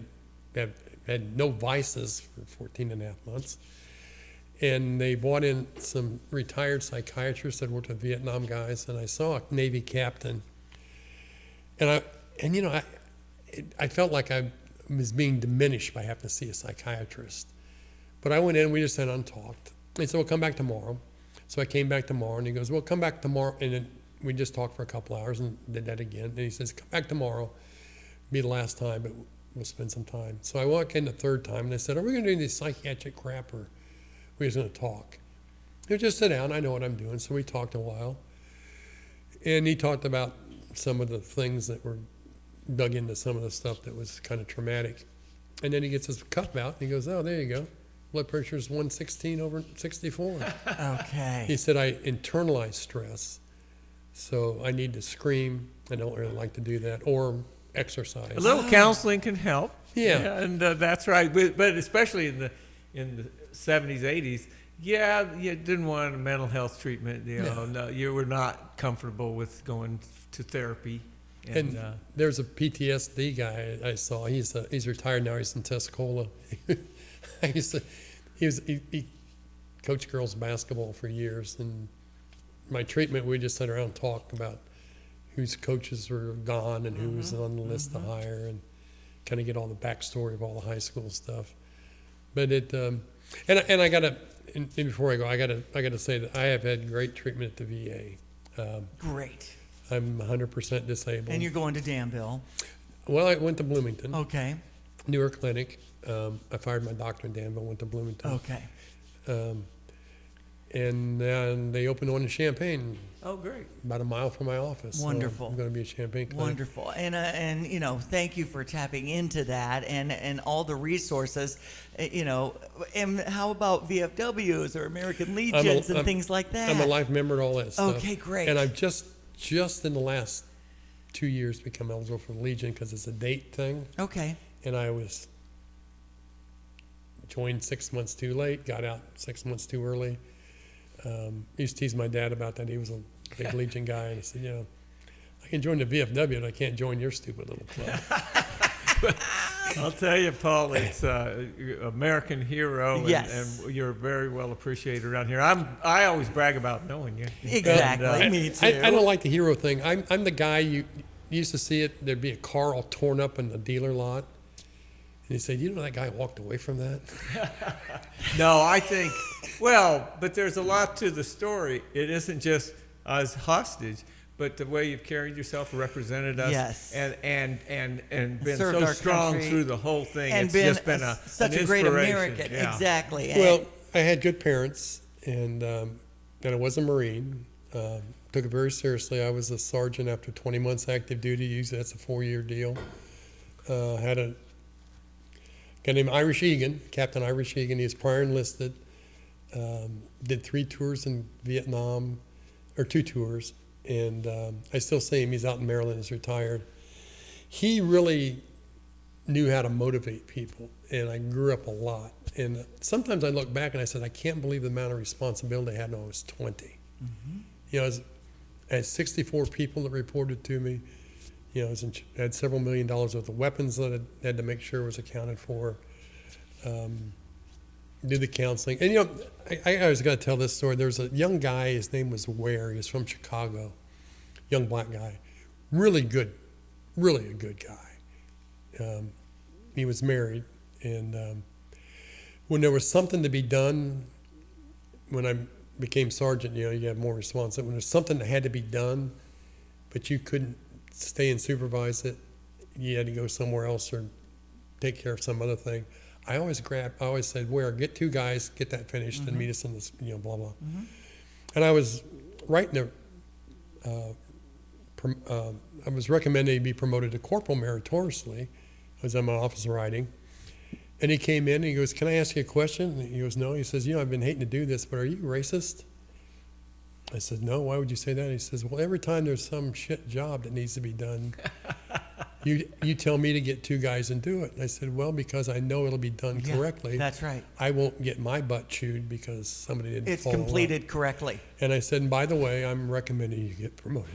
have had no vices for 14 and a half months. And they brought in some retired psychiatrists that worked with Vietnam guys, and I saw a Navy captain. And I felt like I was being diminished by having to see a psychiatrist. But I went in, we just sat down and talked. He said, well, come back tomorrow. So I came back tomorrow, and he goes, well, come back tomorrow. And then we just talked for a couple hours and did that again. And he says, come back tomorrow. Be the last time, but we'll spend some time. So I walk in the third time, and they said, are we going to do any psychiatric crap, or we're just going to talk? He just sit down. I know what I'm doing. So we talked a while. And he talked about some of the things that were dug into some of the stuff that was kind of traumatic. And then he gets his cup out, and he goes, oh, there you go. Blood pressure is 116 over 64. Okay. He said, I internalize stress, so I need to scream. I don't really like to do that, or exercise. A little counseling can help. Yeah. And that's right. But especially in the 70s, 80s, you didn't want a mental health treatment. No, you were not comfortable with going to therapy. And there's a PTSD guy I saw. He's retired now. He's in Tuscola. He coached girls basketball for years. And my treatment, we just sat around and talked about whose coaches were gone and who was on the list to hire, and kind of get all the backstory of all the high school stuff. But and I gotta, and before I go, I gotta say that I have had great treatment at the VA. Great. I'm 100% disabled. And you're going to Danville. Well, I went to Bloomington. Okay. Newer clinic. I fired my doctor in Danville, went to Bloomington. Okay. And then they opened one in Champaign. Oh, great. About a mile from my office. Wonderful. So I'm going to be a Champaign clinic. Wonderful. And thank you for tapping into that and all the resources, and how about VFWs or American Legions and things like that? I'm a life member and all that stuff. Okay, great. And I've just in the last 2 years become eligible for the Legion because it's a date thing. Okay. And I was joined 6 months too late, got out 6 months too early. Used to tease my dad about that. He was a big Legion guy, and I said, I can join the VFW, but I can't join your stupid little club. I'll tell you, Paul, it's you're American hero, Yes. and you're very well appreciated around here. I always brag about knowing you. Exactly. And, Me too. I don't like the hero thing. I'm the guy you used to see it. There'd be a car all torn up in the dealer lot, he said, you know, that guy walked away from that. No, I think, well, but there's a lot to the story. It isn't just as hostage, but the way you've carried yourself, represented us, Yes. and been Served so our strong country through the whole thing. and It's been just been such an a great inspiration. American. Yeah. Exactly. Well, I had good parents, and I was a Marine. Took it very seriously. I was a sergeant after 20 months active duty. Usually that's a 4-year deal. Had a guy named Irish Egan, Captain Irish Egan. He was prior enlisted. Did 3 tours in Vietnam, or 2 tours. And I still see him. He's out in Maryland. He's retired. He really knew how to motivate people, and I grew up a lot. And sometimes I look back and I said, I can't believe the amount of responsibility I had when I was 20. You know, I had 64 people that reported to me. You know, I had several $1 million worth of weapons that I had to make sure was accounted for. Did the counseling. And, you know, I was going to tell this story. There was a young guy, his name was Ware. He was from Chicago, young black guy. Really good, really a good guy. He was married. And when there was something to be done, when I became sergeant, you know, you have more responsibility. When there's something that had to be done, but you couldn't stay and supervise it, you had to go somewhere else or take care of some other thing. I always said, where, get 2 guys, get that finished, and meet us in this, you know, blah, blah. And I was writing I was recommended he be promoted to corporal meritoriously, as I'm an officer writing. And he came in and he goes, can I ask you a question? And he goes, no. He says, you know, I've been hating to do this, but are you racist? I said, no, why would you say that? He says, well, every time there's some shit job that needs to be done, you tell me to get 2 guys and do it. And I said, well, because I know it'll be done correctly. That's right. I won't get my butt chewed because somebody didn't It's follow completed up. correctly. And I said, and by the way, I'm recommending you get promoted.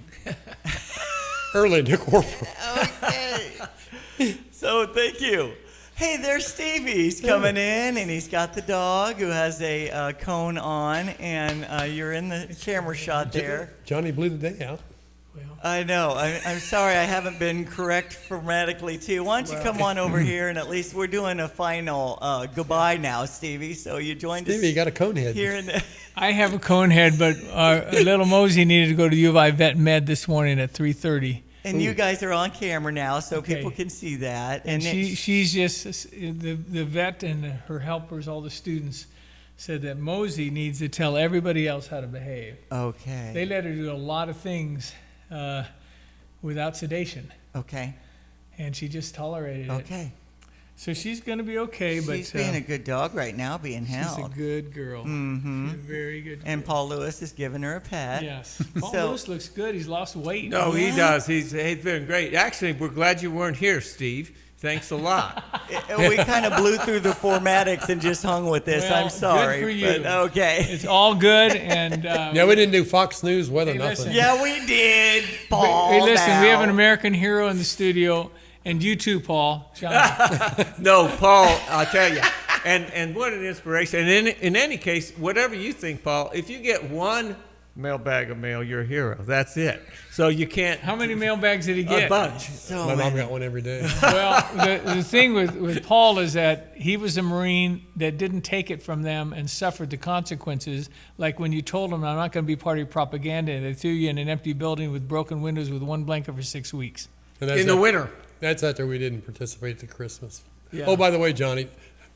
Early to corporal. Okay. So thank you. Hey, there's Stevie. He's coming in, and he's got the dog who has a cone on, and you're in the camera shot there. Johnny blew the day out. I know. I'm sorry I haven't been correct grammatically, too. Why don't you come on over here, and at least we're doing a final goodbye now, Stevie. So you joined us. Stevie, you got a cone head. Here in the I have a cone head, but little Mosey needed to go to U of I Vet Med this morning at 3:30. And you guys are on camera now, so people can see that. And she's just, the vet and her helpers, all the students, said that Mosey needs to tell everybody else how to behave. Okay. They let her do a lot of things without sedation. Okay. And she just tolerated it. Okay. So she's going to be okay, but she's being a good dog right now, being held. She's a good girl. Mm-hmm. She's a very good girl. And Paul Lewis is giving her a pet. Yes. Paul Lewis looks good. He's lost weight. No, he does. He's been great. Actually, we're glad you weren't here, Steve. Thanks a lot. We kind of blew through the formatics and just hung with this. Well, I'm sorry. Good for you. But okay. It's all good. And yeah, we didn't do Fox News weather, nothing. Listen. Yeah, we did, Paul. Hey, listen, now. we have an American hero in the studio. And you too, Paul. John. No, Paul, I'll tell you. And what an inspiration. And in any case, whatever you think, Paul, if you get 1 mailbag of mail, you're a hero. That's it. So you can't. How many mailbags did he get? A bunch. My mom got one every day. Well, the thing with Paul is that he was a Marine that didn't take it from them and suffered the consequences. Like when you told him, I'm not going to be part of your propaganda, and they threw you in an empty building with broken windows with 1 blanket for 6 weeks. In the winter. That's after we didn't participate at Christmas. Yeah. Oh, by the way, Johnny,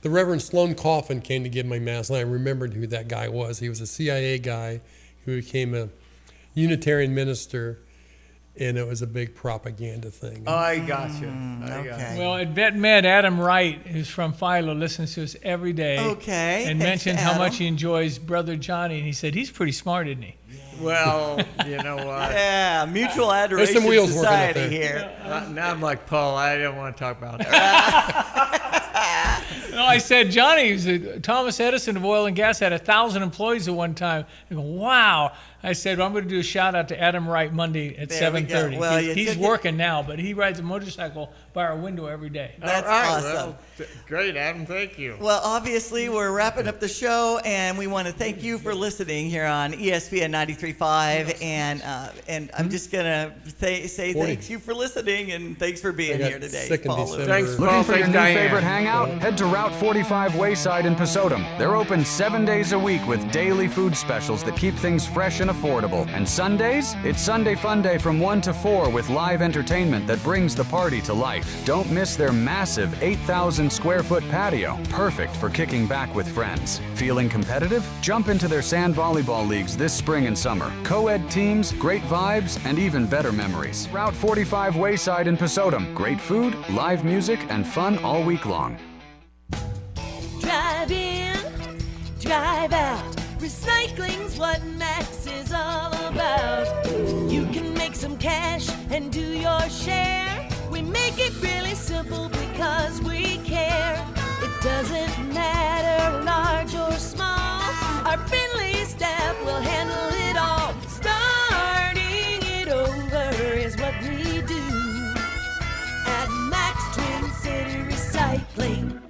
the Reverend Sloan Coffin came to give my mass, and I remembered who that guy was. He was a CIA guy who became a Unitarian minister, and it was a big propaganda thing. I got you. Okay. Well, at Vet Med, Adam Wright, who's from Philo, listens to us every day. Okay. And Thanks, mentioned how Adam. much he enjoys Brother Johnny. And he said, he's pretty smart, isn't he? Well, you know what? Yeah, mutual adoration some wheels working up society there. here. Now I'm like, Paul, I don't want to talk about it. No, I said, Johnny, Thomas Edison of oil and gas had 1,000 employees at one time. I go, wow, I said, well, I'm going to do a shout out to Adam Wright Monday at There we go. 7:30. Well, He's working now, but he rides a motorcycle by our window every day. That's All right, awesome. well, great, Adam. Thank you. Well, obviously, we're wrapping up the show, and we want to thank you for listening here on ESPN 93.5. And I'm just gonna say thanks you for listening, and thanks for being here today. Paul Lewis. Thanks, Looking Paul. for your Thanks, new Diane. favorite hangout? Head to Route 45 Wayside in Pasodum. They're open 7 days a week with daily food specials that keep things fresh and affordable. And Sundays? It's Sunday Fun Day from 1 to 4 with live entertainment that brings the party to life. Don't miss their massive 8,000 square foot patio, perfect for kicking back with friends. Feeling competitive? Jump into their sand volleyball leagues this spring and summer. Co-ed teams, great vibes, and even better memories. Route 45 Wayside in Pasodum. Great food, live music, and fun all week long. Drive in, drive out. Recycling's what Max is all about. You can make some cash and do your share. We make it really simple because we care. It doesn't matter large or small. Our friendly staff will handle it all. Starting it over is what we do at Max Twin City Recycling.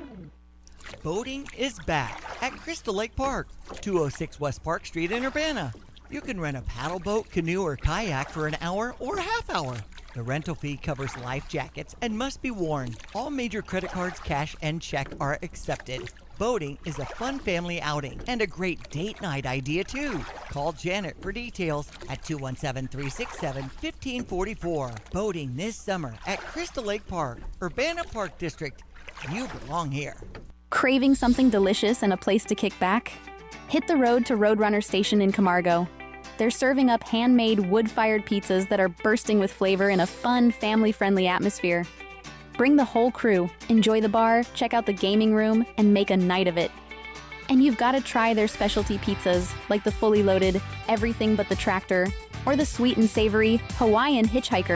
Boating is back at Crystal Lake Park, 206 West Park Street in Urbana. You can rent a paddle boat, canoe, or kayak for an hour or a half hour. The rental fee covers life jackets and must be worn. All major credit cards, cash, and check are accepted. Boating is a fun family outing and a great date night idea too. Call Janet for details at 217-367-1544. Boating this summer at Crystal Lake Park, Urbana Park District. You belong here. Craving something delicious and a place to kick back? Hit the road to Roadrunner Station in Camargo. They're serving up handmade wood-fired pizzas that are bursting with flavor in a fun, family-friendly atmosphere. Bring the whole crew, enjoy the bar, check out the gaming room, and make a night of it. And you've got to try their specialty pizzas, like the fully loaded Everything But the Tractor, or the sweet and savory Hawaiian Hitchhiker.